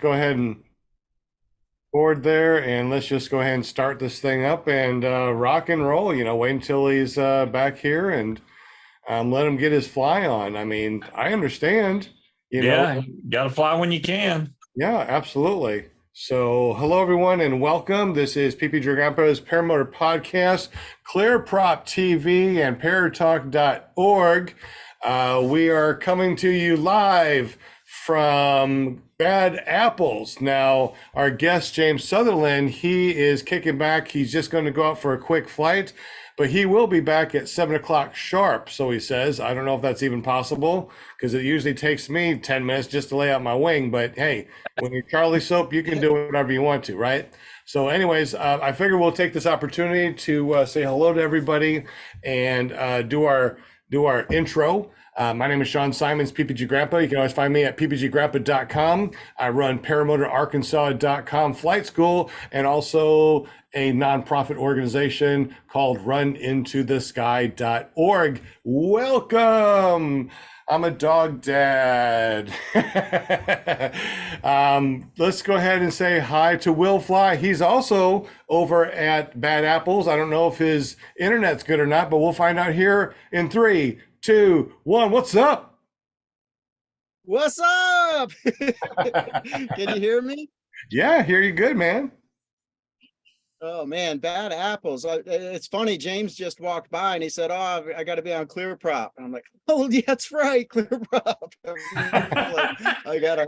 go ahead and board there, and let's just go ahead and start this thing up and rock and roll. Wait until he's back here and let him get his fly on. I mean, I understand. Yeah, you got to fly when you can. Yeah, absolutely. So, hello everyone, and welcome. This is PPG Grandpa's Paramotor Podcast, Clear Prop TV, and paratalk.org. We are coming to you live from Bad Apples. Now, our guest, James Sutherland, he is kicking back. He's just going to go out for a quick flight, but he will be back at 7 o'clock sharp, so he says. I don't know if that's even possible, because it usually takes me 10 minutes just to lay out my wing, but hey, when you're Charlie Soap, you can do whatever you want to, right? So anyways, I figure we'll take this opportunity to say hello to everybody and do our intro. My name is Sean Simons, PPG Grandpa. You can always find me at ppggrandpa.com. I run paramotorarkansas.com flight school and also a nonprofit organization called runintothesky.org. Welcome. I'm a dog dad. Let's go ahead and say hi to Will Fly. He's also over at Bad Apples. I don't know if his internet's good or not, but we'll find out here in 3, 2, 1. What's up? What's up? Can you hear me? Yeah, hear you good, man. Oh man, Bad Apples. It's funny. James just walked by and he said, "Oh, I got to be on Clear Prop." And I'm like, "Oh, yeah, that's right, Clear Prop." I got to.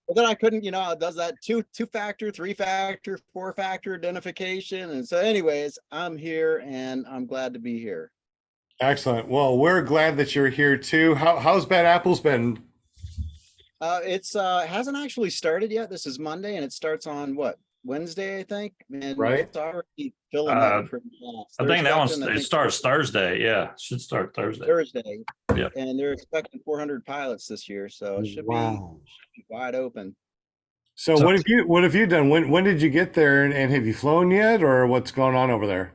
But then I couldn't. It does that two-factor, three-factor, four-factor identification. And so, anyways, I'm here and I'm glad to be here. Excellent. Well, we're glad that you're here too. How's Bad Apples been? It's hasn't actually started yet. This is Monday, and it starts on what? Wednesday, I think, and right. It's already filling up pretty fast. I think that one it starts Thursday. Yeah, it should start Thursday. Yeah, and they're expecting 400 pilots this year, so it should be wide open. So what have you done? When did you get there, and have you flown yet, or what's going on over there?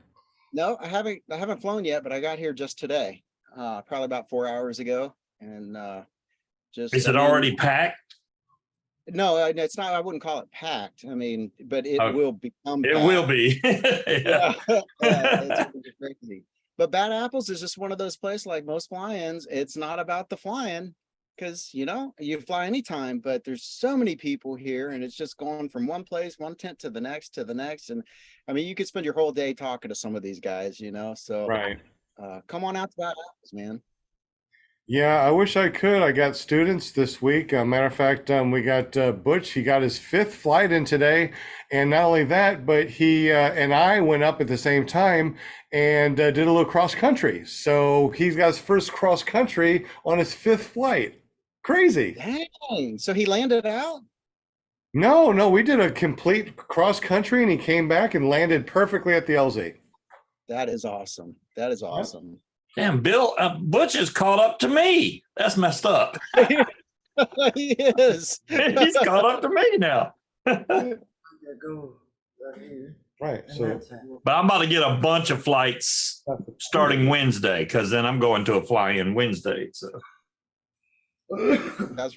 No, I haven't flown yet, but I got here just today, probably about 4 hours ago, and is it already packed? No, it's not. I wouldn't call it packed. I mean, but it will become. It will be. Yeah, it's crazy. But Bad Apples is just one of those places, like most fly-ins. It's not about the flying, because you fly anytime. But there's so many people here, and it's just going from one place, one tent to the next, and I mean, you could spend your whole day talking to some of these guys. So right. Come on out to Bad Apples, man. Yeah, I wish I could. I got students this week. Matter of fact, we got Butch. He got his 5th flight in today. And not only that, but he and I went up at the same time and did a little cross country. So he's got his first cross country on his 5th flight. Crazy. Dang. So he landed out? No, we did a complete cross country and he came back and landed perfectly at the LZ. That is awesome. That is awesome. Yeah. Damn, Bill, Butch is caught up to me. That's messed up. He is. He's caught up to me now. Right. So, but I'm about to get a bunch of flights starting Wednesday, because then I'm going to a fly-in Wednesday. So that's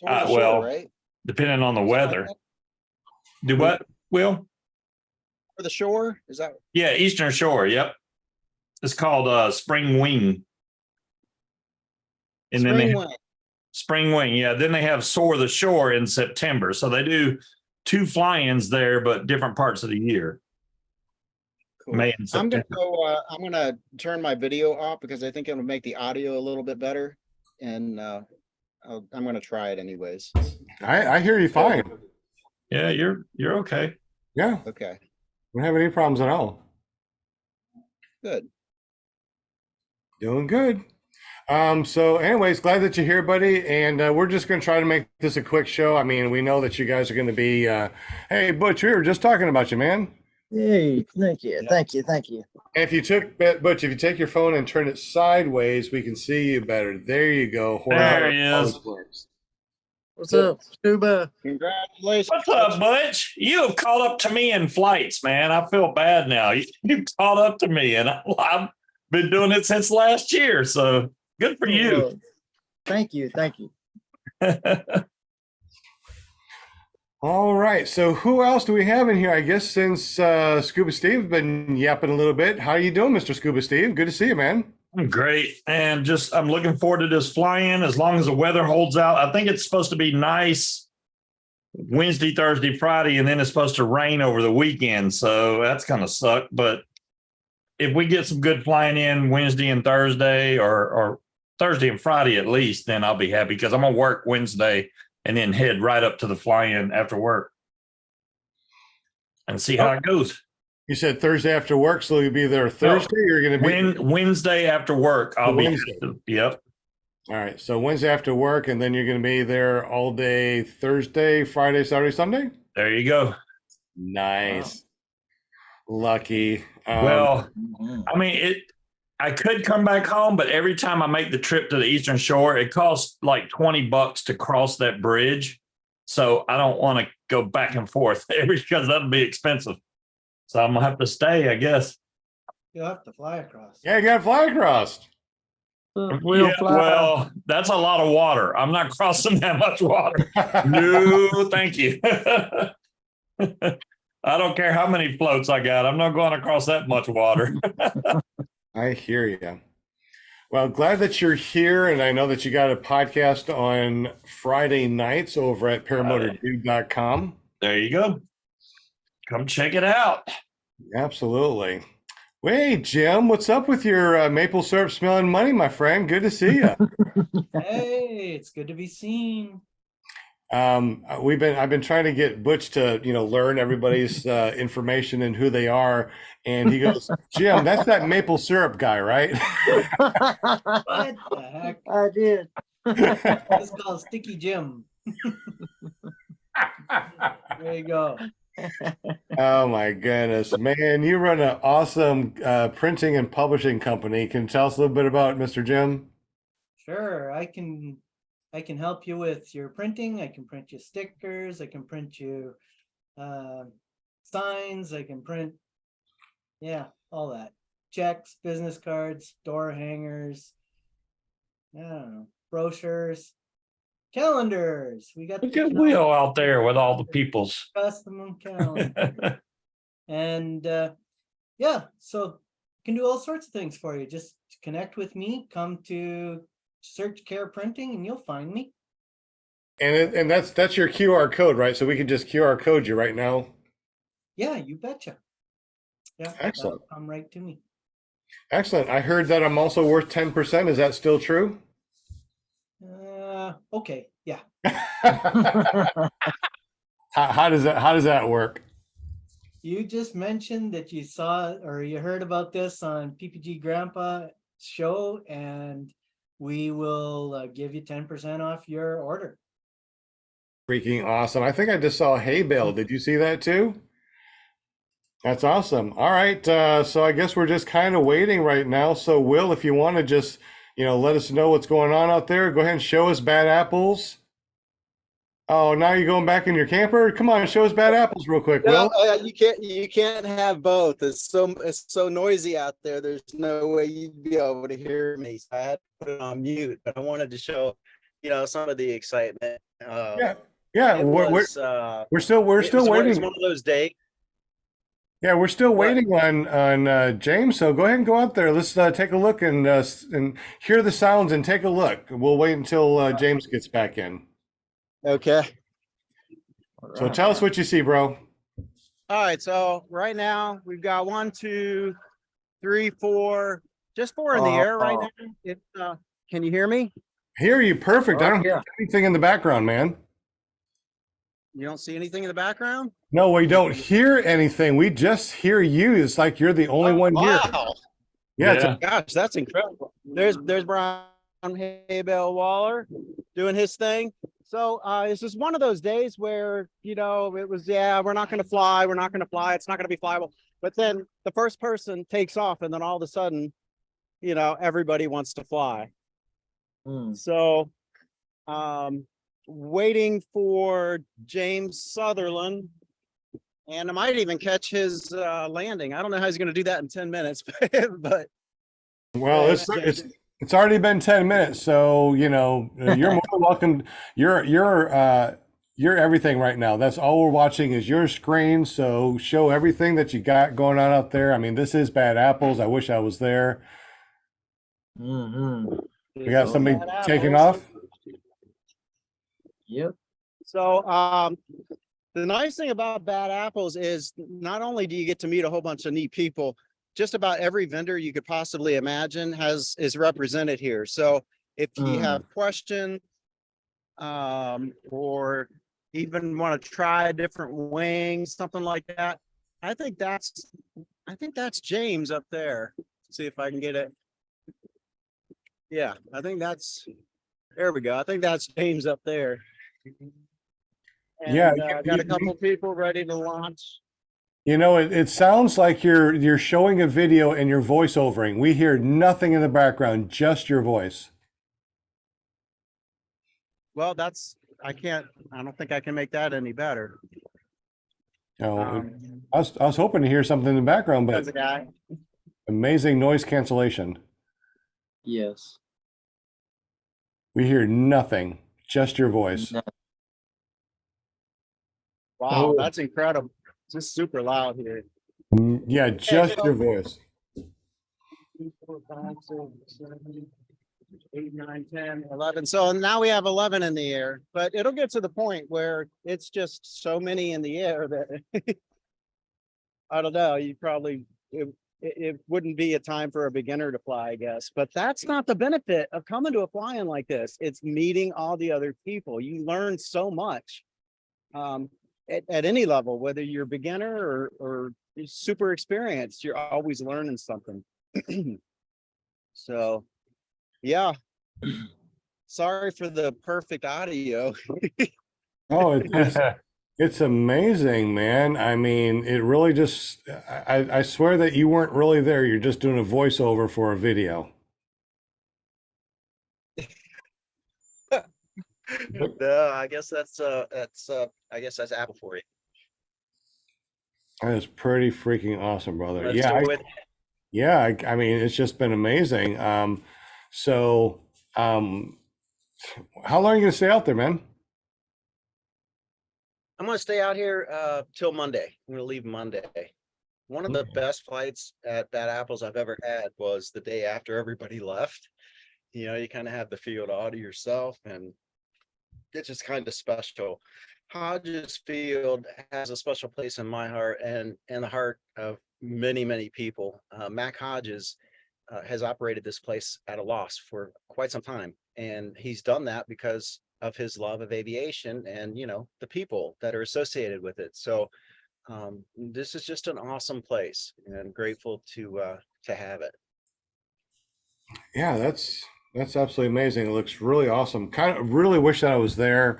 right. Well, right? Depending on the weather. Do what, Will? For the shore? Is that? Yeah, Eastern Shore. Yep. It's called Spring Wing. And Spring Wing. Yeah. Then they have Soar the Shore in September. So they do 2 fly-ins there, but different parts of the year. Cool. May and September. I'm gonna turn my video off because I think it'll make the audio a little bit better. And I'm gonna try it anyways. I hear you fine. Yeah, you're okay. Yeah. Okay. Don't have any problems at all. Good. Doing good. So anyways, glad that you're here, buddy. And we're just going to try to make this a quick show. I mean, we know that you guys are going to be, hey, Butch, we were just talking about you, man. Hey, thank you. Thank you. And if you take your phone and turn it sideways, we can see you better. There you go. There he is. What's up, Scuba? Congratulations. What's up, Butch? You have caught up to me in flights, man. I feel bad now. You caught up to me, and I've been doing it since last year. So good for you. Thank you. All right. So who else do we have in here? I guess since Scuba Steve's been yapping a little bit. How you doing, Mr. Scuba Steve? Good to see you, man. Great. And just, I'm looking forward to this fly-in as long as the weather holds out. I think it's supposed to be nice Wednesday, Thursday, Friday, and then it's supposed to rain over the weekend. So that's kind of suck. But if we get some good flying in Wednesday and Thursday or Thursday and Friday at least, then I'll be happy because I'm going to work Wednesday and then head right up to the fly-in after work and see how it goes. You said Thursday after work, so you'll be there Thursday. You're going to be Wednesday after work. I'll Wednesday. be. Yep. All right. So Wednesday after work, and then you're going to be there all day Thursday, Friday, Saturday, Sunday. There you go. Nice. Wow. Lucky. Well, I mean, I could come back home, but every time I make the trip to the Eastern Shore, it costs like $20 to cross that bridge. So I don't want to go back and forth because that'll be expensive. So I'm gonna have to stay, I guess. You'll have to fly across. Yeah, you got to fly across. Well, that's a lot of water. I'm not crossing that much water. No, thank you. I don't care how many floats I got. I'm not going across that much water. I hear you. Well, glad that you're here, and I know that you got a podcast on Friday nights over at paramotordude.com. There you go. Come check it out. Absolutely. Wait, Jim, what's up with your maple syrup smelling money, my friend? Good to see you. Hey, it's good to be seen. I've been trying to get Butch to, learn everybody's information and who they are. And he goes, Jim, that's that maple syrup guy, right? What the heck? I did. It's called Sticky Jim. There you go. Oh my goodness, man, you run an awesome printing and publishing company. Can you tell us a little bit about Mr. Jim? Sure, I can help you with your printing. I can print you stickers. I can print you signs. I can print, yeah, all that. Checks, business cards, door hangers. I don't know, brochures. Calendars. We got Look at Will out there with all the peoples. custom calendar. And yeah, so you can do all sorts of things for you. Just connect with me, come to Search Care Printing, and you'll find me. And that's your QR code, right? So we can just QR code you right now. Yeah, you betcha. Yeah, Excellent. that'll come right to me. Excellent. I heard that I'm also worth 10%. Is that still true? Okay, yeah. How does that work? You just mentioned that you saw or you heard about this on PPG Grandpa show, and we will give you 10% off your order. Freaking awesome. I think I just saw hay bale. Did you see that too? That's awesome. All right. So I guess we're just kind of waiting right now. So Will, if you want to just, let us know what's going on out there, go ahead and show us bad apples. Oh, now you're going back in your camper? Come on, show us bad apples real quick, Will. No, you can't have both. It's so noisy out there. There's no way you'd be able to hear me. So I had to put it on mute, but I wanted to show, some of the excitement. Yeah. We're still waiting. It's one of those days. Yeah, we're still waiting on James. So go ahead and go out there. Let's take a look and hear the sounds and take a look. We'll wait until James gets back in. Okay. So tell us what you see, bro. All right. So right now we've got 1, 2, 3, 4, just 4 in the air right now. Can you hear me? Hear you perfect. I don't hear anything in the background, man. You don't see anything in the background? No, we don't hear anything. We just hear you. It's like you're the only one here. Wow. Yeah. Gosh, that's incredible. There's Brian Haybell Waller doing his thing. So it's just one of those days where, it was, we're not going to fly. We're not going to fly. It's not going to be flyable. But then the first person takes off, and then all of a sudden, everybody wants to fly. So waiting for James Sutherland, and I might even catch his landing. I don't know how he's going to do that in 10 minutes, but well, it's already been 10 minutes, so you're more than welcome. You're you're everything right now. That's all we're watching is your screen. So show everything that you got going on out there. I mean, this is Bad Apples. I wish I was there. Mm-hmm. We got somebody Bad taking Apples. off. Yep. So the nice thing about Bad Apples is not only do you get to meet a whole bunch of neat people, just about every vendor you could possibly imagine is represented here. So if you have questions or even want to try different wings, something like that, I think that's James up there. See if I can get it. Yeah, I think there we go. I think that's James up there. And, Yeah, got a couple people ready to launch. You know, it sounds like you're showing a video and you're voiceovering. We hear nothing in the background, just your voice. Well, I don't think I can make that any better. No, Um, I was hoping to hear something in the background, There's but a guy. amazing noise cancellation. Yes. We hear nothing, just your voice. No. Wow, Oh. that's incredible. It's just super loud here. Yeah, just your voice. 4, 5, 6, 7, 8, 9, 10, 11. So now we have 11 in the air, but it'll get to the point where it's just so many in the air that I don't know. It wouldn't be a time for a beginner to fly, I guess. But that's not the benefit of coming to a fly-in like this. It's meeting all the other people. You learn so much at any level, whether you're beginner or super experienced. You're always learning something. So, yeah. Sorry for the perfect audio. Oh, it's amazing, man. I mean, it really just, I swear that you weren't really there. You're just doing a voiceover for a video. No, I guess that's Apple for you. That is pretty freaking awesome, brother. Let's Yeah, do it. I mean, it's just been amazing. So, how long are you gonna stay out there, man? I'm gonna stay out here till Monday. I'm gonna leave Monday. One of the best flights at Bad Apples I've ever had was the day after everybody left. You know, you kind of have the field all to yourself, and it's just kind of special. Hodges Field has a special place in my heart and the heart of many, many people. Mac Hodges has operated this place at a loss for quite some time, and he's done that because of his love of aviation and, you know, the people that are associated with it. So this is just an awesome place, and I'm grateful to have it. Yeah, that's absolutely amazing. It looks really awesome. Kind of really wish that I was there.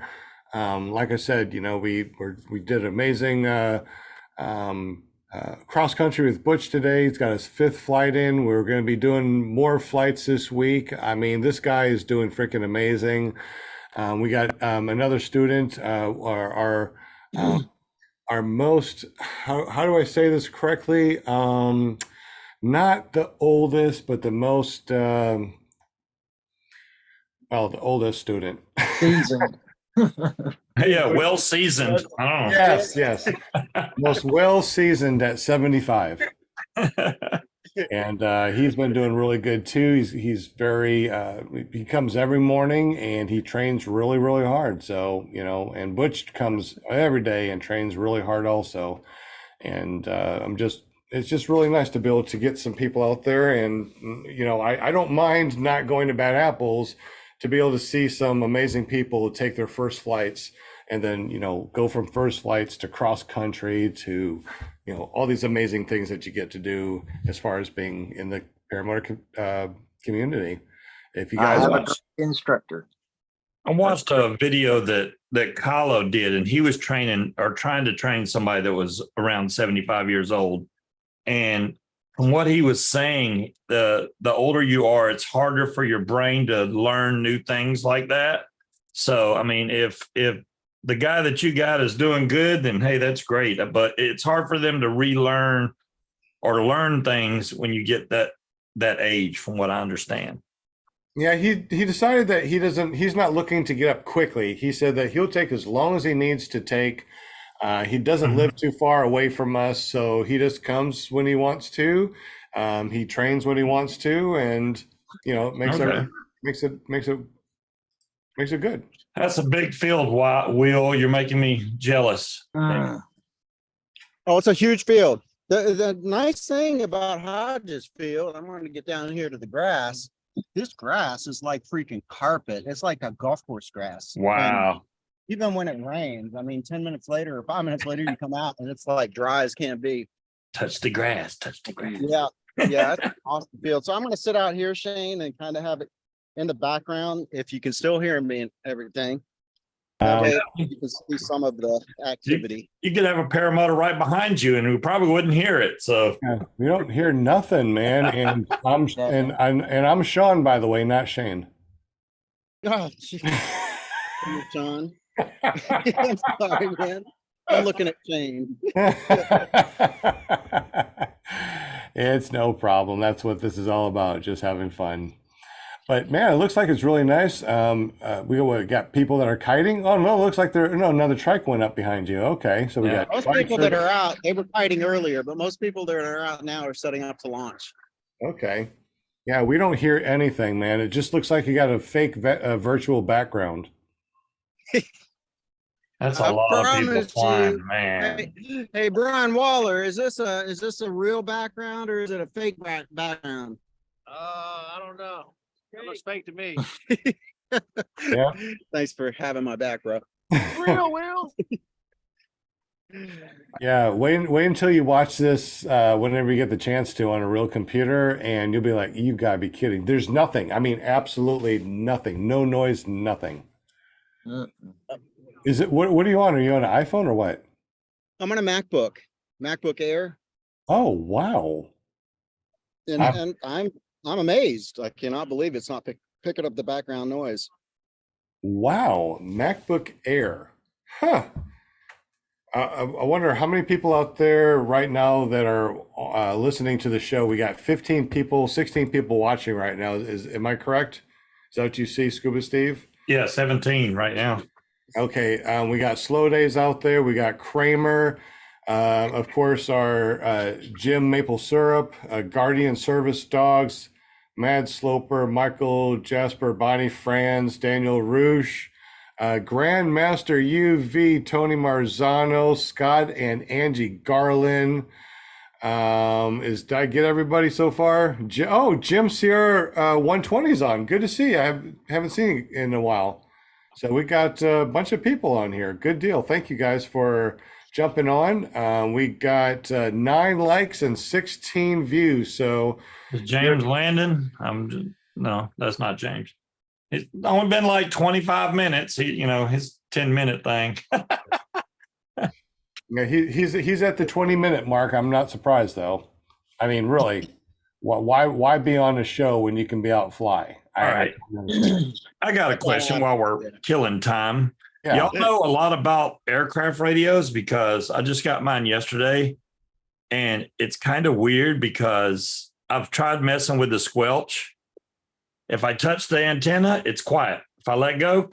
Like I said, you know, we did amazing cross country with Butch today. He's got his 5th flight in. We're going to be doing more flights this week. I mean, this guy is doing freaking amazing. We got another student, our most, how do I say this correctly? Not the oldest, but the most, well, the oldest student. Seasoned. Yeah, well seasoned. Oh. Yes. Most well seasoned at 75. And he's been doing really good too. He's very he comes every morning and he trains really, really hard. So, you know, and Butch comes every day and trains really hard also. And it's just really nice to be able to get some people out there. And, you know, I don't mind not going to Bad Apples to be able to see some amazing people take their first flights and then, you know, go from first flights to cross country to, you know, all these amazing things that you get to do as far as being in the paramotor community. If you guys Instructor. I watched a video that Kahlo did, and he was training or trying to train somebody that was around 75 years old. And from what he was saying, the older you are, it's harder for your brain to learn new things like that. So, I mean, if the guy that you got is doing good, then hey, that's great. But it's hard for them to relearn or learn things when you get that age, from what I understand. Yeah, he decided that he's not looking to get up quickly. He said that he'll take as long as he needs to take. He doesn't live too far away from us, so he just comes when he wants to. He trains when he wants to, and it makes Okay. makes it good. That's a big field, Will. You're making me jealous. Mm. Oh, it's a huge field. The nice thing about Hodges Field, I'm going to get down here to the grass. This grass is like freaking carpet. It's like a golf course grass. And Wow. even when it rains, I mean, 10 minutes later or 5 minutes later, you come out and it's like dry as can be. Touch the grass. Touch the grass. Yeah. Yeah. It's an awesome field. So I'm going to sit out here, Shane, and kind of have it in the background. If you can still hear me and everything. That way you can see some of the activity. You could have a paramotor right behind you, and we probably wouldn't hear it. So We don't hear nothing, man. And I'm Sean, by the way, not Shane. Oh, John. I'm sorry, man. I'm looking at Shane. It's no problem. That's what this is all about, just having fun. But man, it looks like it's really nice. We got people that are kiting. Oh no, it looks like another trike went up behind you. Okay, so we got Most people that are out, they were kiting earlier, but most people that are out now are setting up to launch. Okay. Yeah, we don't hear anything, man. It just looks like you got a fake virtual background. that's a I lot of people promise flying, you. man. Hey, Brian Waller, is this a real background or is it a fake background? I don't know. It looks fake to me. Yeah. Thanks for having my back, bro. Real, Will. Yeah, wait until you watch this whenever you get the chance to on a real computer, and you'll be like, you gotta be kidding. There's nothing. I mean, absolutely nothing. No noise, nothing. Mm. Is it what are you on? Are you on an iPhone or what? I'm on a MacBook Air, Oh, wow. and I'm amazed. I cannot believe it's not picking up the background noise. Wow, MacBook Air. Huh. I wonder how many people out there right now that are listening to the show. We got 15 people, 16 people watching right now. Am I correct? Is that what you see, Scuba Steve? Yeah, 17 right now. Okay, we got Slow Days out there. We got Kramer, of course, our Jim Maple Syrup, Guardian Service Dogs, Mad Sloper, Michael Jasper, Bonnie Franz, Daniel Roosh, Grandmaster UV, Tony Marzano, Scott and Angie Garland. Did I get everybody so far? Jim Sierra 120's on. Good to see you. I haven't seen you in a while. So we got a bunch of people on here. Good deal. Thank you guys for jumping on. We got 9 likes and 16 views. So Is James Landon? No, that's not James. It's only been like 25 minutes. His 10-minute thing. yeah, he's at the 20-minute mark. I'm not surprised though. I mean, really, why be on a show when you can be out fly? All right. I got a question while we're killing time. Yeah. Y'all know a lot about aircraft radios because I just got mine yesterday, and it's kind of weird because I've tried messing with the squelch. If I touch the antenna, it's quiet. If I let go,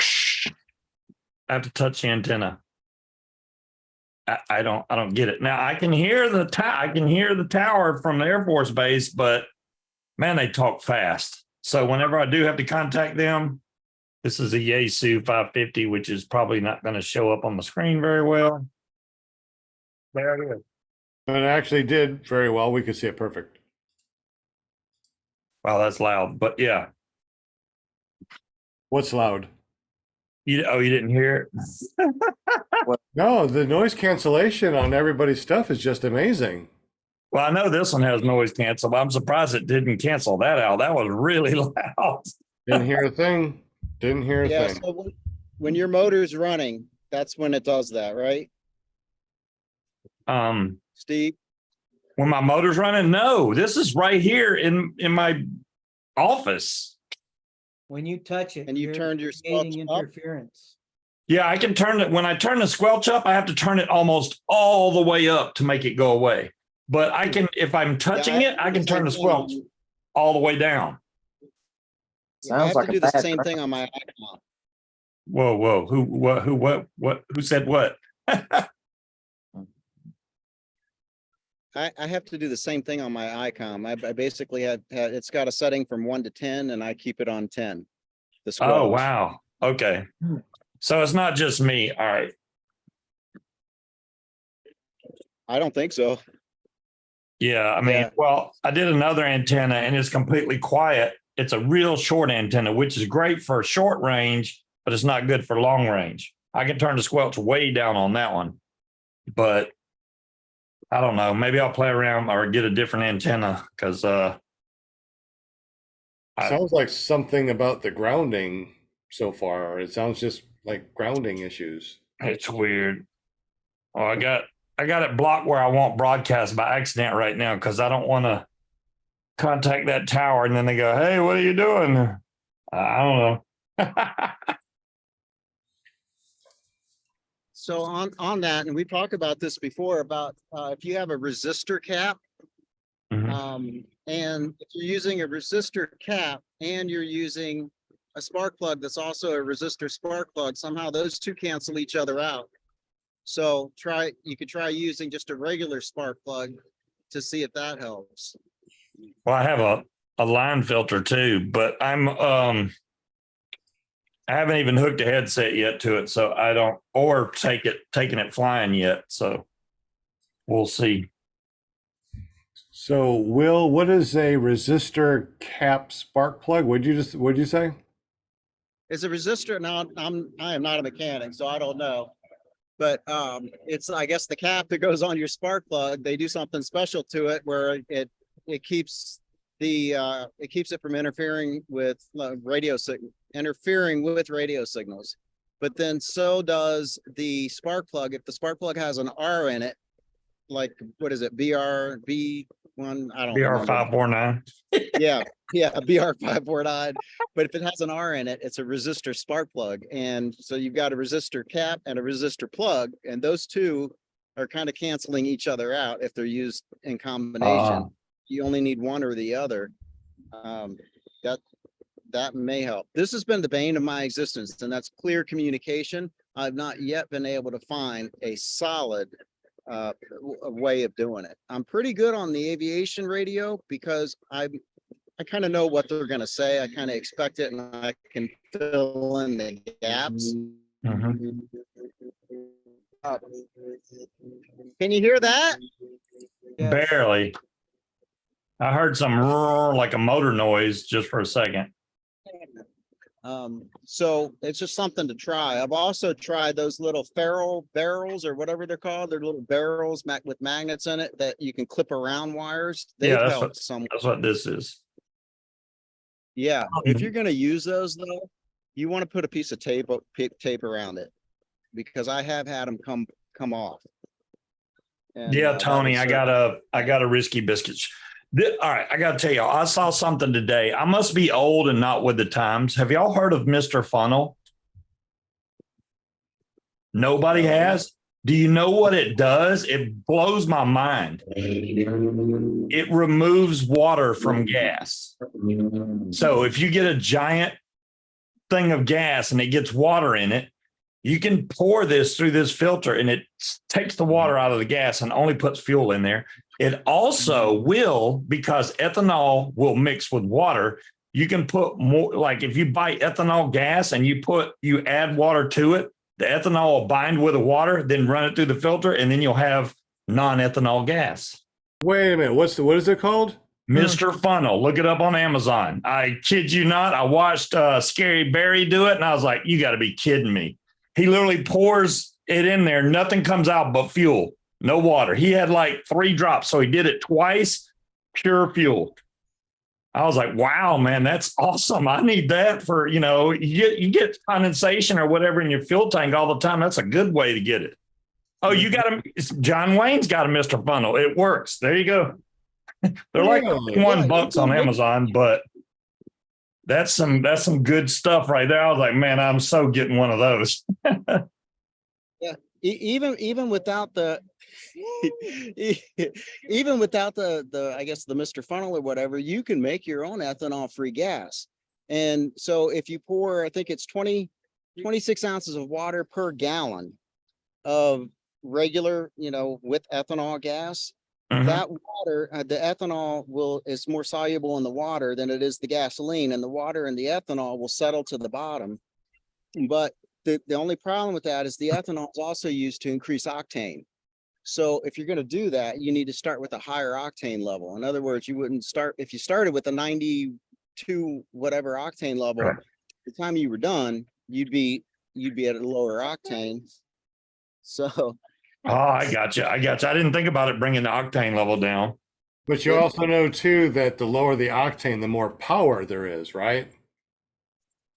I have to touch the antenna. I don't get it. Now I can hear the tower from the Air Force Base, but man, they talk fast. So whenever I do have to contact them, this is a Yaesu 550, which is probably not going to show up on the screen very well. There it is. But it actually did very well. We could see it perfect. Wow, that's loud. But yeah. What's loud? You didn't hear it? No, the noise cancellation on everybody's stuff is just amazing. Well, I know this one has noise cancel, but I'm surprised it didn't cancel that out. That was really loud. Didn't hear a thing. Didn't hear a Yeah, thing. so when your motor's running, that's when it does that, right, Steve? When my motor's running, no, this is right here in my office. When you touch it. And you you're turned your creating squelch up? interference. Yeah, I can turn it. When I turn the squelch up, I have to turn it almost all the way up to make it go away. But I can, if I'm touching it, I can turn the squelch all the way down. I have Sounds like to a do the bad same crap. thing on my icon. Whoa, whoa, who said what? I have to do the same thing on my icon. I basically had it's got a setting from 1 to 10 and I keep it on 10. The Oh, squelch. wow. Okay. So it's not just me. All right. I don't think so. Yeah. I mean, Yeah. well, I did another antenna and it's completely quiet. It's a real short antenna, which is great for short range, but it's not good for long range. I can turn the squelch way down on that one, but I don't know. Maybe I'll play around or get a different antenna because Sounds like something about the grounding so far. It sounds just like grounding issues. it's weird. Oh, I got it blocked where I won't broadcast by accident right now because I don't want to contact that tower and then they go, "Hey, what are you doing?" I don't know. So on that, and we talked about this before about if you have a resistor cap, Mhm. and if you're using a resistor cap and you're using a spark plug that's also a resistor spark plug, somehow those two cancel each other out. So you could try using just a regular spark plug to see if that helps. Well, I have a line filter too, but I haven't even hooked a headset yet to it, so I don't or taking it flying yet. So we'll see. So, Will, what is a resistor cap spark plug? What'd you say? It's a resistor. Now I am not a mechanic, so I don't know. But it's I guess the cap that goes on your spark plug, they do something special to it where it keeps it from interfering with radio signals. But then so does the spark plug. If the spark plug has an R in it, like what is it, BR1? I don't BR remember. 549. Yeah, BR549. But if it has an R in it, it's a resistor spark plug. And so you've got a resistor cap and a resistor plug, and those two are kind of canceling each other out if they're used in combination. You only need one or the other. That may help. This has been the bane of my existence, and that's clear communication. I've not yet been able to find a solid way of doing it. I'm pretty good on the aviation radio because I kind of know what they're going to say. I kind of expect it and I can fill in the gaps. Mhm. Can you hear that? Yes. Barely. I heard some roar like a motor noise just for a second. So it's just something to try. I've also tried those little ferrule barrels or whatever they're called. They're little barrels with magnets in it that you can clip around wires. They've Yeah, helped some. that's what this is. Yeah, if you're going to use those though, you want to put a piece of tape around it because I have had them come off. And, Yeah, that Tony, would I serve. got a risky biscuits. All right, I got to tell you, I saw something today. I must be old and not with the times. Have y'all heard of Mr. Funnel? Nobody No. has. Do you know what it does? It blows my mind. It removes water from gas. So if you get a giant thing of gas and it gets water in it, you can pour this through this filter and it takes the water out of the gas and only puts fuel in there. It also will, because ethanol will mix with water, you can put more, like if you buy ethanol gas and you add water to it, the ethanol will bind with the water, then run it through the filter, and then you'll have non-ethanol gas. Wait a minute. What is it called? Mr. Funnel, look it up on Amazon. I kid you not. I watched Scary Barry do it, and I was like, you got to be kidding me. He literally pours it in there. Nothing comes out but fuel, no water. He had like 3 drops, so he did it twice, pure fuel. I was like, wow, man, that's awesome. I need that for, you get condensation or whatever in your fuel tank all the time. That's a good way to get it. Oh, you got him. John Wayne's got a Mr. Funnel. It works. There you go. They're like Really? $1 on Amazon, but that's some good stuff right there. I was like, man, I'm so getting one of those. Yeah, even without the I guess the Mr. Funnel or whatever, you can make your own ethanol free gas. And so if you pour, I think it's 26 ounces of water per gallon of regular, with ethanol gas, Mhm. that water, the ethanol is more soluble in the water than it is the gasoline, and the water and the ethanol will settle to the bottom. But the only problem with that is the ethanol is also used to increase octane. So if you're going to do that, you need to start with a higher octane level. In other words, you wouldn't start, if you started with a 92 whatever octane level, Right. the time you were done, you'd be at a lower octane. So Oh, I got you. I didn't think about it bringing the octane level down. But you also know too that the lower the octane, the more power there is, right?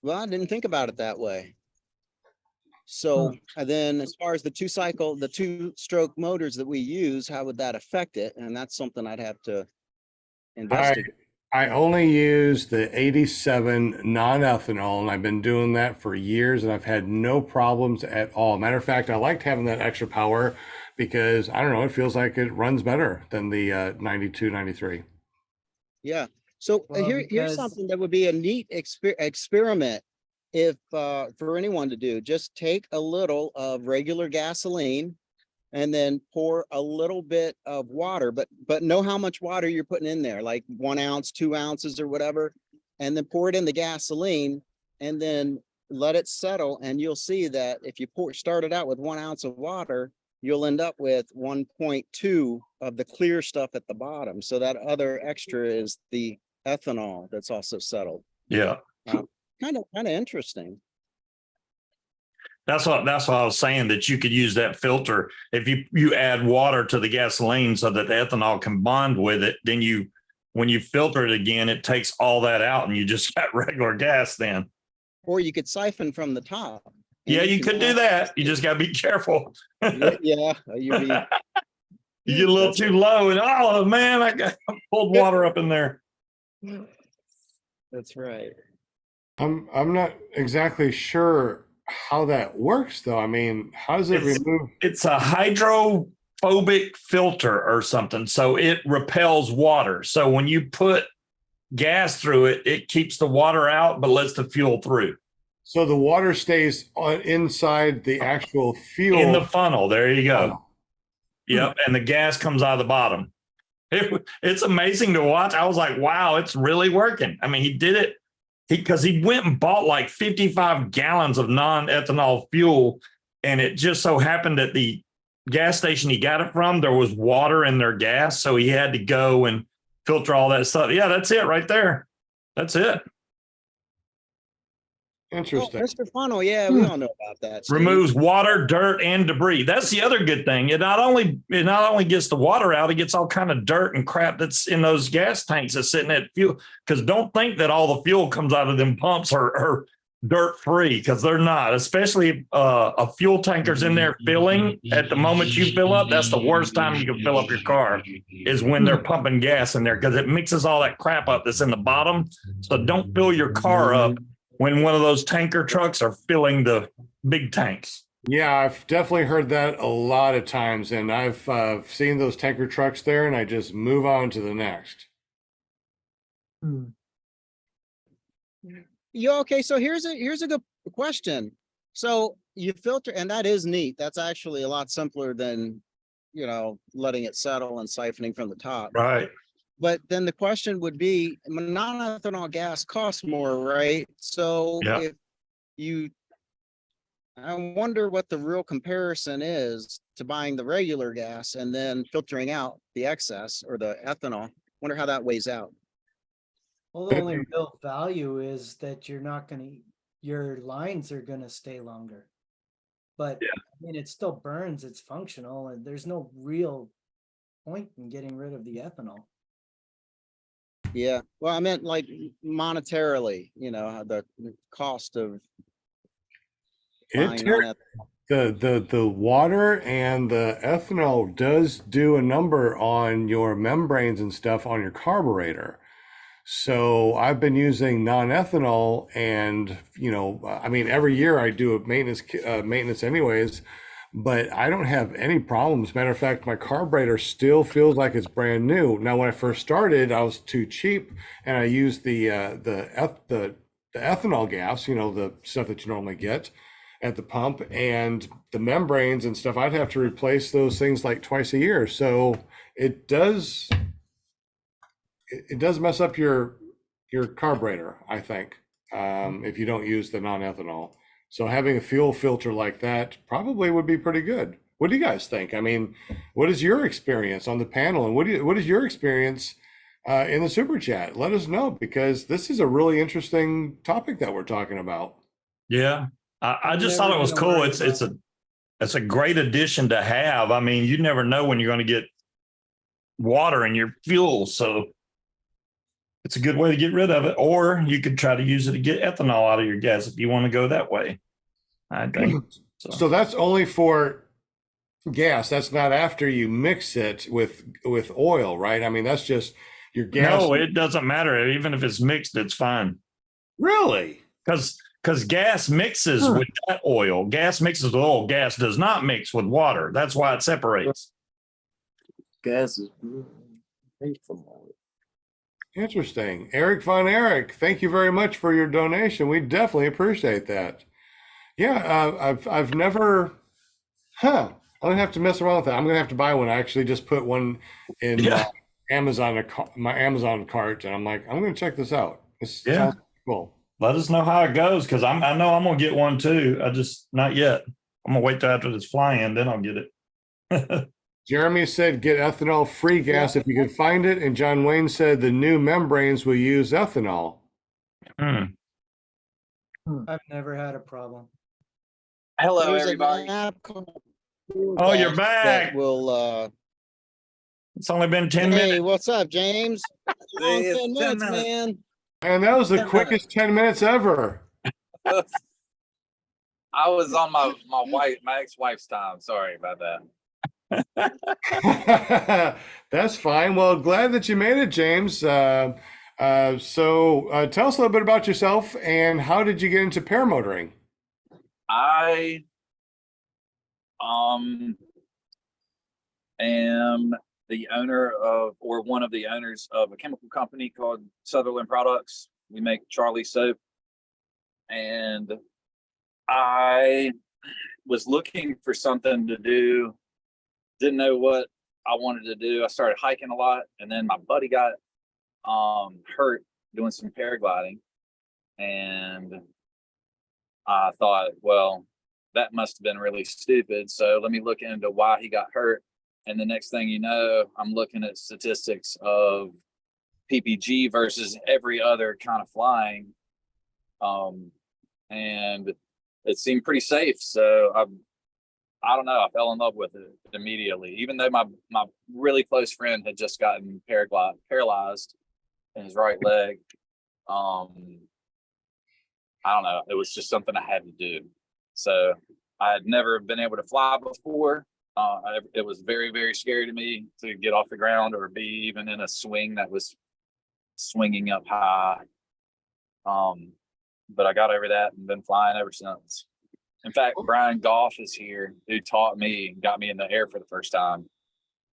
well, I didn't think about it that way. So, and then as far as the two-stroke motors that we use, how would that affect it? And that's something I'd have to investigate. I only use the 87 non-ethanol, and I've been doing that for years, and I've had no problems at all. Matter of fact, I liked having that extra power because I don't know, it feels like it runs better than the 92, 93. Yeah. So Well, here's because- something that would be a neat experiment if for anyone to do. Just take a little of regular gasoline and then pour a little bit of water, but know how much water you're putting in there, like 1 ounce, 2 ounces or whatever, and then pour it in the gasoline and then let it settle. And you'll see that if you start it out with 1 ounce of water, you'll end up with 1.2 of the clear stuff at the bottom. So that other extra is the ethanol that's also settled. Yeah. Kind of interesting. That's what I was saying, that you could use that filter. If you add water to the gasoline so that the ethanol can bond with it, then when you filter it again, it takes all that out and you just got regular gas then. Or you could siphon from the top. And Yeah, you can could do add- that. You just got to be careful. Yeah, You get a little too low and oh man, I pulled water up in there. That's right. I'm not exactly sure how that works though. I mean, how does it remove? It's a hydrophobic filter or something. So it repels water. So when you put gas through it, it keeps the water out, but lets the fuel through. So the water stays inside the actual fuel. In the funnel. There you go. funnel. Yep. And the gas comes out of the bottom. It's amazing to watch. I was like, wow, it's really working. I mean, he did it because he went and bought like 55 gallons of non-ethanol fuel. And it just so happened that the gas station he got it from, there was water in their gas. So he had to go and filter all that stuff. Yeah, that's it right there. That's it. Interesting. Oh, Mr. Funnel, yeah, we all know about that. Steve. Removes water, dirt, and debris. That's the other good thing. It not only gets the water out, it gets all kind of dirt and crap that's in those gas tanks that's sitting at fuel. Because don't think that all the fuel comes out of them pumps are dirt free, because they're not. Especially a fuel tanker's in there filling. At the moment you fill up, that's the worst time you can fill up your car is when they're pumping gas in there, because it mixes all that crap up that's in the bottom. So don't fill your car up when one of those tanker trucks are filling the big tanks. Yeah, I've definitely heard that a lot of times, and I've seen those tanker trucks there, and I just move on to the next. Yeah, okay, so here's a good question. So you filter, and that is neat. That's actually a lot simpler than, letting it settle and siphoning from the top. Right. But then the question would be, non-ethanol gas costs more, right? So Yeah. I wonder what the real comparison is to buying the regular gas and then filtering out the excess or the ethanol. Wonder how that weighs out. Well, the only real value is that your lines are gonna stay longer. But Yeah. I mean, it still burns, it's functional, and there's no real point in getting rid of the ethanol. Yeah, well, I meant like monetarily, the cost of buying It the water and the ethanol does do a number on your membranes and stuff on your carburetor. So I've been using non-ethanol, and I mean, every year I do a maintenance anyways, but I don't have any problems. Matter of fact, my carburetor still feels like it's brand new. Now, when I first started, I was too cheap, and I used the ethanol gas, the stuff that you normally get at the pump, and the membranes and stuff, I'd have to replace those things like twice a year. So it does mess up your carburetor, I think, if you don't use the non-ethanol. So having a fuel filter like that probably would be pretty good. What do you guys think? I mean, what is your experience on the panel, and what is your experience in the super chat? Let us know, because this is a really interesting topic that we're talking about. Yeah. I I'm just never thought it was gonna cool. worry It's a great addition to have. I mean, you never know when you're going to get water in your fuel. So it's a good way to get rid of it. Or you could try to use it to get ethanol out of your gas if you want to go that way, I think. So that's only for gas. That's not after you mix it with oil, right? I mean, that's just your gas. No, it doesn't matter. Even if it's mixed, it's fine. Really? Because gas mixes with that oil. Gas mixes with oil. Gas does not mix with water. That's why it separates. Gas is from Interesting. Eric Von Eric, thank you very much for your donation. We definitely appreciate that. Yeah, I've never, I'm gonna have to mess around with that. I'm gonna have to buy one. I actually just put one in Yeah. my Amazon cart, and I'm like, I'm gonna check this out. This Yeah. sounds cool. Let us know how it goes, because I know I'm gonna get one too. I just not yet. I'm gonna wait till after this fly-in, then I'll get it. Jeremy said get ethanol free gas if you can find it, and John Wayne said the new membranes will use ethanol. Hmm. I've never had a problem. Hello, There's an everybody. app called Oh, you're that back. will, It's only been 10 hey, minutes. what's up, James? Long It's 10 10 minutes, minutes. man. And that was the 10 quickest 10 minutes ever. I was on my ex-wife's time. Sorry about that. That's fine. Well, glad that you made it, James. So tell us a little bit about yourself, and how did you get into paramotoring? I am the owner of, or one of the owners of, a chemical company called Sutherland Products. We make Charlie soap, and I was looking for something to do. Didn't know what I wanted to do. I started hiking a lot, and then my buddy got hurt doing some paragliding, and I thought, well, that must have been really stupid. So let me look into why he got hurt. And the next thing you know, I'm looking at statistics of PPG versus every other kind of flying. And it seemed pretty safe. So I don't know, I fell in love with it immediately, even though my really close friend had just gotten paralyzed in his right leg. I don't know, it was just something I had to do. So I had never been able to fly before. It was very, very scary to me to get off the ground or be even in a swing that was swinging up high. But I got over that and been flying ever since. In fact, Brian Goff is here, who taught me, got me in the air for the first time.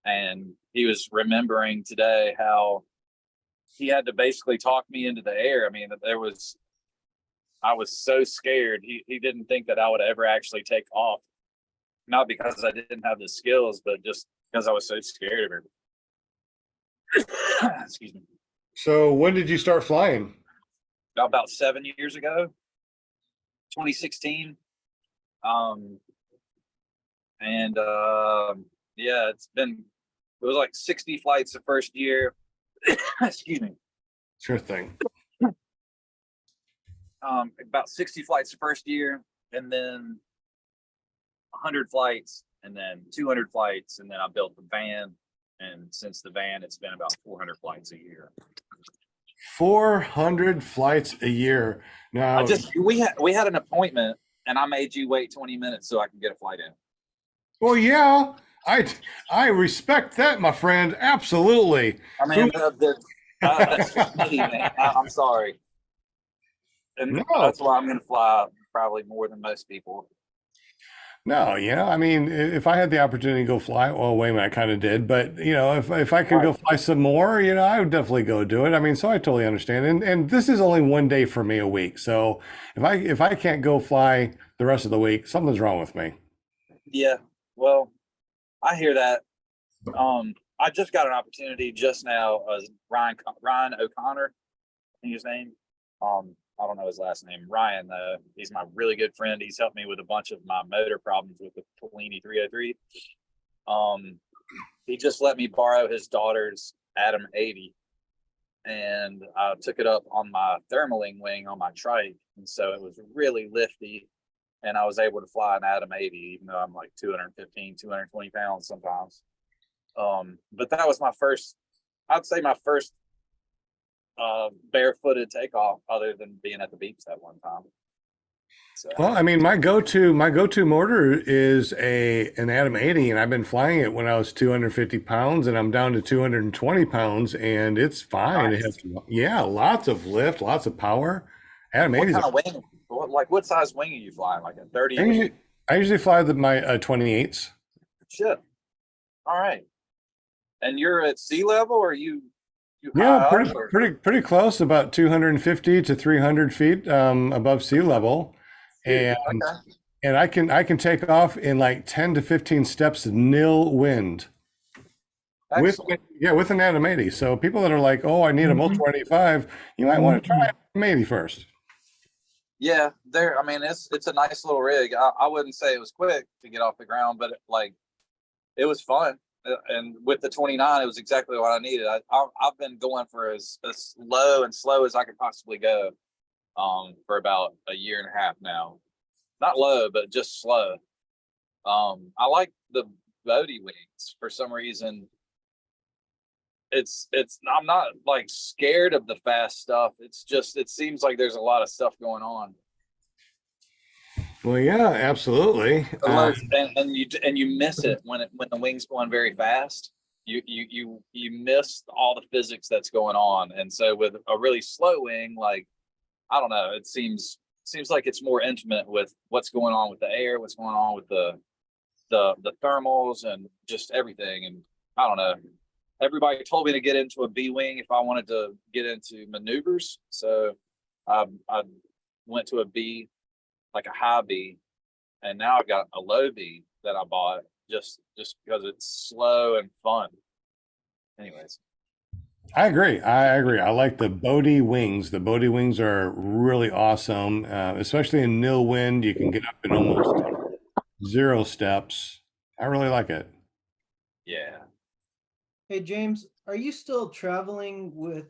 And he was remembering today how he had to basically talk me into the air. I mean, I was so scared. He didn't think that I would ever actually take off. Not because I didn't have the skills, but just because I was so scared of her. Excuse me. So when did you start flying? About 7 years ago, 2016. Yeah, it was like 60 flights the first year. Excuse me. Sure thing. About 60 flights the first year, and then 100 flights, and then 200 flights, and then I built the van. And since the van, it's been about 400 flights a year. 400 flights a year. Now, We had an appointment, and I made you wait 20 minutes so I could get a flight in. well, yeah, I respect that, my friend. Absolutely. I mean, that's just me, man. I'm sorry. And No. that's why I'm going to fly probably more than most people. No, I mean, if I had the opportunity to go fly, well, wait a minute, I kind of did, but if I could go fly some more, I would definitely go do it. I mean, so I totally understand. And this is only one day for me a week. So if I can't go fly the rest of the week, something's wrong with me. Yeah. Well, I hear that. I just got an opportunity just now. Ryan O'Connor, I think his name. I don't know his last name. Ryan, though. He's my really good friend. He's helped me with a bunch of my motor problems with the Polini 303. He just let me borrow his daughter's Atom 80, and I took it up on my thermaling wing on my trike, and so it was really lifty, and I was able to fly an Atom 80, even though I'm like 215, 220 pounds sometimes. But that was I'd say my first barefooted takeoff, other than being at the beach that one time. So, Well, I mean, my go-to motor is an Atom 80, and I've been flying it when I was 250 pounds, and I'm down to 220 pounds, and it's fine. It nice. has, lots of lift, lots of power. Atom What 80s. kind of wing? What size wing are you flying? Like a 30? I usually fly my 28s. Shit. All right. And you're at sea level, or you Yeah, high pretty up, or? pretty pretty close, about 250 to 300 feet above sea level, and Okay. and I can take off in like 10 to 15 steps nil wind with Excellent. with an Atom 80. So people that are like, oh, I need a multiple 85, you might want to try Atom 80 first. Yeah, I mean, it's a nice little rig. I wouldn't say it was quick to get off the ground, but it was fun. And with the 29, it was exactly what I needed. I've been going for as low and slow as I could possibly go, for about a year and a half now. Not low, but just slow. I like the Bodie wings for some reason. I'm not like scared of the fast stuff. It's just, it seems like there's a lot of stuff going on. Well, yeah, absolutely. And you miss it when the wing's going very fast. You miss all the physics that's going on. And so with a really slow wing, like, I don't know, it seems like it's more intimate with what's going on with the air, what's going on with the thermals, and just everything. And I don't know. Everybody told me to get into a B wing if I wanted to get into maneuvers. So I went to a B, like a high B, and now I've got a low B that I bought just because it's slow and fun. Anyways. I agree. I like the Bodie wings. The Bodie wings are really awesome, especially in nil wind. You can get up in almost 0 steps. I really like it. Yeah. Hey, James, are you still traveling with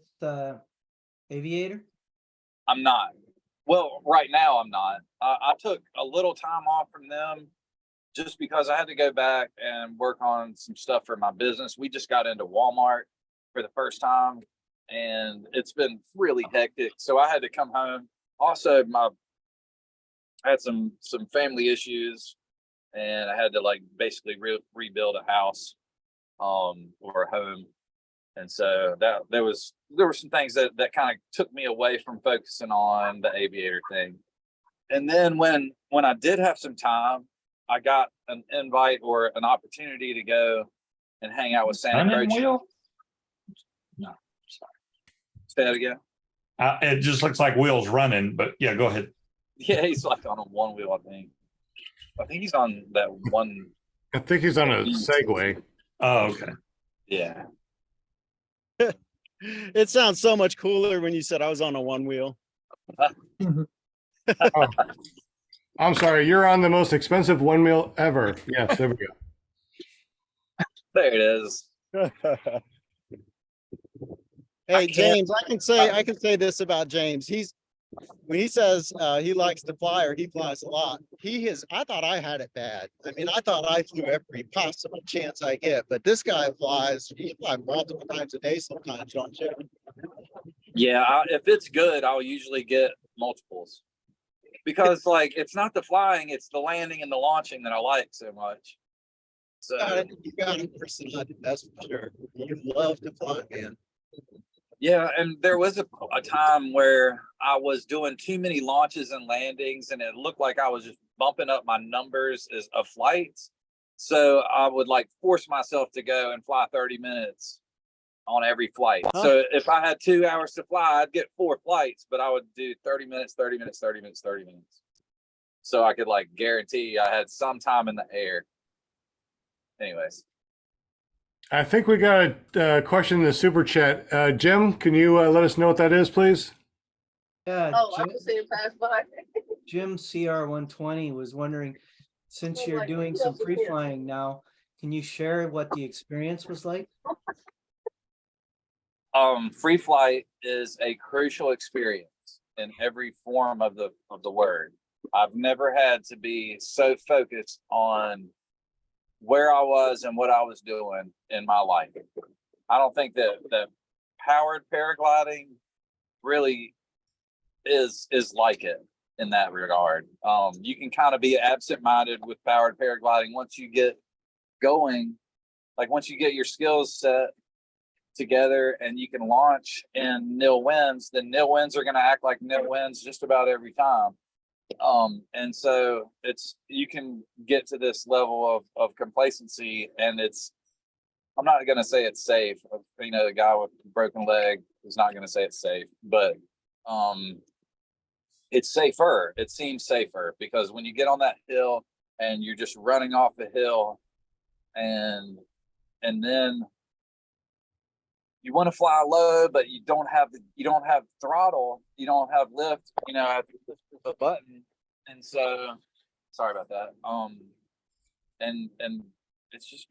Aviator? I'm not. Well, right now I'm not. I took a little time off from them just because I had to go back and work on some stuff for my business. We just got into Walmart for the first time, and it's been really hectic. So I had to come home. Also, I had some family issues, and I had to basically rebuild a house, or a home. And so there were some things that kind of took me away from focusing on the Aviator thing. And then when I did have some time, I got an invite or an opportunity to go and hang out with Santa Cruz. Wheel? No, sorry. Say that again. It just looks like wheels running, but yeah, go ahead. Yeah, he's like on a one wheel, I think. I think he's on that one. I think he's on a Segway. Oh, okay. Yeah. It sounds so much cooler when you said I was on a one wheel. Oh, I'm sorry. You're on the most expensive one wheel ever. Yes, there we go. There it is. Hey, James, I can say this about James. When he says he likes to fly, or he flies a lot, I thought I had it bad. I mean, I thought I flew every possible chance I get, but this guy he flies multiple times a day sometimes, don't you? Yeah, if it's good, I'll usually get multiples, because it's not the flying, it's the landing and the launching that I like so much. So You got it personality, that's for sure. You love to fly, man. Yeah, and there was a time where I was doing too many launches and landings, and it looked like I was just bumping up my numbers of flights. So I would like force myself to go and fly 30 minutes on every flight. Huh. So if I had 2 hours to fly, I'd get 4 flights, but I would do 30 minutes, 30 minutes, 30 minutes, 30 minutes. So I could like guarantee I had some time in the air. Anyways. I think we got a question in the super chat. Jim, can you let us know what that is, please? Yeah, Oh, I Jim, was saying pass by. Jim CR120 was wondering, since you're like, doing who some else is free here? flying now, can you share what the experience was like? Free flight is a crucial experience in every form of the word. I've never had to be so focused on where I was and what I was doing in my life. I don't think that powered paragliding really is like it in that regard. You can kind of be absent-minded with powered paragliding once you get going. Like once you get your skills set together and you can launch in nil winds, then nil winds are going to act like nil winds just about every time. And so you can get to this level of complacency, and I'm not going to say it's safe. You know, the guy with the broken leg is not going to say it's safe, but it's safer. It seems safer because when you get on that hill and you're just running off the hill, and then you want to fly low, but you don't have throttle, you don't have lift, you know, have to push the button. And so sorry about that. And it's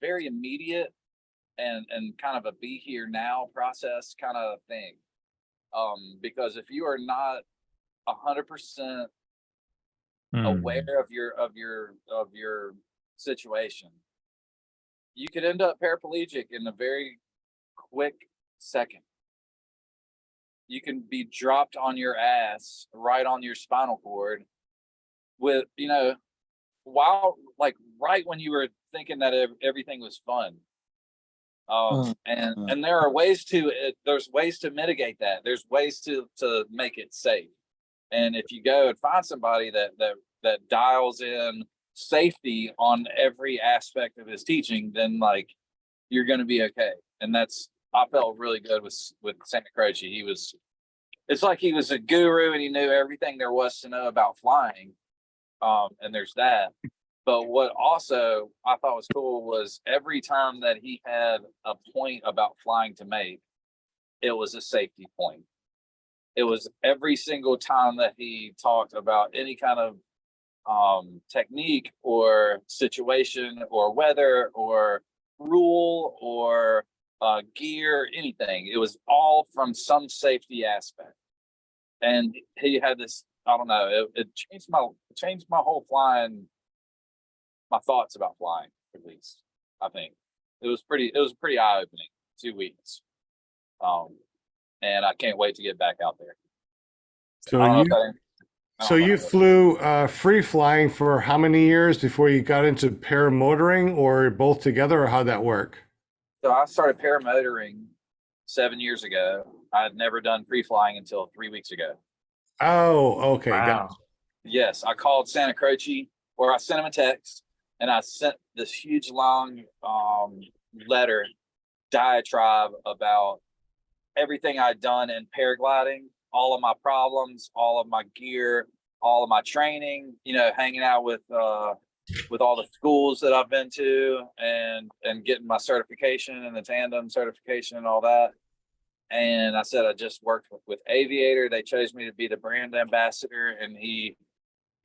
very immediate and kind of a be here now process kind of thing. Because if you are not 100% aware of your situation, you could end up paraplegic in a very quick second. You can be dropped on your ass right on your spinal cord with, you know, while like right when you were thinking that everything was fun. And there are ways there's ways to mitigate that. There's ways to make it safe. And if you go and find somebody that dials in safety on every aspect of his teaching, then like you're going to be okay. And I felt really good with Santa Croce. It's like he was a guru and he knew everything there was to know about flying. And there's that. But what also I thought was cool was every time that he had a point about flying to make, it was a safety point. It was every single time that he talked about any kind of technique or situation or weather or rule or gear, anything. It was all from some safety aspect. And he had this, I don't know, it changed my whole flying, my thoughts about flying, at least. I think it was pretty eye-opening 2 weeks. And I can't wait to get back out there. So you flew free flying for how many years before you got into paramotoring, or both together, or how'd that work? So I started paramotoring 7 years ago. I had never done free flying until 3 weeks ago. Oh, okay. Wow. Got it. Yes, I called Santa Croce, or I sent him a text, and I sent this huge long letter diatribe about everything I'd done in paragliding, all of my problems, all of my gear, all of my training, you know, hanging out with all the schools that I've been to and getting my certification and the tandem certification and all that. And I said I just worked with Aviator. They chose me to be the brand ambassador, and he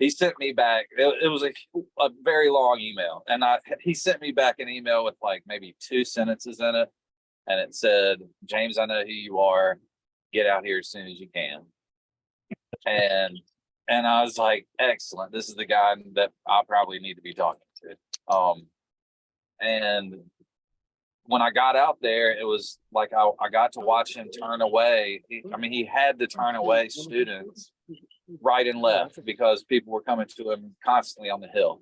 sent me back. It was a very long email, and he sent me back an email with like maybe 2 sentences in it, and it said, "James, I know who you are. Get out here as soon as you can." And I was like, "Excellent. This is the guy that I probably need to be talking to." And when I got out there, it was like I got to watch him turn away. He had to turn away students right and left because people were coming to him constantly on the hill.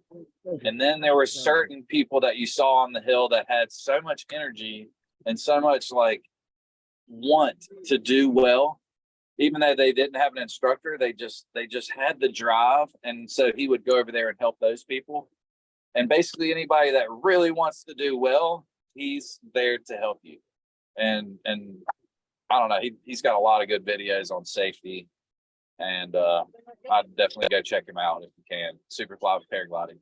And then there were certain people that you saw on the hill that had so much energy and so much like want to do well, even though they didn't have an instructor. They just had the drive, and so he would go over there and help those people. And basically, anybody that really wants to do well, he's there to help you. And I don't know, he's got a lot of good videos on safety, and I'd definitely go check him out if you can. Superfly paragliding.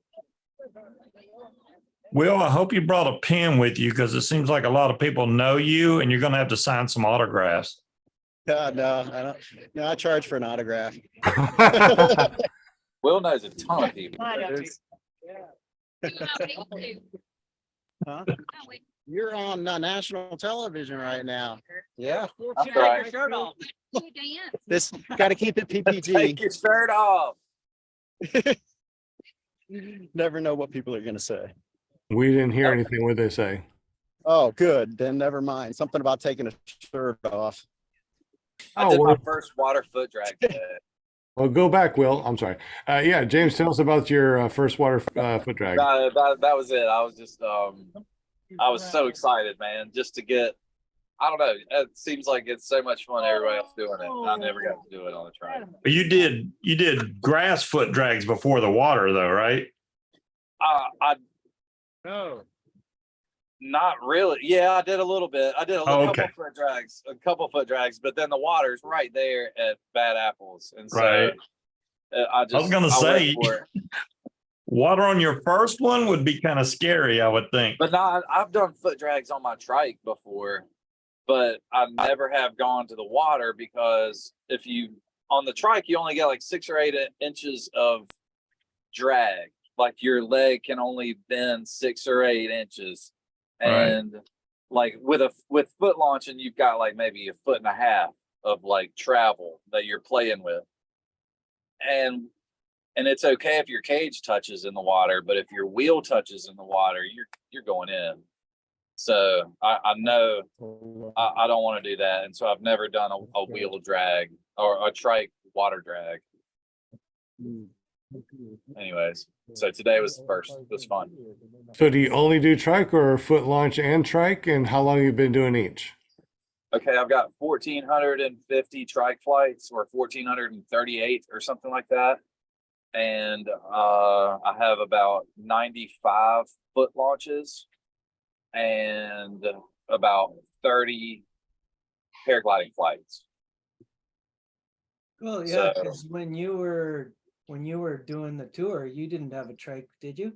Will, I hope you brought a pen with you because it seems like a lot of people know you and you're going to have to sign some autographs. No, I don't. No, I charge for an autograph. Will knows a ton of people. Huh? You're on national television right now. Yeah. That's right. This got to keep it Take PPG. your shirt off. Never know what people are going to say. We didn't hear anything. What they say? Oh, good. Then never mind. Something about taking a shirt off. I did my well, first water foot drag today. well, go back, Will. I'm sorry. Yeah, James, tell us about your first water foot drag. That was it. I was just I was so excited, man, just to get. I don't know. It seems like it's so much fun. Everybody else doing it, and I never got to do it on the track. But you did grass foot drags before the water, though, right? I No. Not really. Yeah, I did a little bit. I did a okay. couple foot drags, but then the water's right there at Bad Apples, and so Right. I was gonna went say, for it. Water on your first one would be kind of scary, I would think. But no, I've done foot drags on my trike before, but I never have gone to the water because if you on the trike, you only get like 6 or 8 inches of drag. Like your leg can only bend 6 or 8 inches. And like with foot launching, you've got like maybe a foot and a half of like travel that you're playing with. And it's okay if your cage touches in the water, but if your wheel touches in the water, you're going in. So I know I don't want to do that. And so I've never done a wheel drag or a trike water drag. Anyways, so today was the first. It was fun. So do you only do trike or foot launch and trike? And how long have you been doing each? Okay, I've got 1,450 trike flights or 1,438 or something like that. And I have about 95 foot launches and about 30 paragliding flights. Well, yeah, because when you were doing the tour, you didn't have a trike, did you?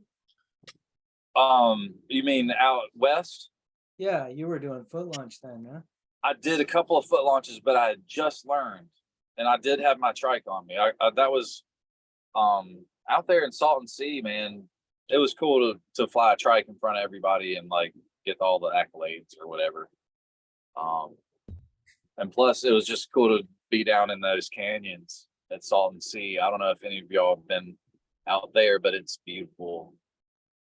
You mean out west? Yeah, you were doing foot launch then, huh? I did a couple of foot launches, but I had just learned, and I did have my trike on me. That was out there in Salton Sea, man. It was cool to fly a trike in front of everybody and like get all the accolades or whatever. And plus, it was just cool to be down in those canyons at Salton Sea. I don't know if any of y'all have been out there, but it's beautiful.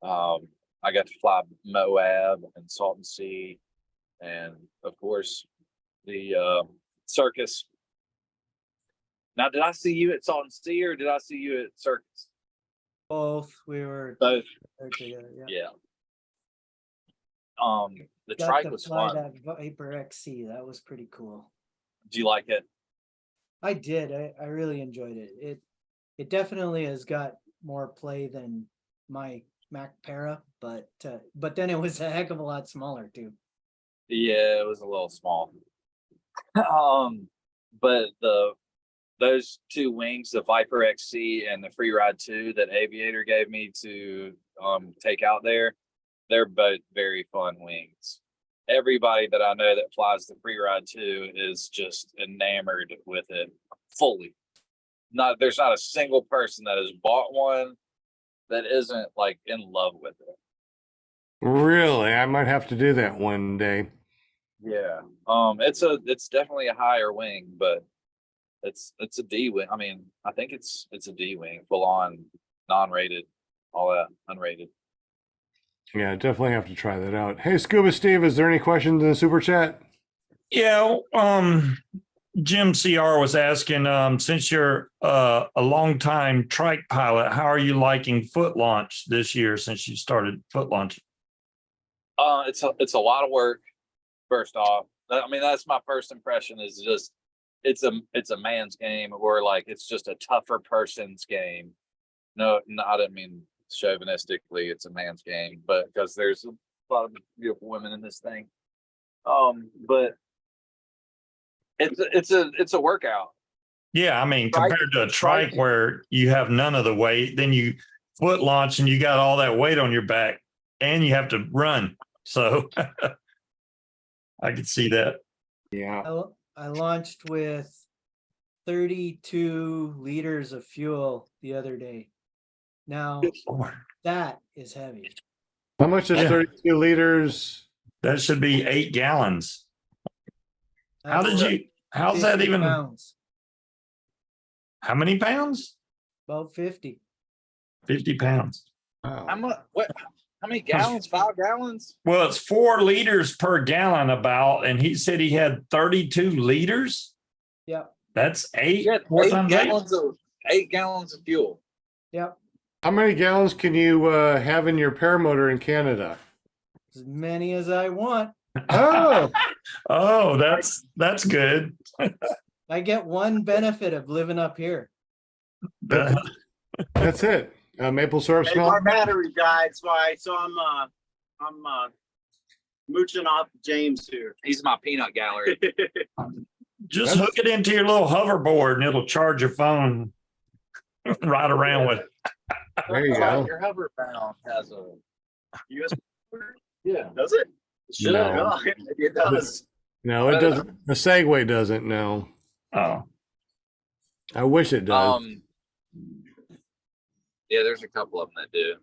I got to fly Moab and Salton Sea, and of course the circus. Now, did I see you at Salton Sea or did I see you at circus? Both. We were Both. together. Yeah. Yeah. The Got trike to was fly fun. that Viper XC. That was pretty cool. Do you like it? I did. I really enjoyed it. It definitely has got more play than my Mac Para, but then it was a heck of a lot smaller too. Yeah, it was a little small. But those two wings, the Viper XC and the Freeride 2 that Aviator gave me to take out there, they're both very fun wings. Everybody that I know that flies the Freeride 2 is just enamored with it fully. There's not a single person that has bought one that isn't like in love with it. Really? I might have to do that one day. Yeah. It's definitely a higher wing, but it's a D wing. I mean, I think it's a D wing, full on, non-rated, all that, unrated. Yeah, definitely have to try that out. Hey, Scuba Steve, is there any questions in the super chat? Yeah, Jim CR was asking, since you're a longtime trike pilot, how are you liking foot launch this year since you started foot launching? It's a lot of work, first off. I mean, that's my first impression is just it's a man's game, or like it's just a tougher person's game. No, I didn't mean chauvinistically, it's a man's game, but because there's a lot of beautiful women in this thing. But it's a workout. Yeah, I mean, Trike- compared to a trike- trike where you have none of the weight, then you foot launch and you got all that weight on your back and you have to run. So I could see that. Yeah. I launched with 32 liters of fuel the other day. Now that is heavy. How much is Yeah. 32 liters? That should be 8 gallons. How's That's that 50 even? pounds, How many pounds? about 50. 50 pounds. Wow. How many gallons? 5 gallons? Well, it's 4 liters per gallon about, and he said he had 32 liters. Yep, That's 8. Yeah, 4 times 8. 8 gallons of fuel. yep. How many gallons can you have in your paramotor in Canada? As many as I want. Oh, Oh, that's good. I get one benefit of living up here. that's it. Maple syrup Hey, smell. our battery died, so I'm mooching off James here. He's my peanut gallery. Just hook it into your little hoverboard and it'll charge your phone. Ride around with. There you go. Your hoverbound has a USB. yeah. Does it? Should No. No, it does. No, it doesn't. The Segway doesn't. No, Oh, I wish it does. Yeah, there's a couple of them that do.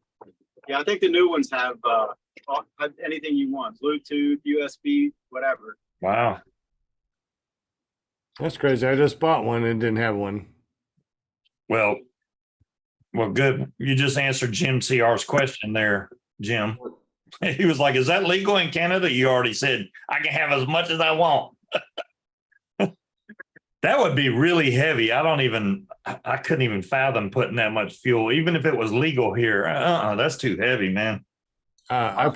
Yeah, I think the new ones have anything you want, Bluetooth, USB, whatever. wow. That's crazy. I just bought one and didn't have one. Well, good. You just answered Jim CR's question there, Jim. He was like, is that legal in Canada? You already said, I can have as much as I want. That would be really heavy. I couldn't even fathom putting that much fuel, even if it was legal here. That's too heavy, man. I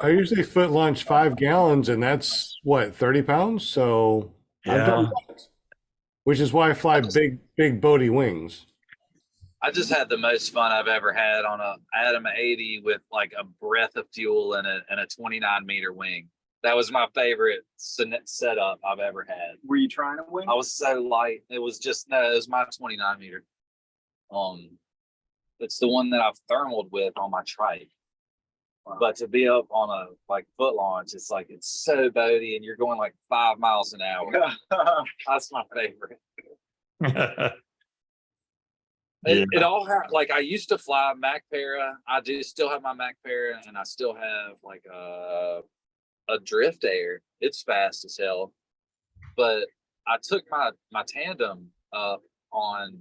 usually foot launch 5 gallons, and that's what, 30 pounds. So I've done that, which is why I fly big boaty wings. I just had the most fun I've ever had on I had an 80 with like a breath of fuel and a 29-meter wing. That was my favorite setup I've ever had. Were you trying to win? I was so light. It was my 29-meter. It's the one that I've thermaled with on my trike. Wow. But to be up on a like foot launch, it's so boaty and you're going like 5 miles an hour. That's my favorite. It all like I used to fly Mac Para. I do still have my Mac Para, and I still have like a Drift Air. It's fast as hell. But I took my tandem up on,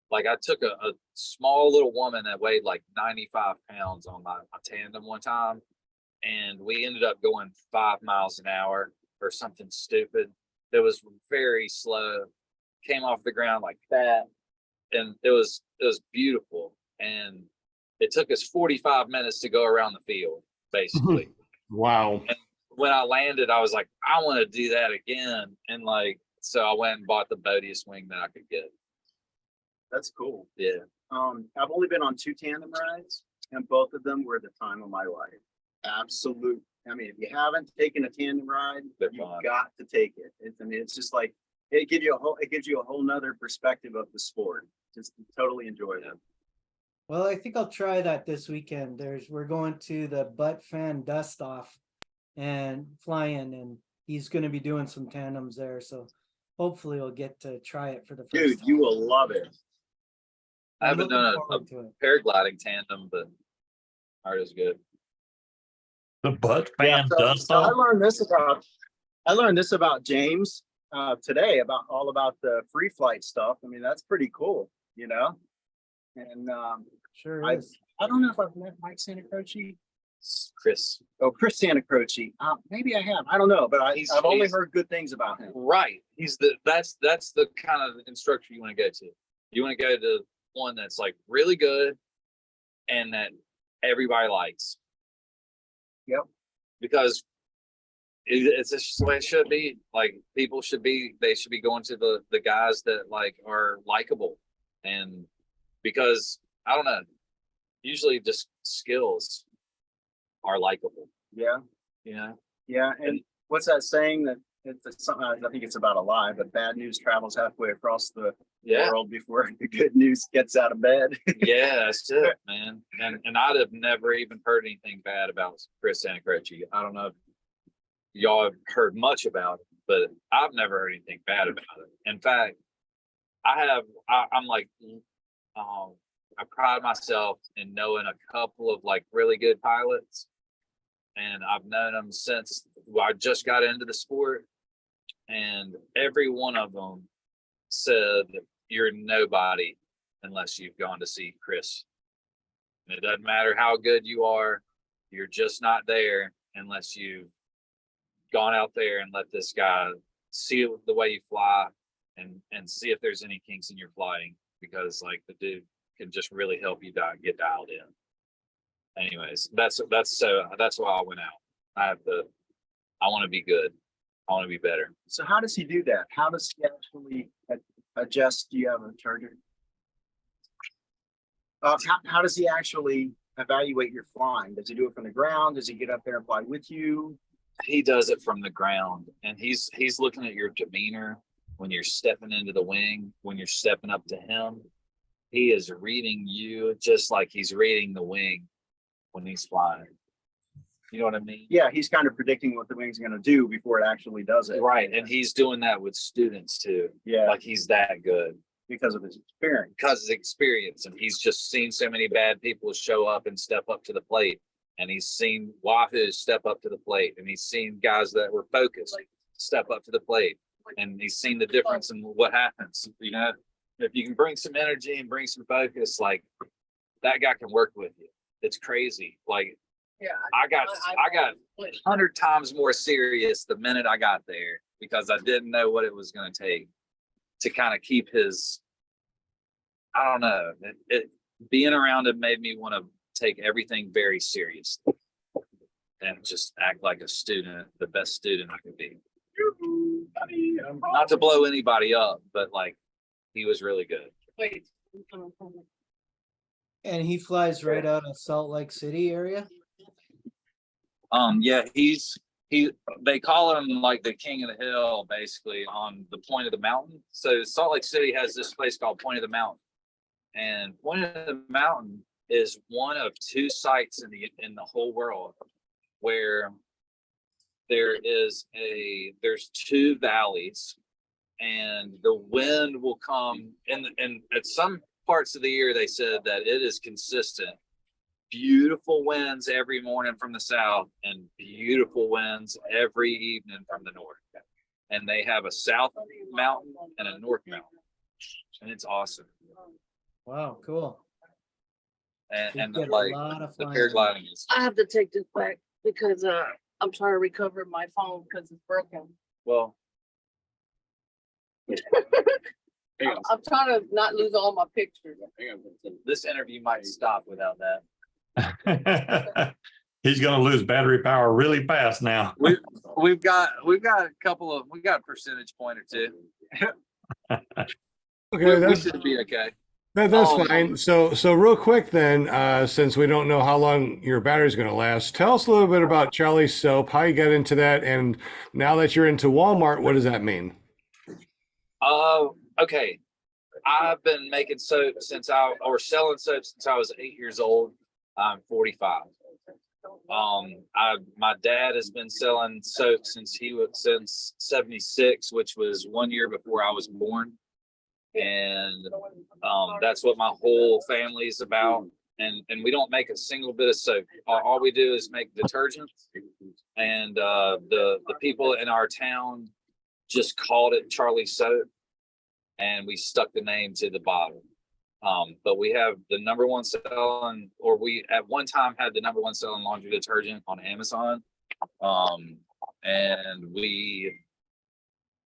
like I took a small little woman that weighed like 95 pounds on my tandem one time, and we ended up going 5 miles an hour or something stupid. That was very slow. Came off the ground like that. And it was beautiful, and it took us 45 minutes to go around the field, basically. Wow. And when I landed, I was like, I want to do that again, and like, so I went and bought the boatiest wing that I could get. That's cool. Yeah. I've only been on 2 tandem rides, and both of them were the time of my life. Absolute. I mean, if you haven't taken a tandem ride, They're you've fun. got to take it. It's just like it gives you a whole nother perspective of the sport. Just totally enjoy it. Well, I think I'll try that this weekend. We're going to the Butt Fan Dust Off and flying, and he's going to be doing some tandems there. So hopefully we'll get to try it for the first Dude, time. you will love it. I I'm haven't looking done forward to it. a paragliding tandem, but art is good. The butt fan so dust I off. learned this about James today about the free flight stuff. I mean, that's pretty cool, you know. And Sure I is. don't know if I've met Mike Santa Croce. Chris. Oh, Chris Santa Croce. Maybe I have. I don't know, but I've only he's- heard good things about him. Right. That's the kind of instructor you want to go to. You want to go to one that's like really good and that everybody likes. Yep. Because it's just the way it should be. Like people should be, they should be going to the guys that like are likable, and because I don't know, usually just skills are likable. Yeah, You know, yeah. And what's that saying that it's something, I think it's about a lie, but bad news travels halfway across the yeah, world before the good news gets out of bed. yeah, that's it, man. And I'd have never even heard anything bad about Chris Santacroce. I don't know if y'all have heard much about it, but I've never heard anything bad about it. In fact, I'm like, I pride myself in knowing a couple of like really good pilots, and I've known them since I just got into the sport, and every one of them said you're nobody unless you've gone to see Chris. And it doesn't matter how good you are, you're just not there unless you've gone out there and let this guy see the way you fly and see if there's any kinks in your flying, because like the dude can just really help you get dialed in. Anyways, that's why I went out. I want to be good. I want to be better. So how does he do that? How does he actually adjust? Do you have a charger? How does he actually evaluate your flying? Does he do it from the ground? Does he get up there and fly with you? He does it from the ground, and he's looking at your demeanor when you're stepping into the wing, when you're stepping up to him. He is reading you just like he's reading the wing when he's flying. You know what I mean? Yeah, he's kind of predicting what the wing's going to do before it actually does it. Right. And he's doing that with students too. Yeah, Like he's that good because of his experience. because of his experience. And he's just seen so many bad people show up and step up to the plate. And he's seen Wahoos step up to the plate. And he's seen guys that were focused step up to the plate. And he's seen the difference in what happens. You know, if you can bring some energy and bring some focus, like that guy can work with you. It's crazy. Like, Yeah. I got 100 times more serious the minute I got there because I didn't know what it was going to take to kind of keep his, I don't know, being around him made me want to take everything very seriously and just act like a student, the best student I could be. Not to blow anybody up, but like he was really good. Wait. And he flies right out of Salt Lake City area. Yeah, they call him like the king of the hill, basically on the point of the mountain. So Salt Lake City has this place called Point of the Mountain, and Point of the Mountain is one of two sites in the whole world where there's two valleys, and the wind will come and at some parts of the year they said that it is consistent. Beautiful winds every morning from the south and beautiful winds every evening from the north. And they have a south mountain and a north mountain. And it's awesome. Wow, cool. And You get a like lot of the flying. paragliding is I have to take this back because I'm trying to recover my phone because it's broken. well. I'm trying to not lose all my pictures. This interview might stop without that. He's going to lose battery power really fast now. We've got a percentage point or two. Okay, We should be okay. that's fine. So real quick then, since we don't know how long your battery's going to last, tell us a little bit about Charlie Soap, how you got into that, and now that you're into Walmart, what does that mean? Okay. I've been making soap selling soap since I was 8 years old. I'm 45. My dad has been selling soap since 76, which was 1 year before I was born. And that's what my whole family is about. And we don't make a single bit of soap. All we do is make detergent. And the people in our town just called it Charlie Soap, and we stuck the name to the bottle. But we have the number one selling, or we at one time had the number one selling laundry detergent on Amazon. And we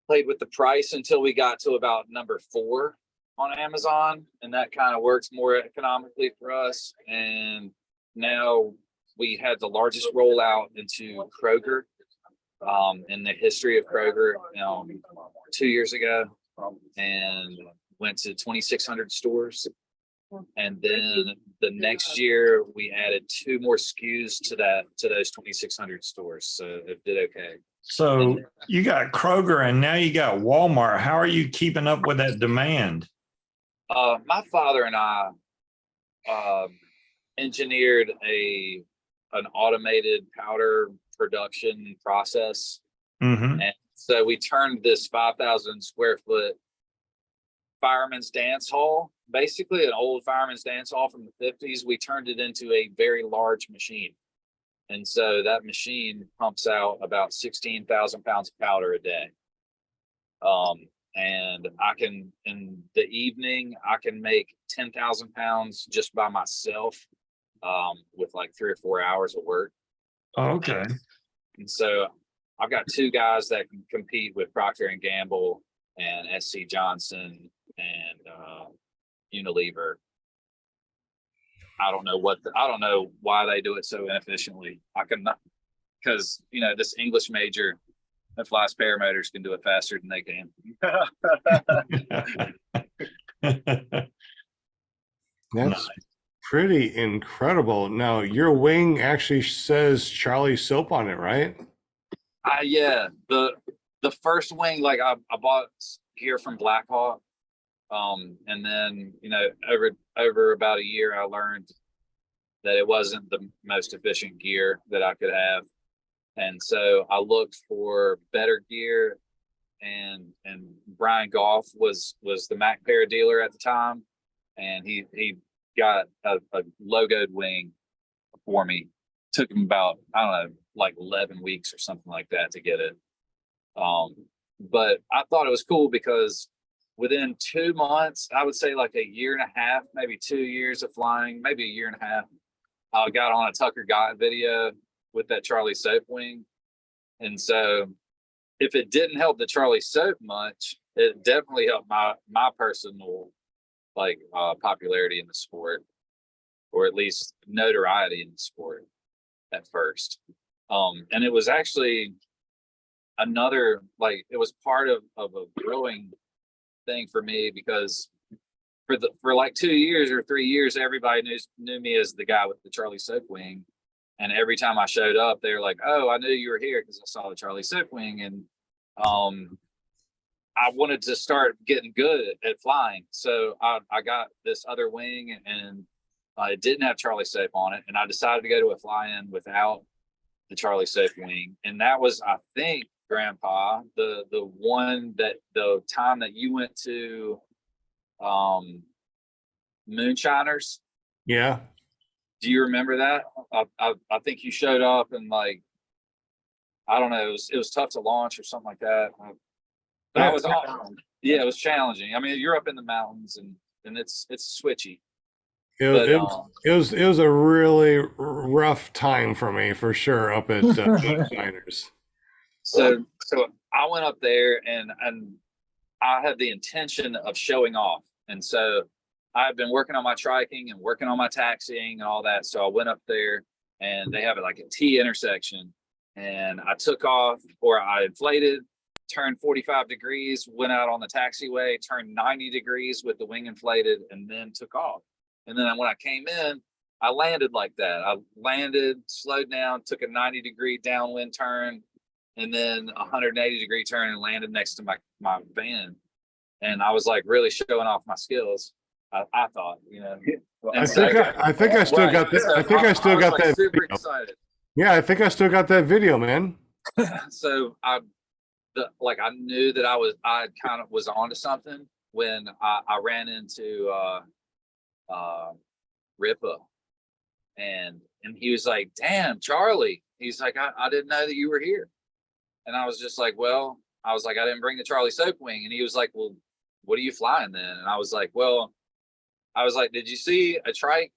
played with the price until we got to about number 4 on Amazon, and that kind of works more economically for us. And now we had the largest rollout into Kroger. in the history of Kroger 2 years ago, and went to 2,600 stores. And then the next year we added 2 more SKUs to those 2,600 stores. So it did okay. So you got Kroger and now you got Walmart. How are you keeping up with that demand? My father and I engineered an automated powder production process. Mm-hmm. And so we turned this 5,000 square foot fireman's dance hall, basically an old fireman's dance hall from the 50s. We turned it into a very large machine. And so that machine pumps out about 16,000 pounds of powder a day. And I can, in the evening, I can make 10,000 pounds just by myself, with like 3 or 4 hours of work. Oh, okay. And so I've got 2 guys that can compete with Procter and Gamble and SC Johnson and Unilever. I don't know why they do it so inefficiently. I can not, because this English major that flies paramotors can do it faster than they can. That's pretty incredible. Now, your wing actually says Charlie Soap on it, right? Yeah. The first wing, like I bought gear from Blackhawk. And then, over about a year, I learned that it wasn't the most efficient gear that I could have. And so I looked for better gear, and Brian Goff was the Mac Para dealer at the time. And he got a logoed wing for me. Took him about, I don't know, like 11 weeks or something like that to get it. But I thought it was cool because within 2 months, I would say like a year and a half, maybe 2 years of flying, maybe a year and a half, I got on a Tucker Gott video with that Charlie Soap wing. And so if it didn't help the Charlie Soap much, it definitely helped my personal popularity in the sport, or at least notoriety in the sport at first. And it was actually another, it was part of a growing thing for me, because for like 2 years or 3 years, everybody knew me as the guy with the Charlie Soap wing. And every time I showed up, they were like, "Oh, I knew you were here because I saw the Charlie Soap wing." And I wanted to start getting good at flying. So I got this other wing, and it didn't have Charlie Soap on it. And I decided to go to a fly-in without the Charlie Soap wing. And that was, I think, Grandpa, the time that you went to Moonshiners. Yeah. Do you remember that? I think you showed up, and I don't know, it was tough to launch or something like that. But I was awesome. Yeah, it was challenging. I mean, you're up in the mountains, and it's switchy. It was a really rough time for me, for sure, up at Moonshiners. So I went up there, and I had the intention of showing off. And so I've been working on my triking and working on my taxiing and all that. So I went up there, and they have it like a T intersection, and I took off, or I inflated, turned 45 degrees, went out on the taxiway, turned 90 degrees with the wing inflated, and then took off. And then when I came in, I landed like that. I landed, slowed down, took a 90-degree downwind turn, and then a 180-degree turn, and landed next to my van. And I was really showing off my skills. I thought, I think I still got that. I think I still got that super video. excited. Yeah, I think I still got that video, man. So I knew that I kind of was onto something when I ran into Ripa, and he was like, "Damn, Charlie." He's like, I didn't know that you were here. And I was just like, well, I didn't bring the Charlie Soap wing. And he was like, "Well, what are you flying then?" And I was like, "Did you see a trike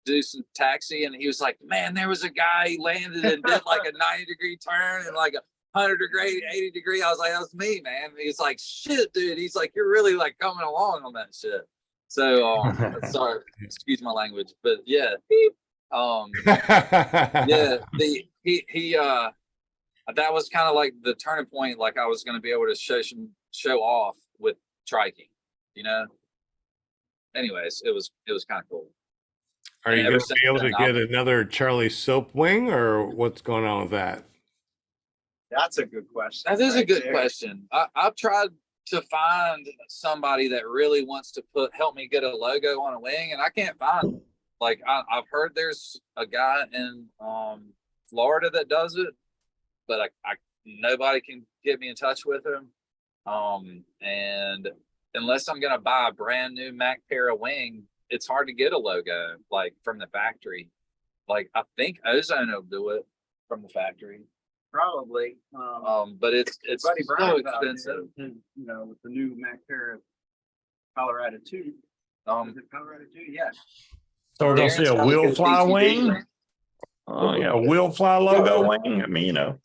do some taxi?" And he was like, "Man, there was a guy, he landed and did like a 90-degree turn and like a 100-degree, 80-degree." I was like, "That was me, man." And he's like, "Shit, dude." He's like, "You're really coming along on that shit." So sorry, excuse my language, but yeah. Yeah, that was kind of like the turning point. Like I was going to be able to show off with triking, you know. Anyways, it was kind of cool. Are And you ever going to since be able to then, get another Charlie Soap wing, or what's going on with that? That's a good question. That is a right good there. question. I've tried to find somebody that really wants to help me get a logo on a wing, and I can't find them. Like I've heard there's a guy in Florida that does it, but I nobody can get me in touch with him. And unless I'm gonna buy a brand new Mac Para wing, it's hard to get a logo like from the factory. Like I think Ozone will do it from the factory. Probably. But it's Buddy so Brian's out there, expensive. and, you know, with the new Mac Para Colorado 2. Is it Colorado 2? Yeah. So we're gonna see a Darren's trying to wheel get a fly PCB wing. wing. Oh yeah, a wheel fly logo wing. I mean, you know.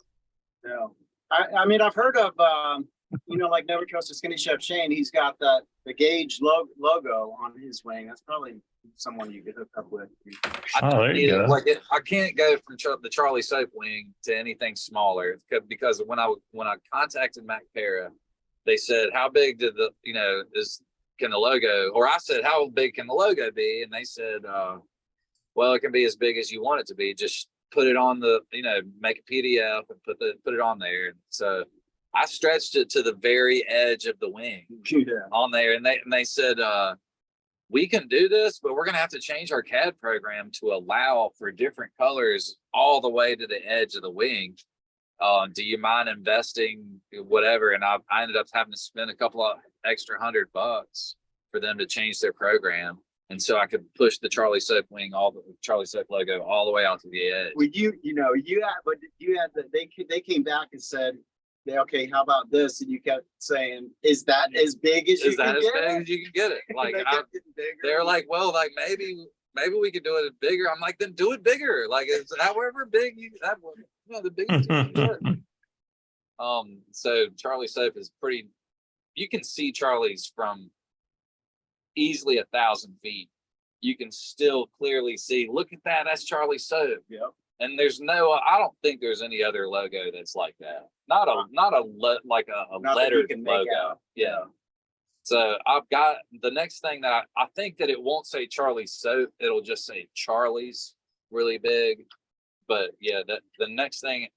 No. I mean, I've heard of, you know, like Never Trust a Skinny Chef Shane, he's got the Gauge logo on his wing. That's probably someone you could hook up with. Oh, there you go. Like I can't go from the Charlie Soap wing to anything smaller because when I contacted Mac Para, they said, how big did the, you know, can the logo, or I said, how big can the logo be? And they said, well, it can be as big as you want it to be. Just put it on the, you know, make a PDF and put it on there. So I stretched it to the very edge of the wing on there, and they said, we can do this, but we're gonna have to change our CAD program to allow for different colors all the way to the edge of the wing. Do you mind investing whatever? And I ended up having to spend a couple of extra $100 for them to change their program. And so I could push the Charlie Soap wing, all the Charlie Soap logo all the way out to the edge. Well, you had they came back and said, okay, how about this? And you kept saying, is that as big as you can get it? As you can get it? Like they're like, well, like maybe we could do it bigger. I'm like, then do it bigger. Like it's however big the biggest you can get. So Charlie Soap is pretty. You can see Charlie's from easily 1,000 feet. You can still clearly see. Look at that. That's Charlie Soap. Yep. And I don't think there's any other logo that's like that. Not a lettered logo. Yeah. So I've got the next thing that I think that it won't say Charlie Soap. It'll just say Charlie's really big. But yeah, the next thing,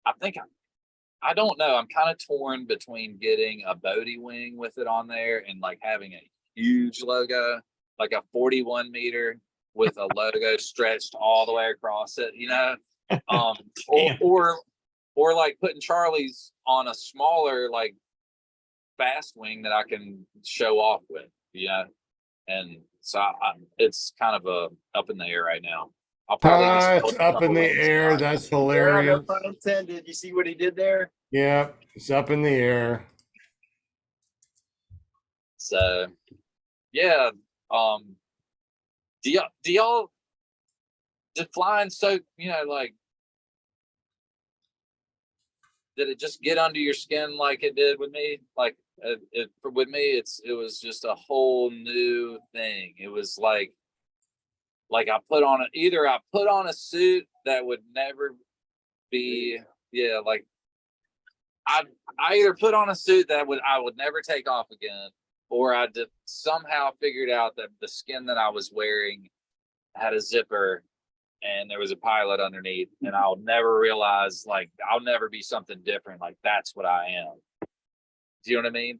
I don't know. I'm kind of torn between getting a Bodie wing with it on there and like having a huge logo, like a 41 meter with a logo stretched all the way across it, you know, or like putting Charlie's on a smaller, like fast wing that I can show off with, you know, and so it's kind of up in the air right now. I'll probably It's up in the air. That's hilarious. No pun intended. You see what he did there? Yeah, it's up in the air. So, yeah. Do y'all did flying so, you know, like, did it just get under your skin like it did with me? Like with me, it was just a whole new thing. It was like I put on a suit that would never be, yeah, like I either put on a suit that I would never take off again, or I somehow figured out that the skin that I was wearing had a zipper and there was a pilot underneath, and I'll never realize, like, I'll never be something different. Like, that's what I am. Do you know what I mean?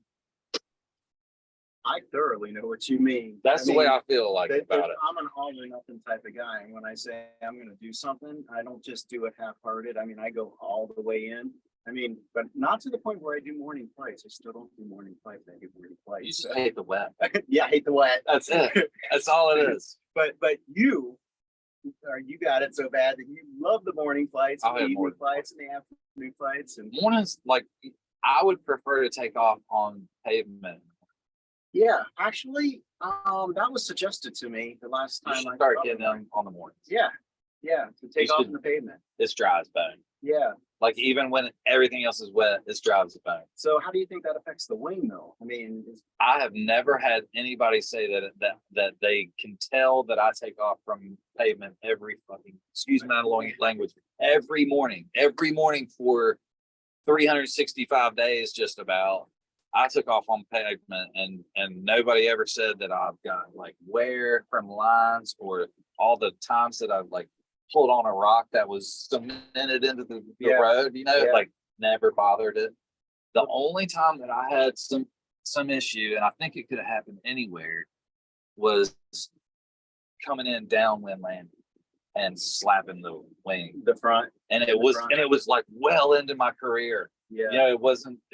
I thoroughly know what you mean. That's the way I feel like about it. I'm an all or nothing type of guy. And when I say I'm going to do something, I don't just do it half-hearted. I mean, I go all the way in. I mean, but not to the point where I do morning flights. I still don't do morning flights. I do morning flights. You just hate the wet. Yeah, I hate the wet. That's it. That's all it is. But you got it so bad that you love the morning flights, the evening flights, and the afternoon flights. And mornings, like, I would prefer to take off on pavement. Yeah, actually, that was suggested to me the last time I started getting them on the mornings. Yeah, to take off on the pavement. It's dry as bone. Yeah. Like, even when everything else is wet, it's dry as bone. So how do you think that affects the wing, though? I mean, I have never had anybody say that they can tell that I take off from pavement every fucking, excuse my language, every morning for 365 days, just about. I took off on pavement, and nobody ever said that I've got like wear from lines, or all the times that I've like pulled on a rock that was cemented into the Yeah. road, Yeah. like never bothered it. The only time that I had some issue, and I think it could have happened anywhere, was coming in downwind landing and slapping the wing. The front. And it was like well into my career. Yeah. You know, it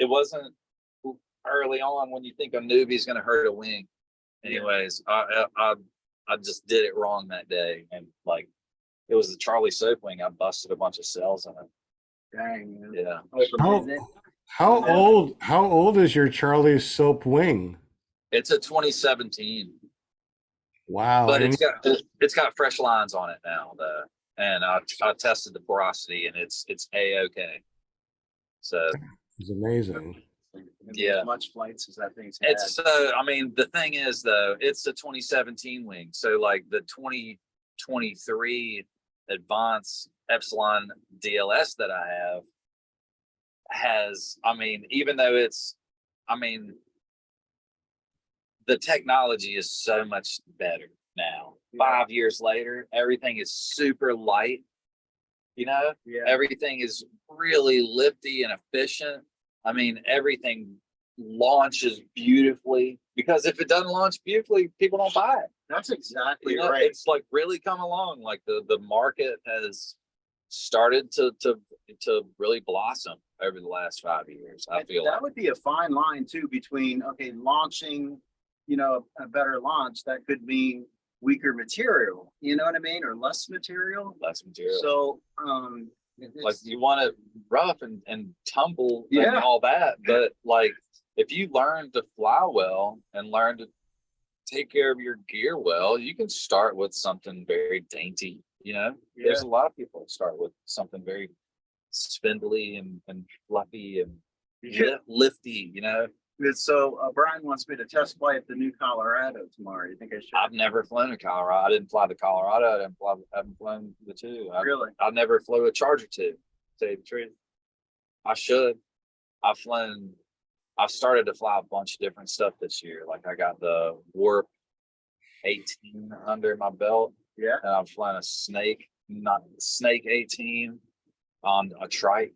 wasn't early on when you think a newbie's going to hurt a wing. Anyways, I just did it wrong that day, and like it was the Charlie Soap wing. I busted a bunch of cells in it. Dang. Man. Yeah, How old is your Charlie Soap wing? it's a 2017, Wow. but and it's got fresh lines on it now, though, and I tested the porosity, and it's a-okay. So it's amazing. Yeah. As much flights as that thing's had. it's I mean, the thing is though, it's the 2017 wing, so like the 2023 Advance Epsilon DLS that I have has, I mean, even though the technology is so much better now. Yeah. 5 years later, everything is super light. You know, Yeah. everything is really lifty and efficient. I mean, everything launches beautifully, because if it doesn't launch beautifully, people don't buy it. That's exactly You know, right. it's like really come along. Like the market has started to really blossom over the last 5 years. I feel that like. would be a fine line too between, okay, launching, you know, a better launch that could mean weaker material, you know what I mean, or less material. Less material. So Like you want it rough and tumble and Yeah. all that, but like if you learn to fly well and learn to take care of your gear well, you can start with something very dainty. You know, there's a lot of people that start with something very spindly and fluffy and lifty. You know, So Brian wants me to test flight the new Colorado tomorrow. You think I should? I've never flown a Colorado. I didn't fly the Colorado. Haven't flown the two. Really? I never flew a Charger 2, to tell you the truth. I should. I've started to fly a bunch of different stuff this year. Like I got the Warp 18 under my belt. Yeah. And I've flown a Snake 18 on a trike,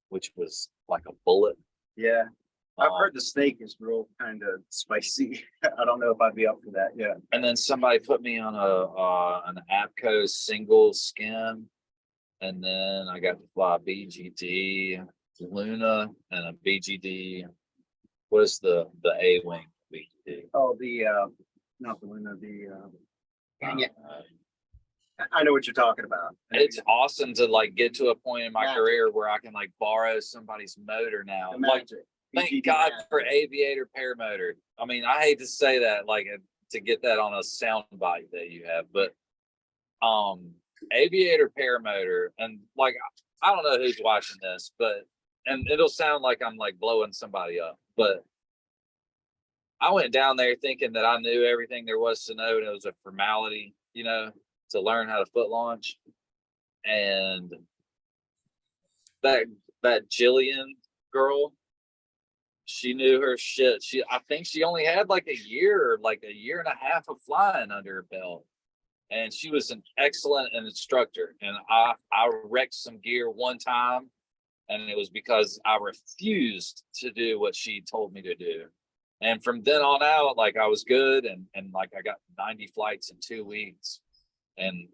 which was like a bullet. Yeah. I've Um, heard the Snake is real kind of spicy. I don't know if I'd be up for that. Yeah. And then somebody put me on an APCO single skin, and then I got to fly a BGD Luna and a BGD. What is the A wing BGD? Oh, not the Luna, dang it. I know what you're talking about. It's awesome to like get to a point in my Magic. career where I can like borrow somebody's motor now. The Like, magic. thank BGD God magic. for Aviator Paramotor. I mean, I hate to say that, like to get that on a sound bite that you have, but Aviator Paramotor, and like I don't know who's watching this, but and it'll sound like I'm like blowing somebody up, but I went down there thinking that I knew everything there was to know, and it was a formality, you know, to learn how to foot launch. And that Jillian girl, she knew her shit. I think she only had like a year and a half of flying under her belt. And she was an excellent instructor. And I wrecked some gear one time, and it was because I refused to do what she told me to do. And from then on out, like I was good, and like I got 90 flights in 2 weeks,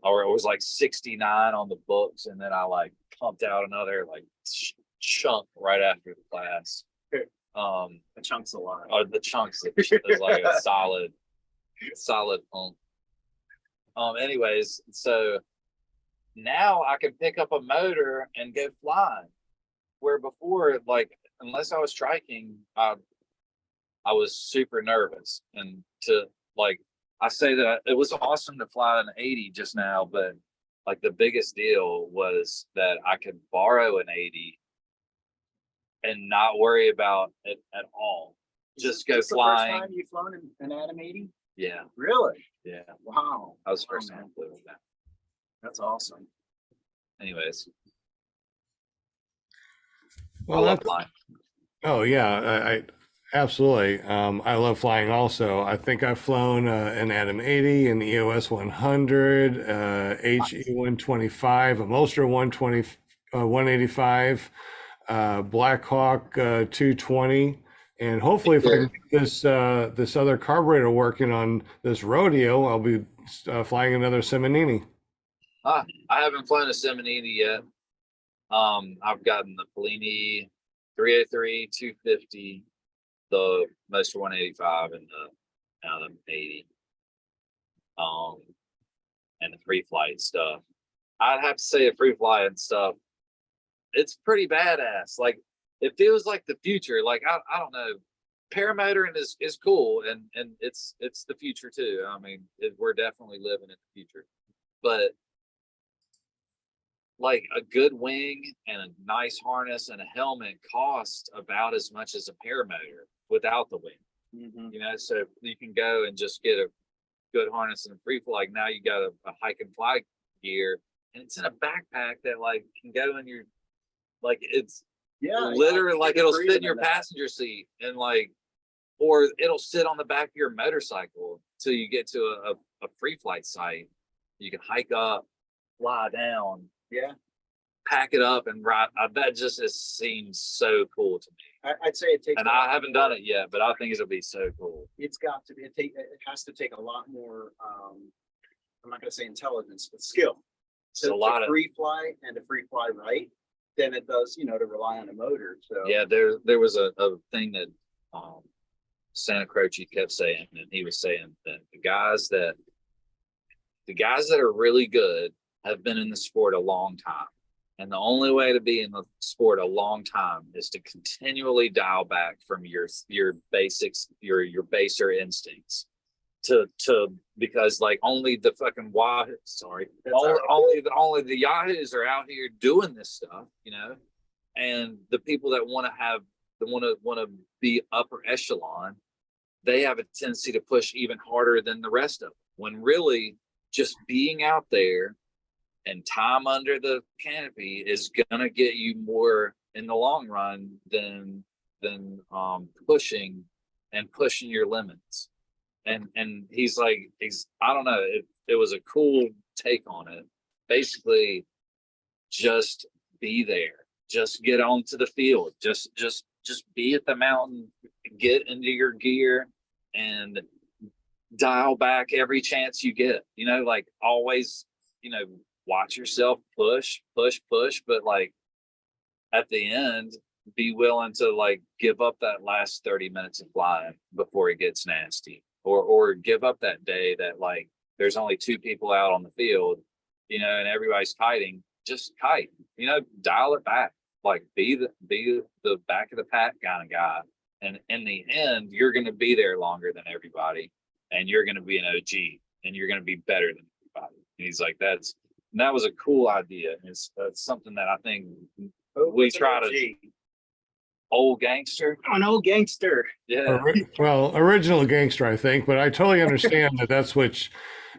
or it was like 69 on the books, and then I like pumped out another like chunk right after the class. The chunk's a lot. Or the chunks is like a solid pump. Anyways, so now I can pick up a motor and go flying, where before, like unless I was striking, I was super nervous. And to like, I say that it was awesome to fly an 80 just now, but like the biggest deal was that I could borrow an 80 and not worry about it at all. Just go flying. The first time you've flown an Atom 80? Yeah, Really? yeah. Wow. I was the Wow, first time man. I flew with that. That's awesome. anyways, Well, I love that's, flying. oh yeah, I absolutely. I love flying also. I think I've flown an Atom 80, an EOS 100, HE 125, a Mulster 120, 185, Black Hawk 220. And hopefully, if I can get this other carburetor working on this rodeo, I'll be flying another Simonini. I haven't flown a Seminini yet. I've gotten the Fellini 303, 250, the Moster 185, and the Atom 80. And the free flight stuff. I'd have to say the free flight and stuff, it's pretty badass. Like, it feels like the future. Like, I don't know. Paramotoring is cool, and it's the future too. I mean, we're definitely living in the future. But like a good wing and a nice harness and a helmet cost about as much as a paramotor without the wing. You know, so you can go and just get a good harness and a free fly. Like, now you got a hike and fly gear, and it's in a backpack that like can go in your, like, it's literally like it'll fit in your passenger seat, and like, or it'll sit on the back of your motorcycle till you get to a free flight site. You can hike up, fly down, pack it up and ride. That just seems so cool to me. I'd say it takes. And I haven't done it yet, but I think it'll be so cool. It's got to be. It has to take a lot more. I'm not going to say intelligence, but skill. It's a lot of free fly and to free fly right than it does, you know, to rely on a motor. So yeah, there was a thing that Santa Croce kept saying, and he was saying that the guys that are really good have been in the sport a long time. And the only way to be in the sport a long time is to continually dial back from your basics, your baser instincts to because like only the fucking only the yahoos are out here doing this stuff, you know, and the people that want to be upper echelon, they have a tendency to push even harder than the rest of them, when really just being out there and time under the canopy is gonna get you more in the long run than pushing your limits. And he's I don't know, it was a cool take on it. Basically, just be there, just get onto the field, just be at the mountain, get into your gear and dial back every chance you get, you know, like always, you know, watch yourself, push, but like at the end, be willing to like give up that last 30 minutes of flying before it gets nasty, or give up that day that like there's only 2 people out on the field, you know, and everybody's kiting. Just kite, you know, dial it back, like be the back of the pack kind of guy, and in the end you're going to be there longer than everybody, and you're going to be an OG, and you're going to be better than everybody. And he's like, that was a cool idea. And it's something that I think we try to. Old gangster. I'm an old gangster. Yeah. Well, original gangster, I think, but I totally understand that's what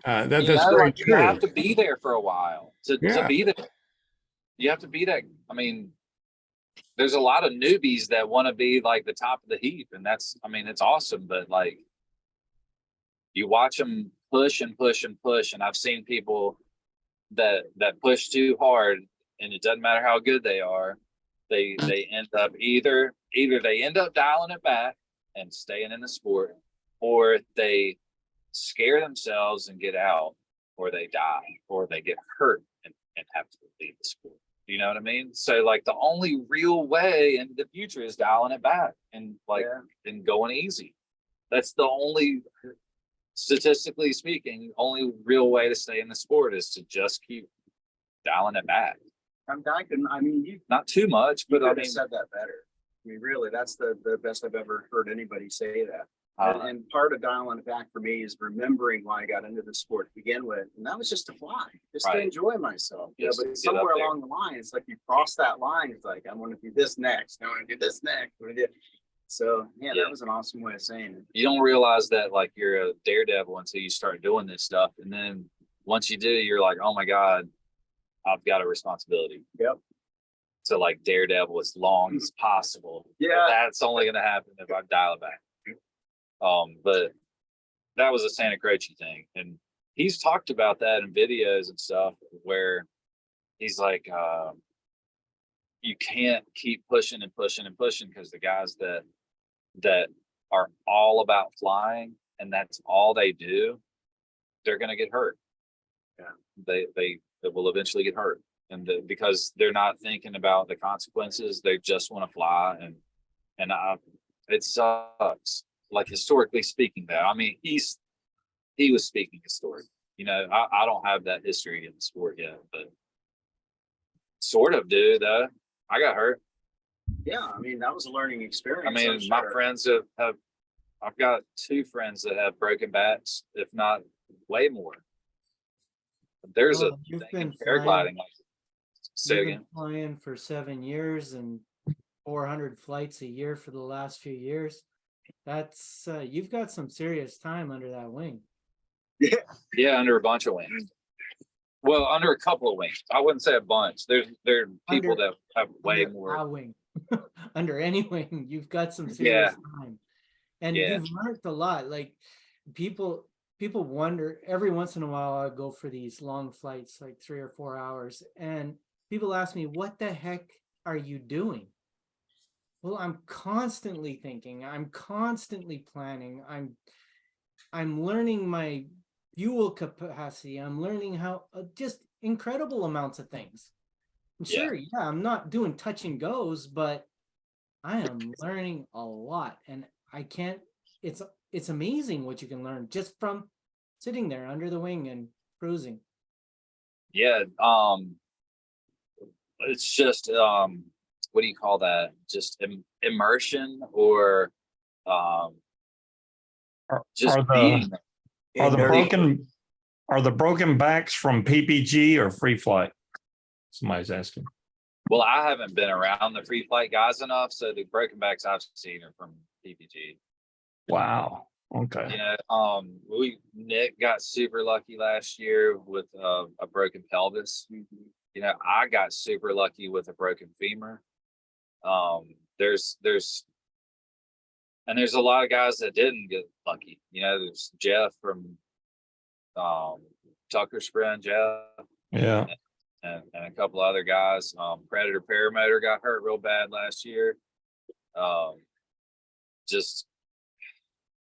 that's very like, true. you have to be there for a while to be there. You have to be that. I mean, there's a lot of newbies that want to be like the top of the heap, and it's awesome, but like you watch them push and push and push, and I've seen people that push too hard, and it doesn't matter how good they are, they end up either they end up dialing it back and staying in the sport, or they scare themselves and get out, or they die, or they get hurt and have to leave the sport. You know what I mean? So like the only real way in the future is dialing it back and like and going easy. That's the only, statistically speaking, only real way to stay in the sport is to just keep dialing it back. I mean, you Not too much, but I mean, said that better. I mean, really, that's the best I've ever heard anybody say that. And part of dialing it back for me is remembering why I got into the sport to begin with, and that was just to fly, just to enjoy myself. Yeah, Just to but get somewhere up there. along the line, it's like you cross that line. It's like I want to do this next. I want to do this next. So yeah, Yeah. that was an awesome way of saying it. you don't realize that like you're a daredevil until you start doing this stuff, and then once you do, you're like, oh my god, I've got a responsibility. Yep. So like Daredevil as long as possible. Yeah. That's only going to happen if I dial it back. But that was a Santa Croce thing. And he's talked about that in videos and stuff where he's like, you can't keep pushing and pushing and pushing because the guys that are all about flying and that's all they do, they're going to get hurt. Yeah. They will eventually get hurt. And because they're not thinking about the consequences, they just want to fly. And it sucks. Like historically speaking, though, I mean, he was speaking historic. You know, I don't have that history in the sport yet, but sort of do though. I got hurt. Yeah, I mean, that was a learning experience. I mean, I'm my sure. friends have I've got 2 friends that have broken backs, if not way more. There's Well, a you've thing been in paragliding. Say You've again. been flying for 7 years and 400 flights a year for the last few years. That's you've got some serious time under that wing. Yeah, under a bunch of wings. Well, under a couple of wings. I wouldn't say a bunch. There are people Under- that have way Under more. a wing, under any wing, you've got some Yeah. serious time, and Yeah. you've learned a lot. Like people wonder every once in a while. I go for these long flights, like 3 or 4 hours, and people ask me, "What the heck are you doing?" Well, I'm constantly thinking. I'm constantly planning. I'm learning my fuel capacity. I'm learning how just incredible amounts of things. And Yeah. sure, yeah, I'm not doing touch and goes, but I am learning a lot, and I can't. It's amazing what you can learn just from sitting there under the wing and cruising. Yeah. It's just what do you call that? Just immersion or Are, just are the being there. are the Nerdy. broken backs from PPG or free flight? Somebody's asking. Well, I haven't been around the free flight guys enough, so the broken backs I've seen are from PPG. Wow. Okay. You know, Nick got super lucky last year with a broken pelvis. You know, I got super lucky with a broken femur. There's a lot of guys that didn't get lucky. You know, there's Jeff from Tucker's friend Jeff. Yeah. And a couple other guys. Predator Paramotor got hurt real bad last year. Just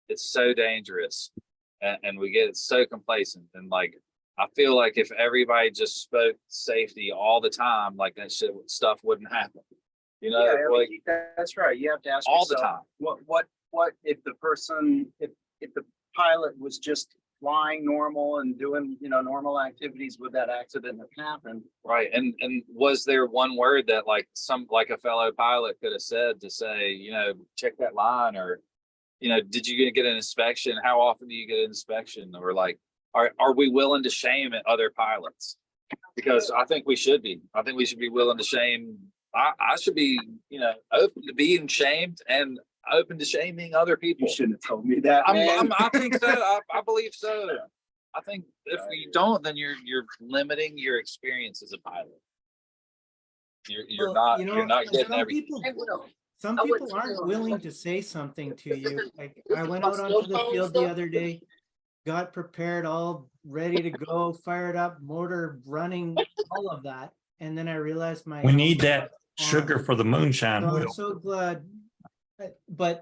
it's so dangerous, and we get so complacent. And like I feel like if everybody just spoke safety all the time, like that stuff wouldn't happen. You know, Yeah, I mean, like that's right. You have to ask all the yourself, time. what if the person, if the pilot was just flying normal and doing, normal activities, would that accident have happened? Right. And was there one word that like a fellow pilot could have said to say, check that line, or, did you get an inspection? How often do you get an inspection? Or like, are we willing to shame other pilots? Because I think we should be. I think we should be willing to shame. I should be, open to being shamed and open to shaming other people. You shouldn't have told me that, man. I think so. I believe so. I think if you don't, then you're limiting your experience as a pilot. You're Well, not getting some everything. people, I will. some I would people aren't too. willing to say something to This you. isn't- Like this I is went not out onto the snowfall field the stuff. other day, got prepared, all ready to go, fired up, motor running, all of that. And then I realized my We need helmet that was sugar on. for the moonshine. So I'm so glad.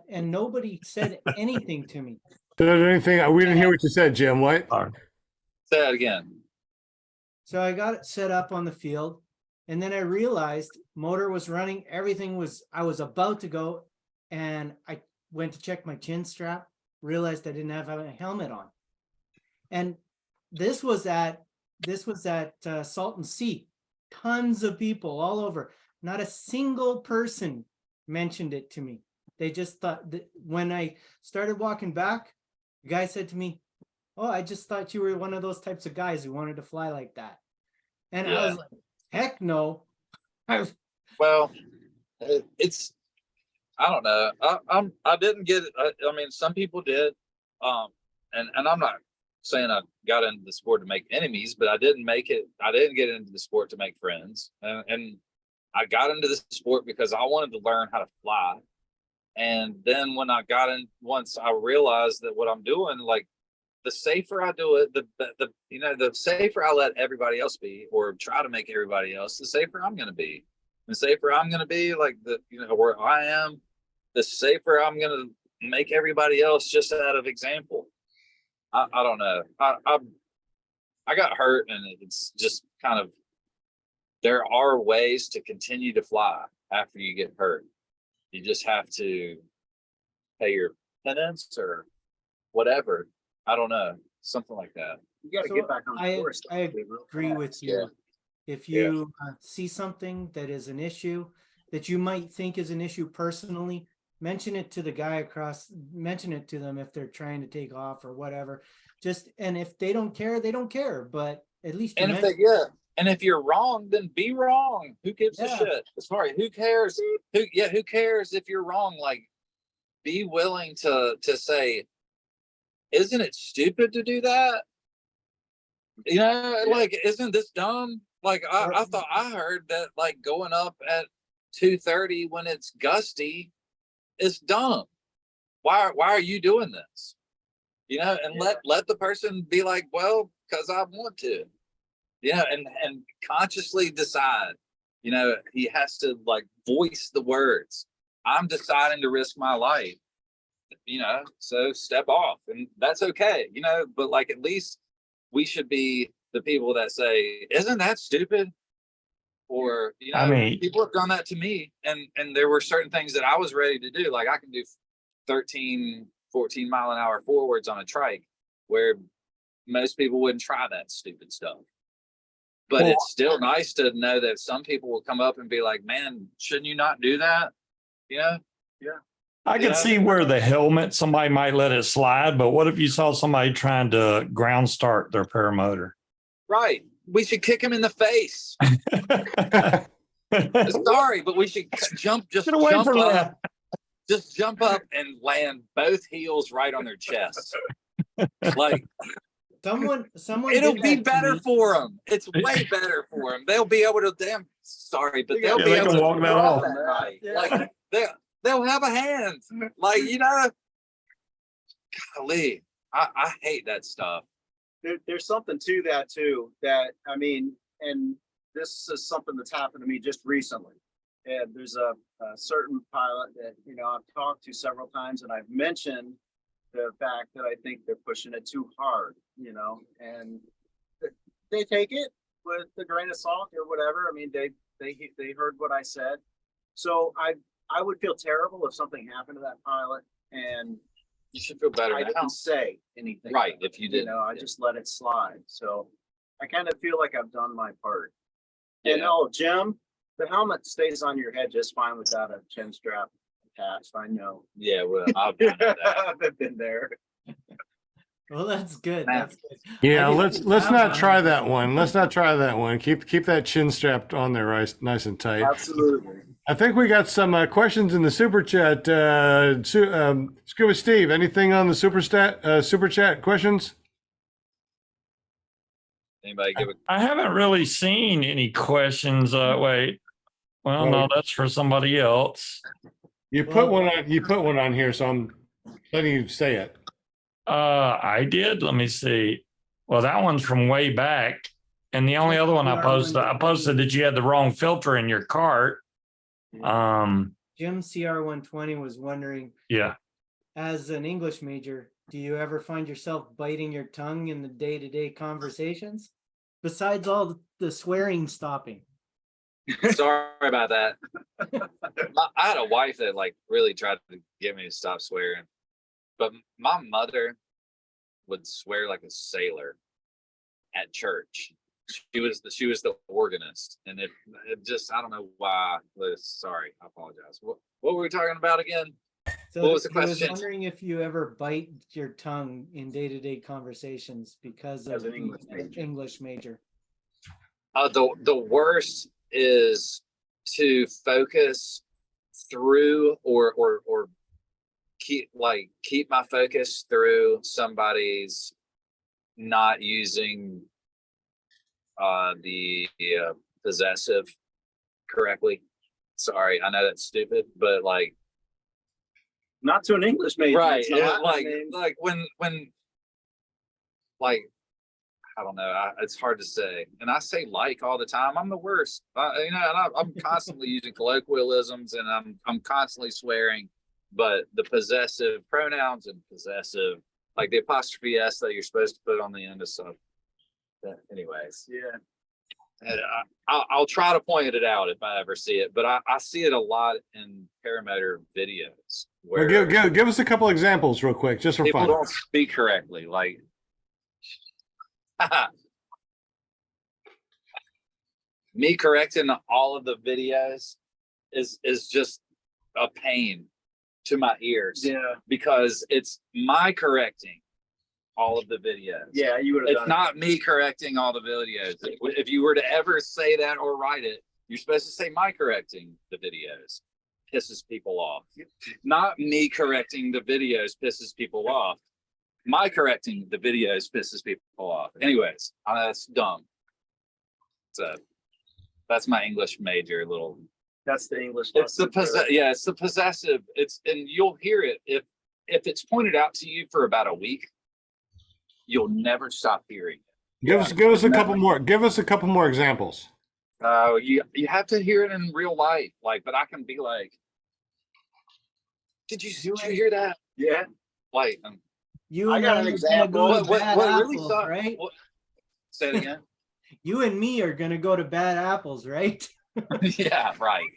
And nobody said anything to me. Is there anything? We didn't hear what you said, Jim. What? Sorry. Say that again. So I got it set up on the field, and then I realized motor was running, I was about to go, and I went to check my chin strap, realized I didn't have a helmet on. And this was at Salton Sea, tons of people all over. Not a single person mentioned it to me. They just thought that when I started walking back, the guy said to me, "Oh, I just thought you were one of those types of guys who wanted to fly like that." And I was like, heck no. Well, it's I don't know. I didn't get it. I mean, some people did. And I'm not saying I got into the sport to make enemies, but I didn't get into the sport to make friends. And I got into this sport because I wanted to learn how to fly. And then when I got in, once I realized that what I'm doing, like, the safer I do it, the safer I let everybody else be, or try to make everybody else, the safer I'm going to be. The safer I'm going to be, like, where I am, the safer I'm going to make everybody else, just out of example. I don't know. I got hurt, and it's just kind of, there are ways to continue to fly after you get hurt. You just have to pay your penance or whatever. I don't know, something like that. You gotta So get back on the I course. agree with you. If you see something that is an issue that you might think is an issue personally, mention it to the guy across, mention it to them if they're trying to take off or whatever. And if they don't care, they don't care, but at least you And mention. and if you're wrong, then be wrong. Who gives a shit? Sorry, who cares? Who cares if you're wrong? Like, be willing to say, isn't it stupid to do that? Like, isn't this dumb? Like, I thought I heard that, like, going up at 2:30 when it's gusty is dumb. Why are you doing this? And let the person be like, well, because I want to. And consciously decide. He has to, like, voice the words. I'm deciding to risk my life. So step off, and that's okay. But, like, at least we should be the people that say, isn't that stupid? Or, I mean, people have done that to me, and there were certain things that I was ready to do. Like, I can do 13, 14 mile an hour forwards on a trike, where most people wouldn't try that stupid stuff. But it's still nice to know that some people will come up and be like, man, shouldn't you not do that? I could see where the helmet, somebody might let it slide, but what if you saw somebody trying to ground start their paramotor? Right. We should kick him in the face. Sorry, but we should jump up and land both heels right on their chest. Like, Someone it'll did be that to better me. for them. It's way better for them. They'll be able to, but they'll be they able can to walk that draw off. that night. Yeah. Like, they'll have a hand. Like, golly, I hate that stuff. There's something to that too, that, I mean, and this is something that's happened to me just recently. And there's a certain pilot that, I've talked to several times, and I've mentioned the fact that I think they're pushing it too hard, and they take it with a grain of salt or whatever. I mean, they heard what I said. So I would feel terrible if something happened to that pilot, and You should feel better I now. didn't say anything. Right, about if you it, did. I just let it slide. So I kind of feel like I've done my part. Yeah. And oh, Jim, the helmet stays on your head just fine without a chin strap attached. I know. Yeah, well, I've done that. I've been there. Well, that's good. That's good. Yeah, I can let's see let's that not one. try that one. Let's not try that one. Keep that chin strapped on there, nice and tight. Absolutely. I think we got some questions in the super chat. Scuba Steve, anything on the super chat questions? Anybody give a I haven't really seen any questions. Wait. Well, no, that's for somebody else. You put one on. You put one on here, so I'm letting you say it. I did. Let me see. Well, that one's from way back. And the only other one I posted that you had the wrong filter in your cart. Jim CR120 was wondering, Yeah. as an English major, do you ever find yourself biting your tongue in the day-to-day conversations? Besides all the swearing stopping. Sorry about that. I had a wife that, like, really tried to get me to stop swearing, but my mother would swear like a sailor at church. She was the organist, and it just, I don't know why. Sorry, I apologize. What were we talking about again? So What was the I was question? wondering if you ever bite your tongue in day-to-day conversations because As of an English major. English major. The worst is to focus through or keep my focus through somebody's not using the possessive correctly. Sorry, I know that's stupid, but like, Not to an English major. right? it's not. Like, I mean, like when, like, I don't know. It's hard to say, and I say like all the time. I'm the worst, you know. And I'm constantly using colloquialisms, and I'm constantly swearing. But the possessive pronouns and possessive, like the apostrophe s that you're supposed to put on the end of stuff. Anyways, yeah. and I'll try to point it out if I ever see it. But I see it a lot in paramotor videos Well, where give us a couple examples real quick, just for people fun. don't speak correctly. Like, me correcting all of the videos is just a pain to my ears. Yeah. Because it's my correcting all of the videos. Yeah, you would have It's done not me correcting all the videos. If you were to ever say that or write it, you're supposed to say my correcting the videos. Pisses people off. Not me correcting the videos pisses people off. My correcting the videos pisses people off. Anyways, that's dumb. So that's my English major little. That's the English. It's the lesson for- yeah, it's the possessive. And you'll hear it if it's pointed out to you for about a week, you'll never stop hearing it. Give us a couple more. Give us a couple more examples. You have to hear it in real life. Like, but I can be like, did you hear that? Yeah. Like, You I and got I an are gonna example. go to bad really apples, sucked- right? say it again. You and me are gonna go to bad apples, right? Yeah, right.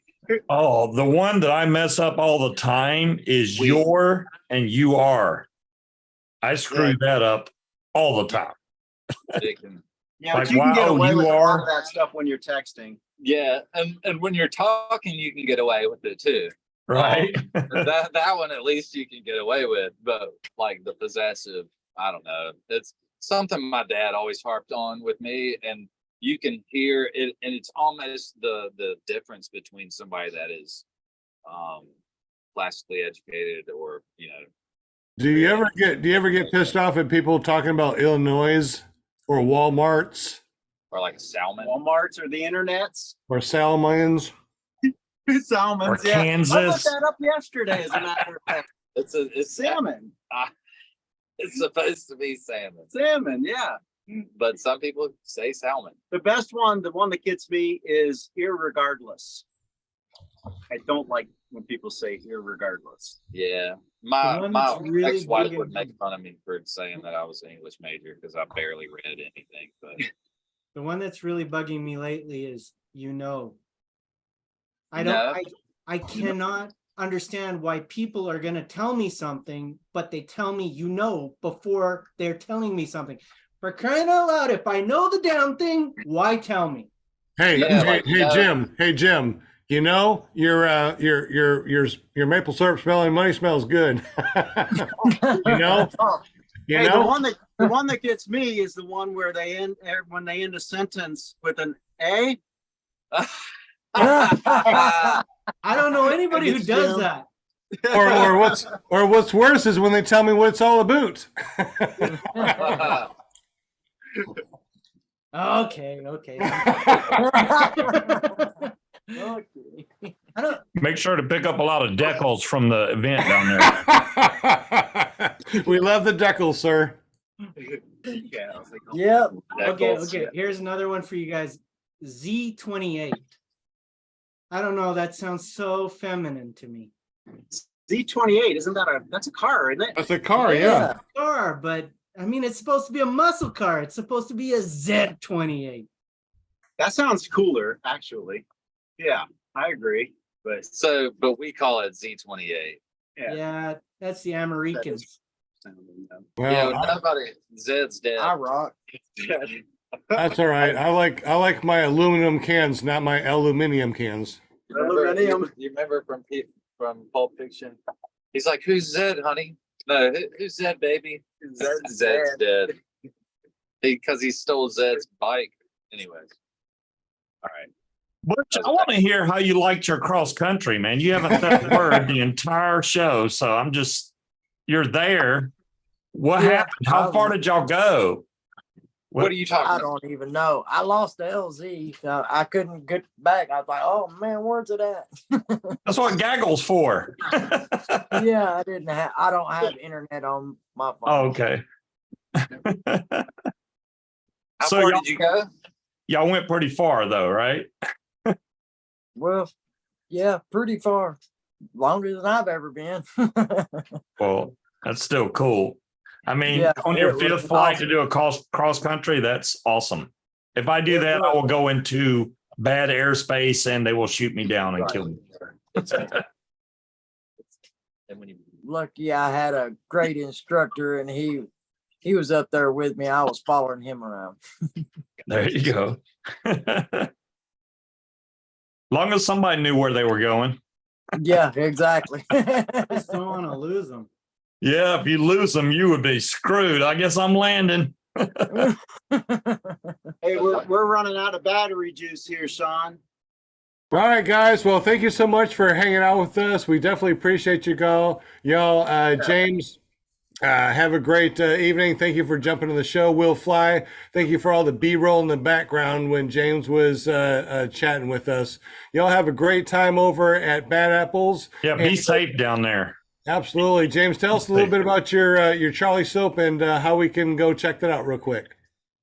Oh, the one that I mess up all the time is We- your and you are. I screw that up all the time. It can- Yeah, Like, but you can get wow, away you with a lot are- of that stuff when you're texting. yeah, and when you're talking, you can get away with it too. Right. That one at least you can get away with, but like the possessive, I don't know. It's something my dad always harped on with me, and you can hear it, and it's almost the difference between somebody that is classically educated or, you know. Do you ever get pissed off at people talking about Illinois or Walmarts Or like a salmon. Walmarts or the internets. or Salmons? Salmons, Or yeah. I Kansas. looked that up yesterday, as a matter of fact. It's Salmon. It's supposed to be salmon, Salmon, yeah. but some people say salmon. The best one, the one that gets me is irregardless. I don't like when people say irregardless. Yeah, The my one my that's really ex-wife big would and- make fun of me for saying that I was an English major because I barely read anything. But The one that's really bugging me lately is, you know. I No. don't, I cannot understand why people are gonna tell me something, but they tell me, you know, before they're telling me something. For crying out loud, if I know the damn thing, why tell me? Hey, Yeah, hey, like, hey, Jim. You know your maple syrup smelling money smells good. You know, Oh, you hey, know. the one that gets me is the one where they end when they end a sentence with an A. I don't know anybody who It's does Jim. that. or what's worse is when they tell me what it's all about. Okay. Okay. I don't, Make sure to pick up a lot of decals from the event down there. We love the decals, sir. Yeah, I was like, oh, yeah, okay, Decals, okay. yeah. Here's another one for you guys. Z28. I don't know, that sounds so feminine to me. Z28, isn't that that's a car, isn't it? That's a car, yeah. Car, but I mean, it's supposed to be a muscle car. It's supposed to be a Z28. That sounds cooler, actually. Yeah, I agree. But but we call it Z28. yeah, Yeah, that's the Americans. Well, Yeah, nobody. Zed's dead. I rock. that's all right. I like my aluminum cans, not my aluminium cans. Aluminium. You remember from Pulp Fiction? He's like, "Who's Zed, honey?" No, who's Zed, baby? Zed's dead. Because he stole Zed's bike. Anyways. All right. Butch, I want to hear how you liked your cross country, man. You haven't said a word the entire show, so you're there. What Yeah, happened? How far did y'all go? What are you talking I about? don't even know. I lost the LZ. I couldn't get back. I was like, oh man, where's it at? That's what Gaggle's for. Yeah, I don't have internet on my phone. Oh, okay. How So far did you go? y'all went pretty far though, right? Well, yeah, pretty far. Longer than I've ever been. Well, that's still cool. I mean, Yeah, on your it was fifth flight awesome. to do a cross country, that's awesome. If I do It that, I was. will go into bad airspace and they will shoot me down and kill me. Lucky I had a great instructor and he was up there with me. I was following him around. There you go. Long as somebody knew where they were going. Yeah, exactly. Just don't want to lose them. Yeah, if you lose them, you would be screwed. I guess I'm landing. Hey, we're running out of battery juice here, Sean. All right, guys. Well, thank you so much for hanging out with us. We definitely appreciate you, y'all. James, have a great evening. Thank you for jumping on the show. We'll fly. Thank you for all the B-roll in the background when James was chatting with us. Y'all have a great time over at Bad Apples. Yeah, be safe down there. Absolutely. James, tell us a little bit about your Charlie soap and how we can go check that out real quick.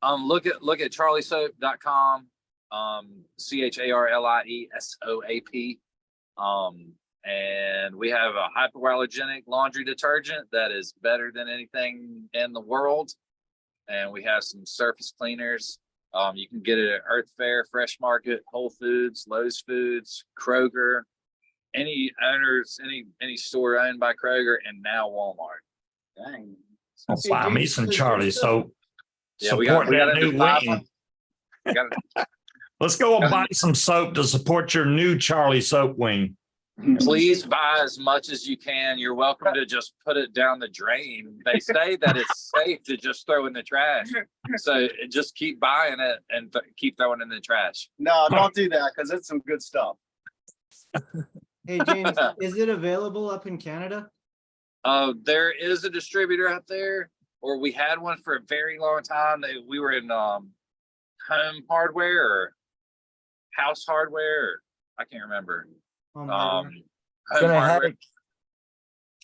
Look at charliesoap.com. CHARLIESOAP. And we have a hypoallergenic laundry detergent that is better than anything in the world. And we have some surface cleaners. You can get it at Earth Fare, Fresh Market, Whole Foods, Lowe's Foods, Kroger, any owners, any store owned by Kroger, and now Walmart. Dang. I'll buy me some Charlie soap. Yeah, we Support got that into new 500. wing. We got Let's go and buy some soap to support your new Charlie soap wing. Please buy as much as you can. You're welcome to just put it down the drain. They say that it's safe to just throw in the trash. So just keep buying it and keep throwing it in the trash. No, don't do that because it's some good stuff. Hey, James, is it available up in Canada? There is a distributor out there, or we had one for a very long time. We were in home hardware or house hardware, or I can't remember. Oh, Home Gonna have hardware. it.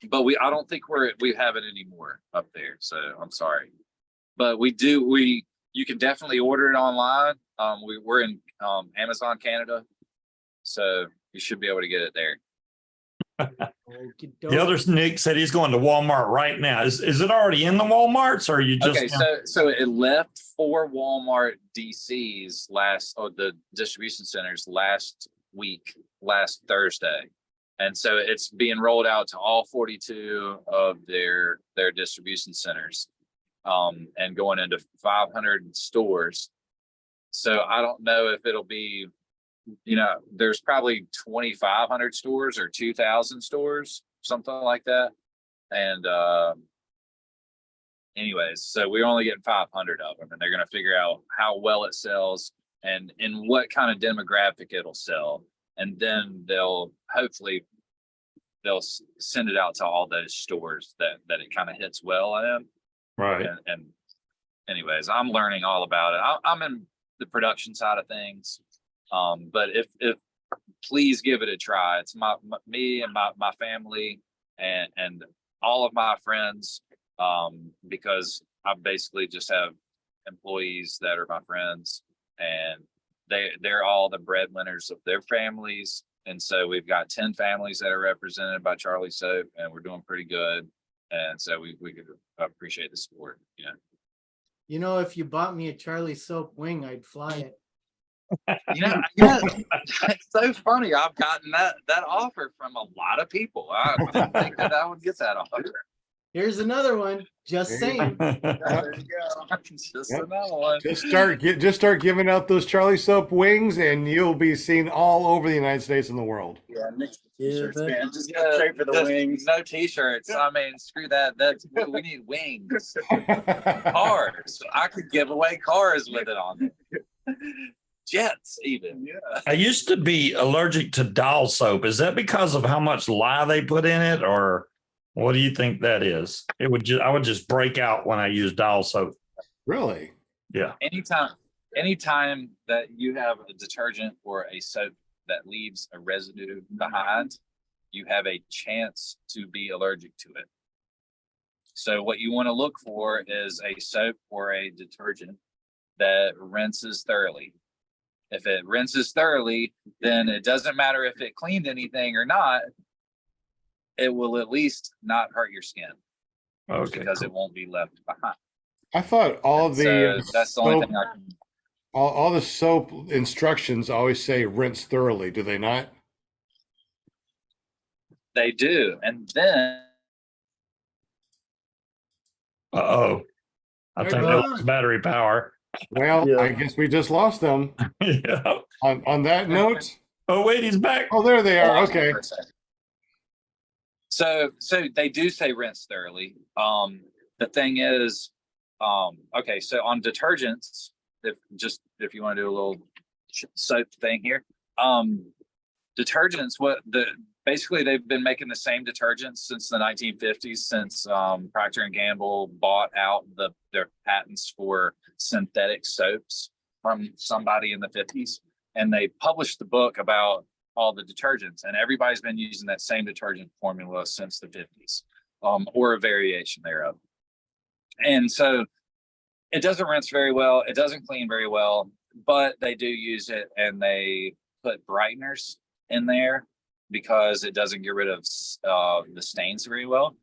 But we don't think we have it anymore up there. So I'm sorry. But you can definitely order it online. We're in Amazon Canada. So you should be able to get it there. The other Nick said he's going to Walmart right now. Is it already in the Walmarts or are you just Okay, so it left 4 Walmart DCs the distribution centers last Thursday. And so it's being rolled out to all 42 of their distribution centers, and going into 500 stores. So I don't know if it'll be, there's probably 2,500 stores or 2,000 stores, something like that. And anyways, so we're only getting 500 of them, and they're going to figure out how well it sells and in what kind of demographic it'll sell. And then they'll send it out to all those stores that it kind of hits well in. right? And anyways, I'm learning all about it. I'm in the production side of things. But if please give it a try. It's me and my family and all of my friends, because I basically just have employees that are my friends, and they're all the breadwinners of their families. And so we've got 10 families that are represented by Charlie Soap, and we're doing pretty good. And so we could appreciate the support. If you bought me a Charlie soap wing, I'd fly it. Yeah, it's so funny. I've gotten that offer from a lot of people. I didn't think that I would get that offer. Here's another one. Just saying. There you go. Just another one. Just start giving out those Charlie soap wings, and you'll be seen all over the United States and the world. Yeah, next Yeah, t-shirts, but- man. Just go straight for the Just wings. No t-shirts. I mean, screw that. We need wings. Cars. I could give away cars with it on there. Jets, even. Yeah. I used to be allergic to dial soap. Is that because of how much lye they put in it, or what do you think that is? I would just break out when I use dial soap. Really? Yeah. Anytime that you have a detergent or a soap that leaves a residue behind, you have a chance to be allergic to it. So what you want to look for is a soap or a detergent that rinses thoroughly. If it rinses thoroughly, then it doesn't matter if it cleaned anything or not. It will at least not hurt your skin Okay. because Cool. it won't be left behind. I thought all And the so that's the only soap, thing I can. all the soap instructions always say rinse thoroughly. Do they not? They do, and then Uh-oh. I They're think that was gone. battery power. Well, Yeah. I guess we just lost them. Yeah. On that note, Oh, wait, he's back. oh, there they are. lost me Okay. for a second. So they do say rinse thoroughly. The thing is, okay, so on detergents, if you want to do a little soap thing here, detergents, basically they've been making the same detergents since the 1950s, since Procter and Gamble bought out their patents for synthetic soaps from somebody in the 50s, and they published the book about all the detergents, and everybody's been using that same detergent formula since the 50s, or a variation thereof. And so it doesn't rinse very well, it doesn't clean very well, but they do use it, and they put brighteners in there because it doesn't get rid of the stains very well.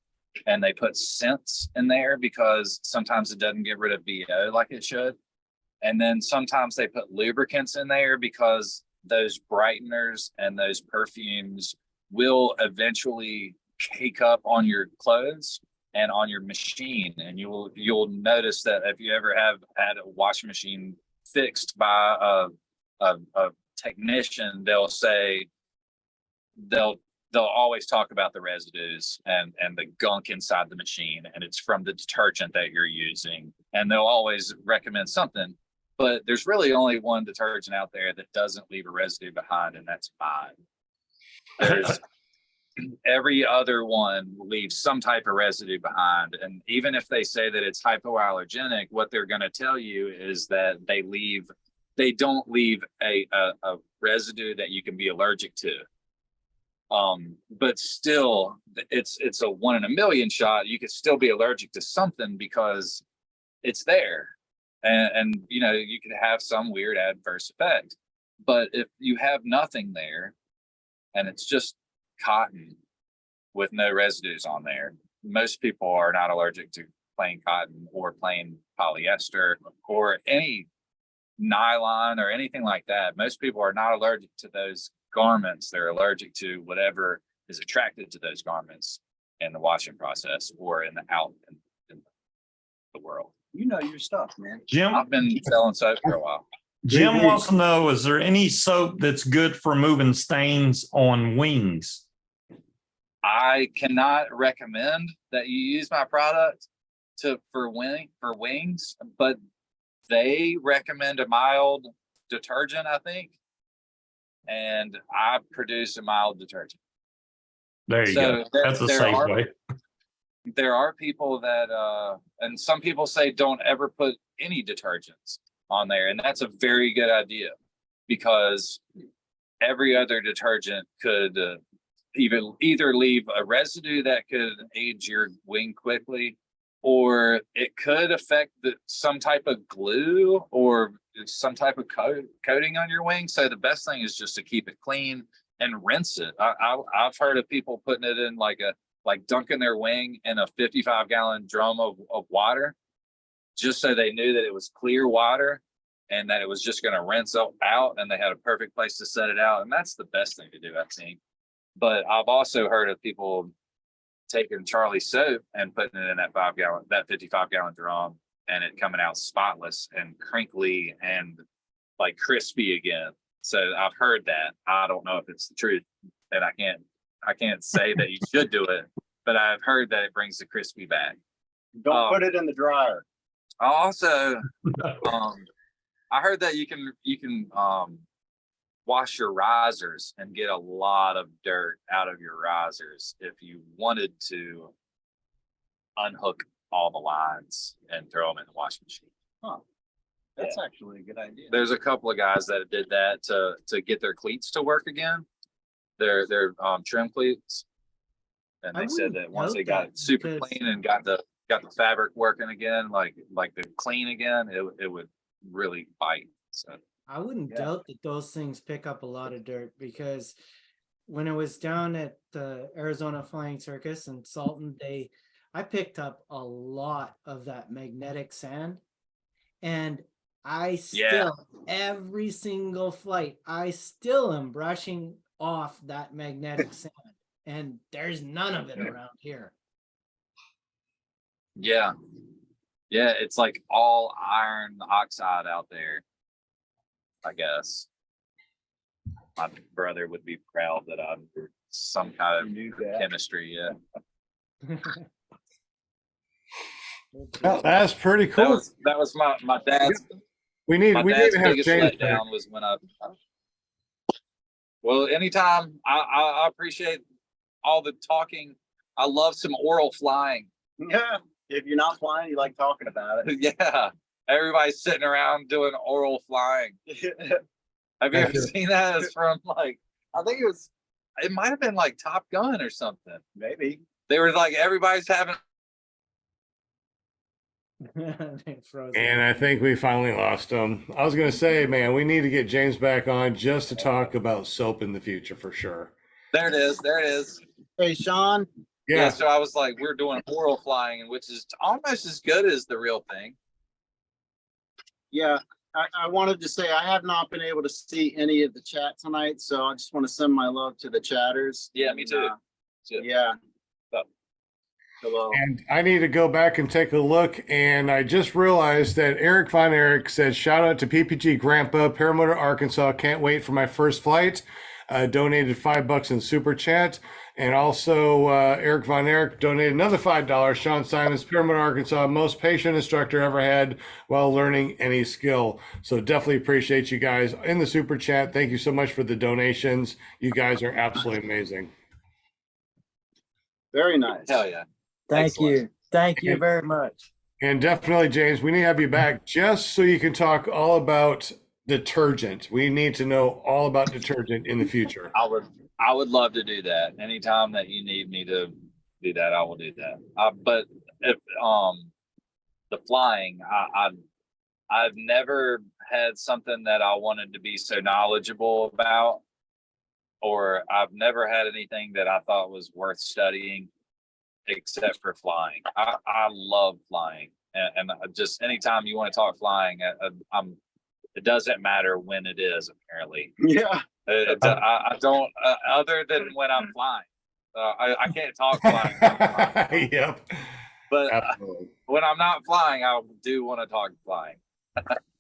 And they put scents in there because sometimes it doesn't get rid of BO like it should. And then sometimes they put lubricants in there because those brighteners and those perfumes will eventually cake up on your clothes and on your machine. And you'll notice that if you ever have had a washing machine fixed by a technician, they'll always talk about the residues and the gunk inside the machine, and it's from the detergent that you're using, and they'll always recommend something. But there's really only one detergent out there that doesn't leave a residue behind, and that's mine. There's every other one leaves some type of residue behind, and even if they say that it's hypoallergenic, what they're going to tell you is that they don't leave a residue that you can be allergic to. But still, it's a 1 in a million shot. You could still be allergic to something because it's there, and you could have some weird adverse effect. But if you have nothing there, and it's just cotton with no residues on there, most people are not allergic to plain cotton or plain polyester or any nylon or anything like that. Most people are not allergic to those garments. They're allergic to whatever is attracted to those garments in the washing process or in the world. You know your stuff, man. Jim, I've been selling soap for a while. Jim wants to know, is there any soap that's good for moving stains on wings? I cannot recommend that you use my product for wings, but they recommend a mild detergent, I think, and I produce a mild detergent. There you So go. That's a safe way. There are people that, and some people say don't ever put any detergents on there, and that's a very good idea because every other detergent could either leave a residue that could age your wing quickly, or it could affect some type of glue or some type of coating on your wing. So the best thing is just to keep it clean and rinse it. I've heard of people putting it in like dunking their wing in a 55-gallon drum of water, just so they knew that it was clear water and that it was just going to rinse out, and they had a perfect place to set it out. And that's the best thing to do, I've seen. But I've also heard of people taking Charlie soap and putting it in that 55-gallon drum, and it coming out spotless and crinkly and like crispy again. So I've heard that. I don't know if it's the truth, and I can't say that you should do it, but I've heard that it brings the crispy back. Don't put it in the dryer. Also, I heard that you can wash your risers and get a lot of dirt out of your risers if you wanted to unhook all the lines and throw them in the washing machine. That's actually a good idea. There's a couple of guys that did that to get their cleats to work again. Their trim cleats. And I they said wouldn't that once doubt they got that it super because- clean and got the fabric working again, like the clean again, it would really bite. So I wouldn't Yeah. doubt that those things pick up a lot of dirt because when I was down at the Arizona Flying Circus and Salton, I picked up a lot of that magnetic sand. And I still, every single flight, I still am brushing off that magnetic sand. And there's none of it around here. yeah. Yeah, it's like all iron oxide out there, I guess. My brother would be proud that I'm some kind You knew of that. chemistry. Yeah, Well, that's pretty that cool. was my dad's. We need My we need dad's to have biggest James back. letdown was when well, anytime I appreciate all the talking. I love some oral flying. Yeah. If you're not flying, you like talking about it. Yeah, everybody's sitting around doing oral flying. Have you ever Gotcha. seen that? It's from like, I think it might have been like Top Gun or something. Maybe. They were like, everybody's having. They froze it. And I think we finally lost him. I was going to say, man, we need to get James back on just to talk about soap in the future for sure. There it is. There it is. Hey, Sean. Yeah. So I was like, we're doing oral flying, which is almost as good as the real thing. Yeah, I wanted to say I have not been able to see any of the chat tonight, so I just want to send my love to the chatters. Yeah, me too. Yeah. Hello. And I need to go back and take a look. And I just realized that Eric Von Erich said, shout out to PPG Grandpa, Paramotor, Arkansas. Can't wait for my first flight. Donated $5 in super chat. And also Eric Von Erich donated another $5. Sean Simons, Paramotor, Arkansas, most patient instructor ever had while learning any skill. So definitely appreciate you guys in the super chat. Thank you so much for the donations. You guys are absolutely amazing. Very nice. Hell yeah. Thank Excellent. you. Thank you very much. And definitely, James, we need to have you back just so you can talk all about detergent. We need to know all about detergent in the future. I would love to do that. Anytime that you need me to do that, I will do that. But if the flying, I've never had something that I wanted to be so knowledgeable about, or I've never had anything that I thought was worth studying except for flying. I love flying, and just anytime you want to talk flying, it doesn't matter when it is. Apparently, Yeah. I don't. Other than when I'm flying, I can't talk flying. Yep. But Absolutely. when I'm not flying, I do want to talk flying.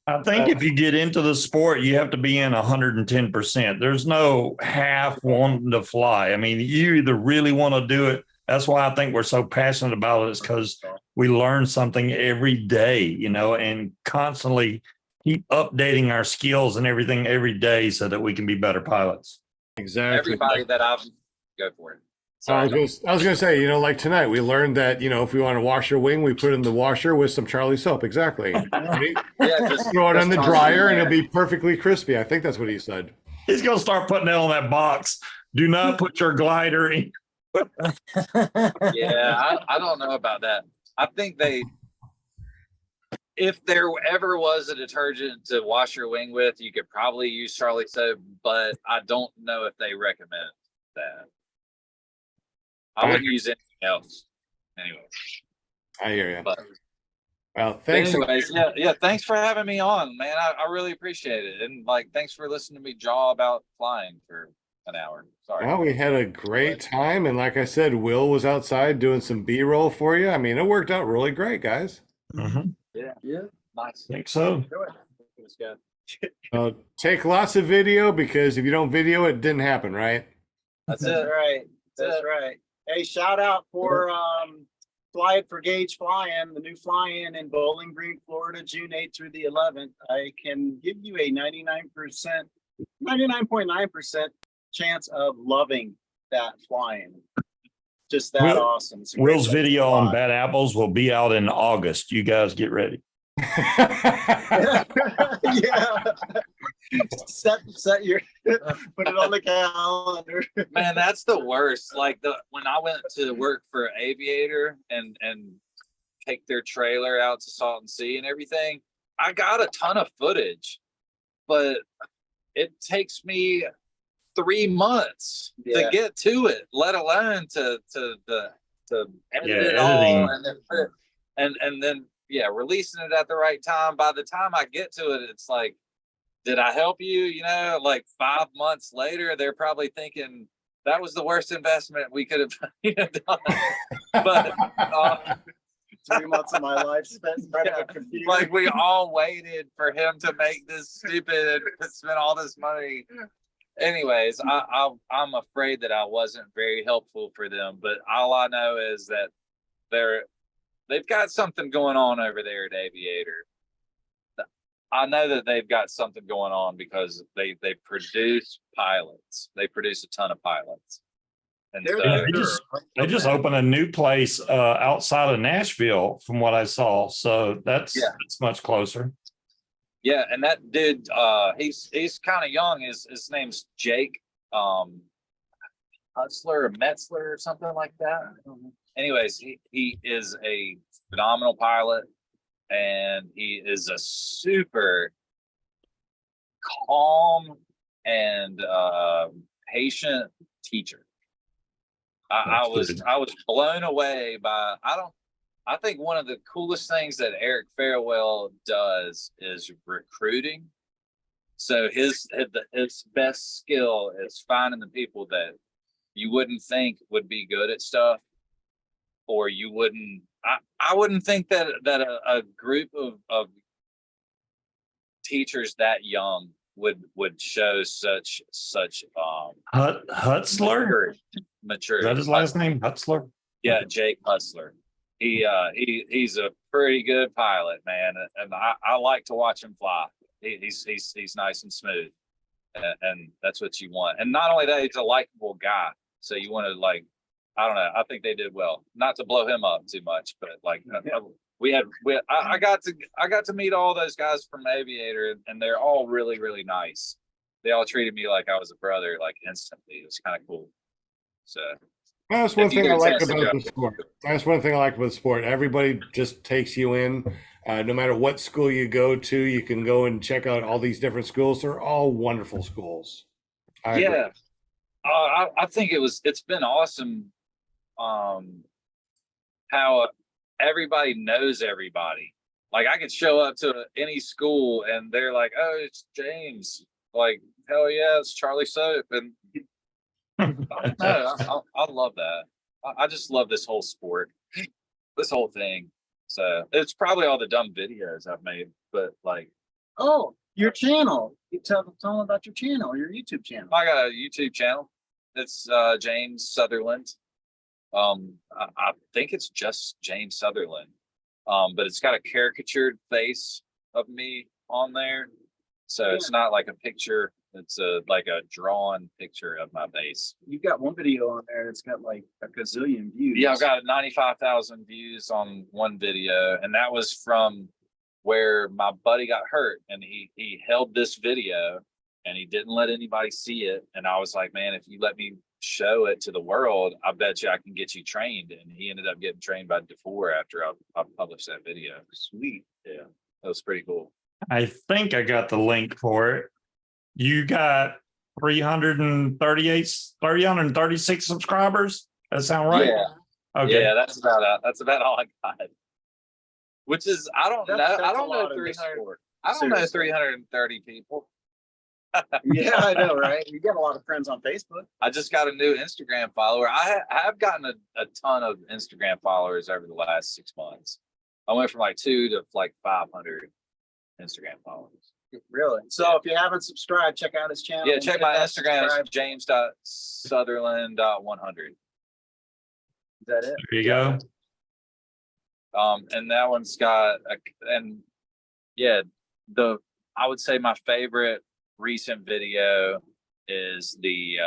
I think if you get into the sport, you have to be in 110%. There's no half wanting to fly. I mean, you either really want to do it. That's why I think we're so passionate about it, is because we learn something every day, and constantly keep updating our skills and everything every day so that we can be better pilots. Exactly. Everybody that I've go for it. I Sorry. was gonna say, like tonight, we learned that if we want to wash your wing, we put it in the washer with some Charlie soap. Exactly. Yeah, just Throw it on the toss dryer in and it'll there. be perfectly crispy. I think that's what he said. He's going to start putting that on that box. Do not put your glider in. Yeah, I don't know about that. I think if there ever was a detergent to wash your wing with, you could probably use Charlie soap, but I don't know if they recommend that. I wouldn't use anything else. Anyway, I hear you. but Well, thanks. anyways, yeah. Thanks for having me on, man. I really appreciate it, and thanks for listening to me jaw about flying for an hour. Sorry. Well, we had a great time. And like I said, Will was outside doing some B-roll for you. I mean, it worked out really great, guys. Mhm. Yeah, nice. I think so. Do it. It was good. Take lots of video, because if you don't video, it didn't happen, right? That's That's it. right. That's right. Hey, shout out for Fly It for Gauge Fly-In, the new fly-in in Bowling Green, Florida, June 8th through the 11th. I can give you a 99.9% chance of loving that flying. Just that awesome. It's a great Will's place to video on fly. bad apples will be out in August. You guys get ready. Yeah. Set your, put it on the calendar. Man, that's the worst. Like when I went to work for Aviator and take their trailer out to Salton Sea and everything, I got a ton of footage, but it takes me 3 months to Yeah. get to it, let alone to edit Yeah, it all editing. and then put it, and then releasing it at the right time. By the time I get to it, it's like, did I help you? You know, like 5 months later, they're probably thinking that was the worst investment we could have done. But 3 months of my life spent in front of a computer. like we all waited for him to make this stupid and spend all this money. Anyways, I'm afraid that I wasn't very helpful for them, but all I know is that they've got something going on over there at Aviator. I know that they've got something going on because they produce pilots. They produce a ton of pilots. And They're so Yeah, they just opened a new place outside of Nashville, from what I saw. So that's much closer. yeah, and that dude, he's kind of young. His name's Jake Hutzler or Metzler or something like that. Anyways, he is a phenomenal pilot, and he is a super calm and patient teacher. I was blown away by I think one of the coolest things that Eric Farewell does is recruiting. So his best skill is finding the people that you wouldn't think would be good at stuff, or you wouldn't. I wouldn't think that a group of teachers that young would show such Hutzler? maturity. Is that his last name? Hutzler? Yeah, Jake Hutzler. He's a pretty good pilot, man, and I like to watch him fly. He's nice and smooth, and that's what you want. And not only that, he's a likable guy. So you want to, like, I don't know. I think they did well. Not to blow him up too much, but like I got to meet all those guys from Aviator, and they're all really, really nice. They all treated me like I was a brother, like instantly. It was kind of cool. So That's one thing I like about the sport. That's one thing I like about the sport. Everybody just takes you in. No matter what school you go to, you can go and check out all these different schools. They're all wonderful schools. I agree. I think it's been awesome. How everybody knows everybody. Like I could show up to any school and they're like, "Oh, it's James." Like, hell yeah, it's Charlie Soap. And I love that. I just love this whole sport, this whole thing. So it's probably all the dumb videos I've made, but like, Oh, your channel. You tell them about your channel, your YouTube channel. I got a YouTube channel. It's James Sutherland. I think it's just James Sutherland. But it's got a caricatured face of me on there. So it's not like a picture, it's like a drawn picture of my face. You've got one video on there that's got like a gazillion views. Yeah, I've got 95,000 views on one video, and that was from where my buddy got hurt, and he held this video and he didn't let anybody see it. And I was like, man, if you let me show it to the world, I bet you I can get you trained. And he ended up getting trained by DeFore after I published that video. Sweet. Yeah, that was pretty cool. I think I got the link for it. You got 336 subscribers. That sound right? Yeah. Okay. Yeah, that's about all I got. Which is, I don't know 300. I don't know 330 people. Yeah, I know, right? You got a lot of friends on Facebook. I just got a new Instagram follower. I have gotten a ton of Instagram followers over the last 6 months. I went from like 2 to like 500 Instagram followers. Really? So if you haven't subscribed, check out his channel. Yeah, check my Instagram. It's james.sutherland.100. Is that it? There you go. And that one's got I would say my favorite recent video is the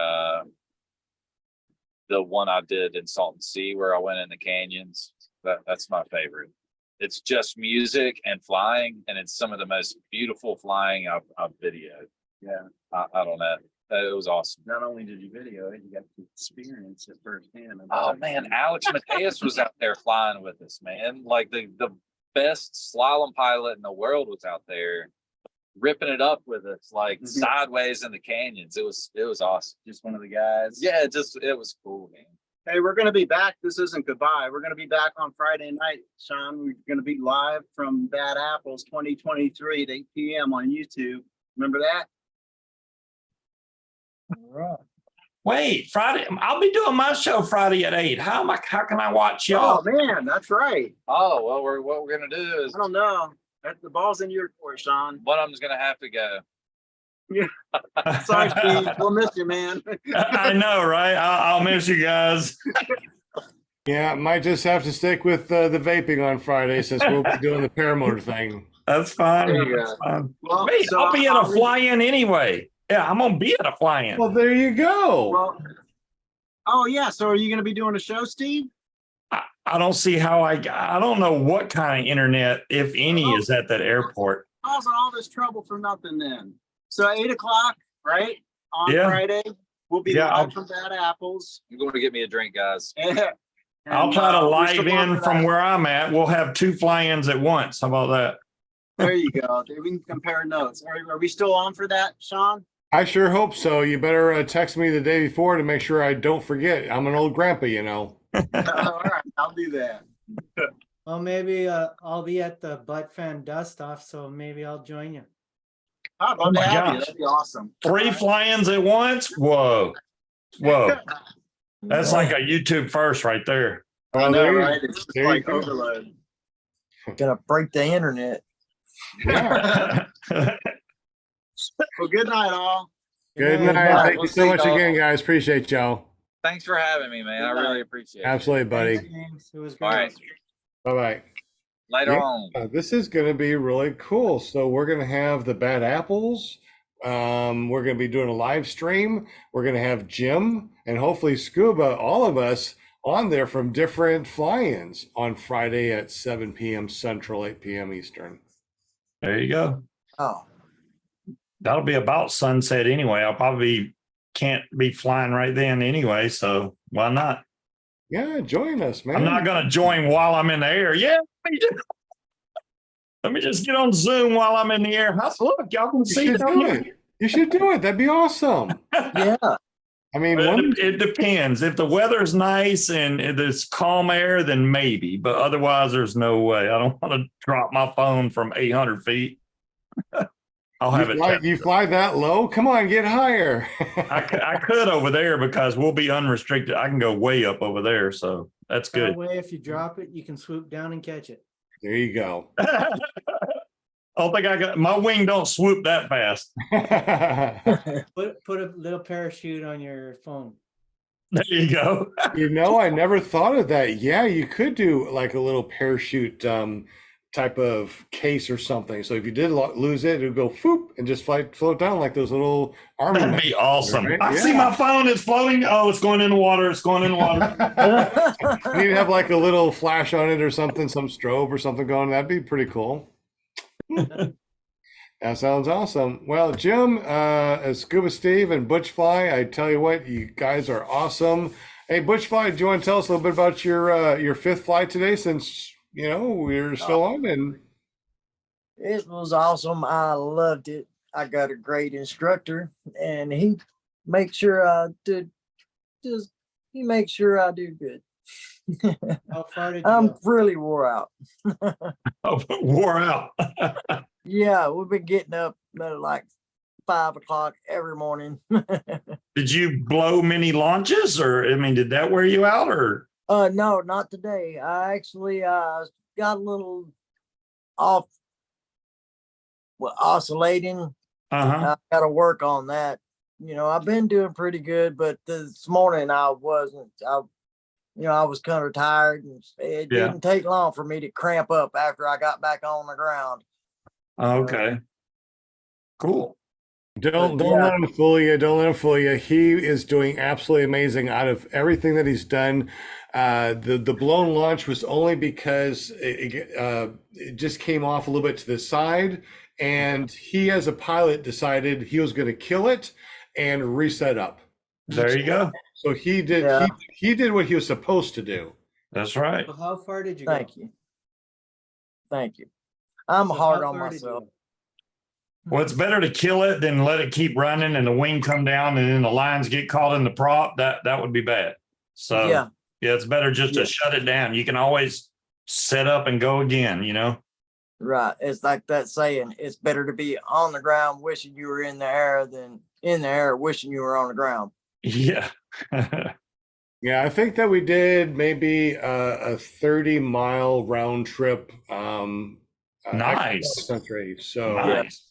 one I did in Salton Sea where I went in the canyons. That's my favorite. It's just music and flying, and it's some of the most beautiful flying I've videoed. Yeah. I don't know. It was awesome. Not only did you video it, you got to experience it firsthand. Oh man, Alex Mateus was out there flying with us, man. Like the best slalom pilot in the world was out there ripping it up with us, like sideways in the canyons. It was awesome. Just one of the guys. Yeah, it was cool, man. Hey, we're going to be back. This isn't goodbye. We're going to be back on Friday night, Sean. We're going to be live from Bad Apples 2023 at 8 p.m. on YouTube. Remember that? Right. Wait, Friday. I'll be doing my show Friday at 8. How can I watch y'all? Oh man, that's right. Oh well, what we're gonna do is I don't know. The ball's in your court, Sean. one of them's gonna have to go. Sorry, Steve. We'll miss you, man. I know, right? I'll miss you guys. Yeah, might just have to stick with the vaping on Friday since we'll be doing the paramotor thing. That's fine. There you That's go. fine. Well, Wait, so I'll be at a I'll- fly-in anyway. Yeah, I'm gonna be at a fly-in. Well, there you go. Well, oh yeah. So are you going to be doing a show, Steve? I don't see how I don't know what kind of internet, if any, is at that airport. Causing all this trouble for nothing then. So 8 o'clock, right? On Yeah. Friday. We'll be Yeah, live from Bad Apples. I'm going to get me a drink, guys. I'll try to we're live still on in for from that. where I'm at. We'll have 2 fly-ins at once. How about that? There you go. We can compare notes. Are we still on for that, Sean? I sure hope so. You better text me the day before to make sure I don't forget. I'm an old grandpa, you know. All right, I'll do that. Well, maybe I'll be at the Butt Fan Dust Off, so maybe I'll join you. I'd Oh love to my have you. gosh. That'd be awesome. 3 fly-ins at once? Whoa. That's like a YouTube first right there. I Well, know, there you- right? It's just there you like go. overload. Gonna break the internet. Yeah. Well, good night, all. Good night. night. Thank We'll you so see much y'all. again, guys. Appreciate y'all. Thanks for having me, man. I really appreciate it. Absolutely, buddy. Thanks, James. It was All great. right. Bye-bye. Later Yeah. on. This is going to be really cool. So we're going to have the Bad Apples. We're going to be doing a live stream. We're going to have Jim and hopefully Scuba, all of us on there from different fly-ins on Friday at 7 p.m. Central, 8 p.m. Eastern. There you go. Oh, That'll be about sunset anyway. I'll probably can't be flying right then anyway, so why not? Yeah, join us, man. I'm not going to join while I'm in the air. Yeah, let me just get on Zoom while I'm in the air. Look, y'all can You see should down do here. it. You should do it. That'd be awesome. yeah. I mean, But one, it depends. If the weather's nice and it's calm air, then maybe. But otherwise, there's no way. I don't want to drop my phone from 800 feet. I'll have it. you fly that low? Come on, get higher. I could over there because we'll be unrestricted. I can go way up over there, so that's That good. way, if you drop it, you can swoop down and catch it. There you go. I don't think I got my wing. Don't swoop that fast. Put a little parachute on your phone. There you go. You know, I never thought of that. Yeah, you could do like a little parachute type of case or something. So if you did lose it, it would go foop and just float down like those little army That'd men. be awesome. Right? I see Yeah. my phone is floating. Oh, it's going in the water. It's going in the water. You need to have like a little flash on it or something, some strobe or something going. That'd be pretty cool. That sounds awesome. Well, Jim, Scuba Steve, and Butchfly, I tell you what, you guys are awesome. Hey, Butchfly, do you want to tell us a little bit about your 5th flight today, since you know we're still on? And It was awesome. I loved it. I got a great instructor, and he makes sure I do. He makes sure I do good. How far did you I'm go? really wore out. Oh, wore out. Yeah, we've been getting up at like 5 o'clock every morning. Did you blow many launches, or I mean, did that wear you out, or? No, not today. I actually got a little off, well, oscillating. Uh-huh. I got to work on that. You know, I've been doing pretty good, but this morning I wasn't. I was kind of tired, and it Yeah. didn't take long for me to cramp up after I got back on the ground. Okay. Cool. Don't yeah, let him fool you. Don't let him fool you. He is doing absolutely amazing out of everything that he's done. The blown launch was only because it just came off a little bit to the side, and he, as a pilot, decided he was going to kill it and reset up. There you go. So he did. Yeah. He did what he was supposed to do. That's right. So how far did you go? thank you. Thank you. I'm So hard how on far did you myself. go? Well, it's better to kill it than let it keep running and the wing come down and then the lines get caught in the prop. That would be bad. So Yeah. yeah, it's better just Yeah. to shut it down. You can always set up and go again, you know? Right. It's like that saying, it's better to be on the ground wishing you were in the air than in the air wishing you were on the ground. Yeah. Yeah, I think that we did maybe a 30-mile round trip. Nice. Country. So Nice.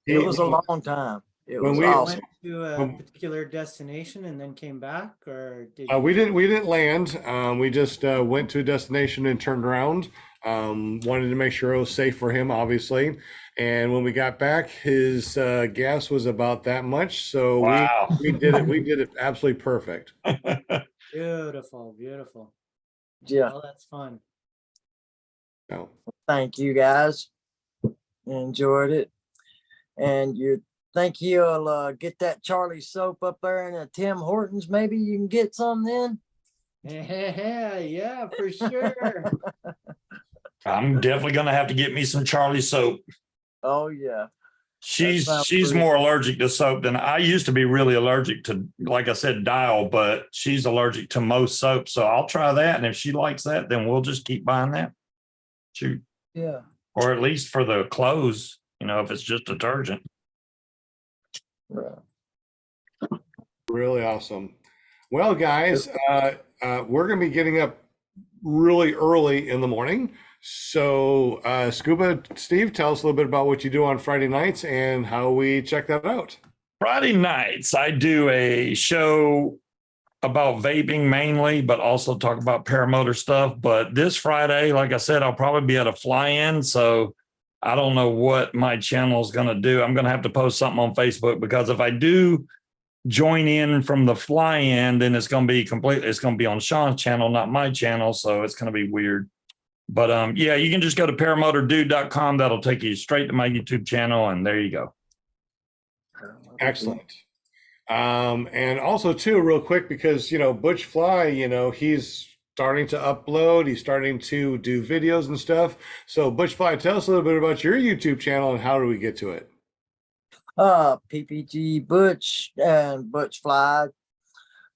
It was a long time. It When was we- awesome. Went to a Um, particular destination and then came back, or did we didn't land. We just went to a destination and turned around. Wanted to make sure it was safe for him, obviously. And when we got back, his gas was about that much. So Wow. we did it. We did it absolutely perfect. Beautiful, beautiful. Yeah. Oh, that's fun. So, Thank you guys. Enjoyed it. And you think you'll get that Charlie soap up there in a Tim Hortons? Maybe you can get some then. Yeah, for sure. I'm definitely gonna have to get me some Charlie soap. Oh yeah. She's sounds she's pretty more allergic to soap than I used to be. Really allergic to, like I said, Dial, but she's allergic to most soap. So I'll try that, and if she likes that, then we'll just keep buying that. Shoot, Yeah. or at least for the clothes, you know, if it's just detergent. Right. really awesome. Well, guys, we're going to be getting up really early in the morning. So, Scuba Steve, tell us a little bit about what you do on Friday nights and how we check that out. Friday nights, I do a show about vaping mainly, but also talk about paramotor stuff. But this Friday, like I said, I'll probably be at a fly-in. So I don't know what my channel is going to do. I'm going to have to post something on Facebook, because if I do join in from the fly-in, then it's going to be on Sean's channel, not my channel. So it's going to be weird. But yeah, you can just go to paramotordude.com. That'll take you straight to my YouTube channel, and there you go. Excellent. And also too, real quick, because Butch Fly, he's starting to upload, he's starting to do videos and stuff. So Butch Fly, tell us a little bit about your YouTube channel and how do we get to it? PPG Butch and Butch Fly,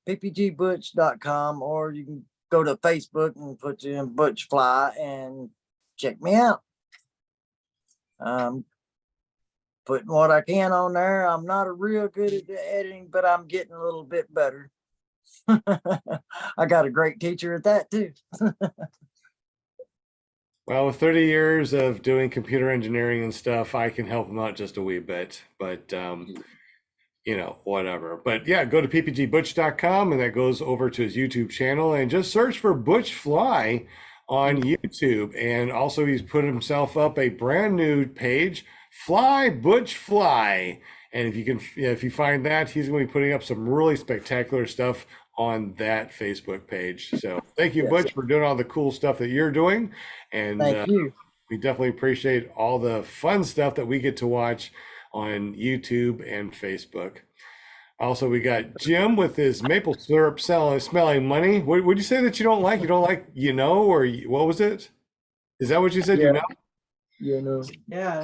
ppgbutch.com, or you can go to Facebook and put in Butch Fly and check me out. Putting what I can on there. I'm not a real good at the editing, but I'm getting a little bit better. I got a great teacher at that too. Well, with 30 years of doing computer engineering and stuff, I can help him out just a wee bit, but whatever. But yeah, go to ppgbutch.com and that goes over to his YouTube channel and just search for Butch Fly on YouTube. And also he's put himself up a brand new page, Fly Butch Fly. And if you find that, he's going to be putting up some really spectacular stuff on that Facebook page. So thank you, Yes. Butch, for doing all the cool stuff that you're doing. And Thank you. we definitely appreciate all the fun stuff that we get to watch on YouTube and Facebook. Also, we got Jim with his maple syrup smelling money. What would you say that you don't like? You don't like, or what was it? Is that what you said? Yeah. Yeah, I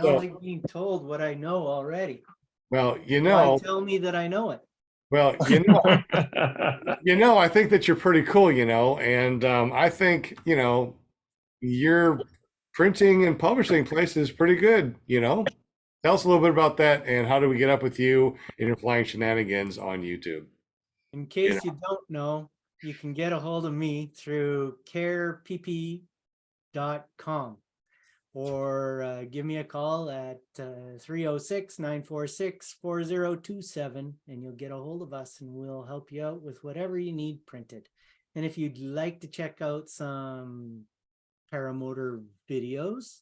So- don't like being told what I know already. Well, Why tell me that I know it? well, I think that you're pretty cool, and I think, your printing and publishing place is pretty good, Tell us a little bit about that and how do we get up with you and your flying shenanigans on YouTube? In case you don't know, you can get a hold of me through carepp.com or give me a call at 306-946-4027 and you'll get a hold of us and we'll help you out with whatever you need printed. And if you'd like to check out some paramotor videos,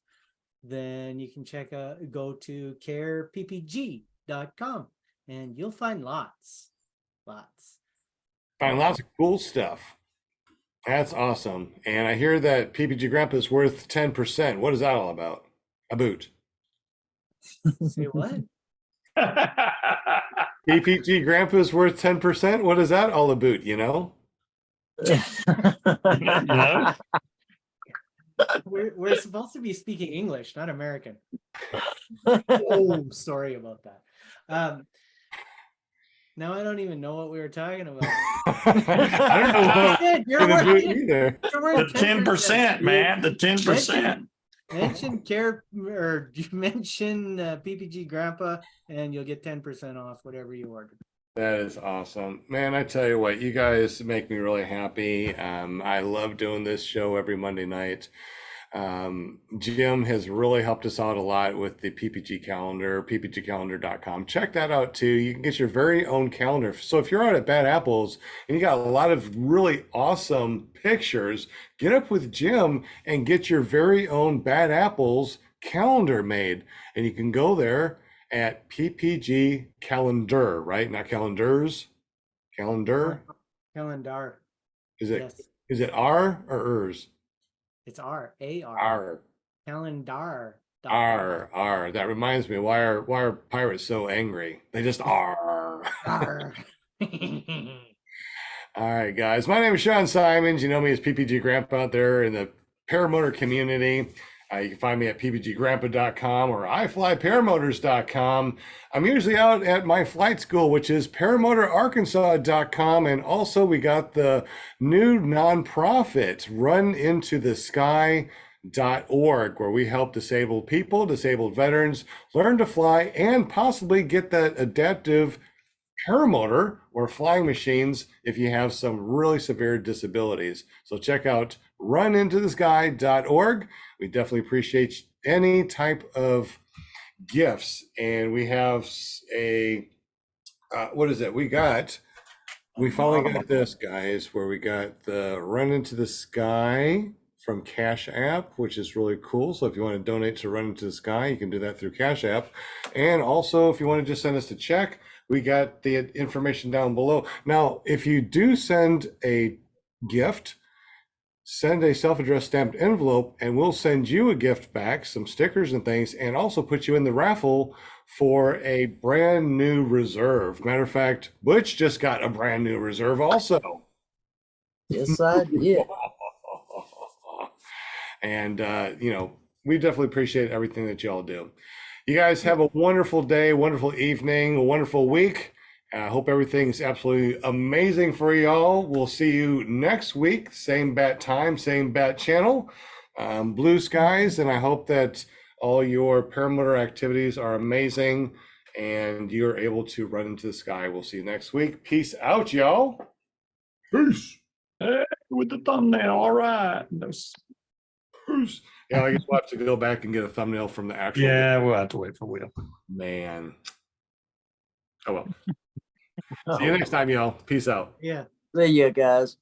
then you can go to careppg.com and you'll find lots. Find lots of cool stuff. That's awesome. And I hear that PPG Grandpa is worth 10%. What is that all about? A boot. Say what? PPG Grandpa is worth 10%. What is that all about? You know? know? We're supposed to be speaking English, not American. Oh, sorry about that. Now I don't even know what we were talking about. I don't know what Shit, we're gonna do either. you're The worth 10%, man. The 10%. Mention care or mention PPG Grandpa, and you'll get 10% off whatever you order. That is awesome. Man, I tell you what, you guys make me really happy. I love doing this show every Monday night. Jim has really helped us out a lot with the PPG calendar, ppgcalendar.com. Check that out too. You can get your very own calendar. So if you're out at Bad Apples and you got a lot of really awesome pictures, get up with Jim and get your very own Bad Apples calendar made. And you can go there at PPG Calendar, right? Not calendars. Calendar. Calendar. Is it Yes, is it R or ers? it's R-A-R. R. Calendar. R. That reminds me, why are pirates so angry? They just are. R. All right, guys. My name is Sean Simons. You know me as PPG Grandpa out there in the paramotor community. You can find me at ppggrandpa.com or iflyparamotors.com. I'm usually out at my flight school, which is paramotorarkansas.com. And also we got the new nonprofit runintothesky.org, where we help disabled people, disabled veterans learn to fly and possibly get that adaptive paramotor or flying machines if you have some really severe disabilities. So check out runintothesky.org. We definitely appreciate any type of gifts. And we have a, what is it? We finally got this, guys, where we got the Run Into the Sky from Cash App, which is really cool. So if you want to donate to Run Into the Sky, you can do that through Cash App. And also, if you want to just send us a check, we got the information down below. Now, if you do send a gift, send a self-addressed stamped envelope and we'll send you a gift back, some stickers and things, and also put you in the raffle for a brand new reserve. Matter of fact, Butch just got a brand new reserve also. Yes, I did. And, we definitely appreciate everything that y'all do. You guys have a wonderful day, wonderful evening, a wonderful week. I hope everything's absolutely amazing for y'all. We'll see you next week, same bat time, same bat channel, blue skies. And I hope that all your paramotor activities are amazing and you're able to run into the sky. We'll see you next week. Peace out, y'all. Peace. Hey, with the thumbnail. All right. Peace. Yeah, I guess we'll have to go back and get a thumbnail from the actual. Yeah, we'll have to wait for Will. Man. Oh well. See you next time, y'all. Peace out. Yeah. See ya, guys.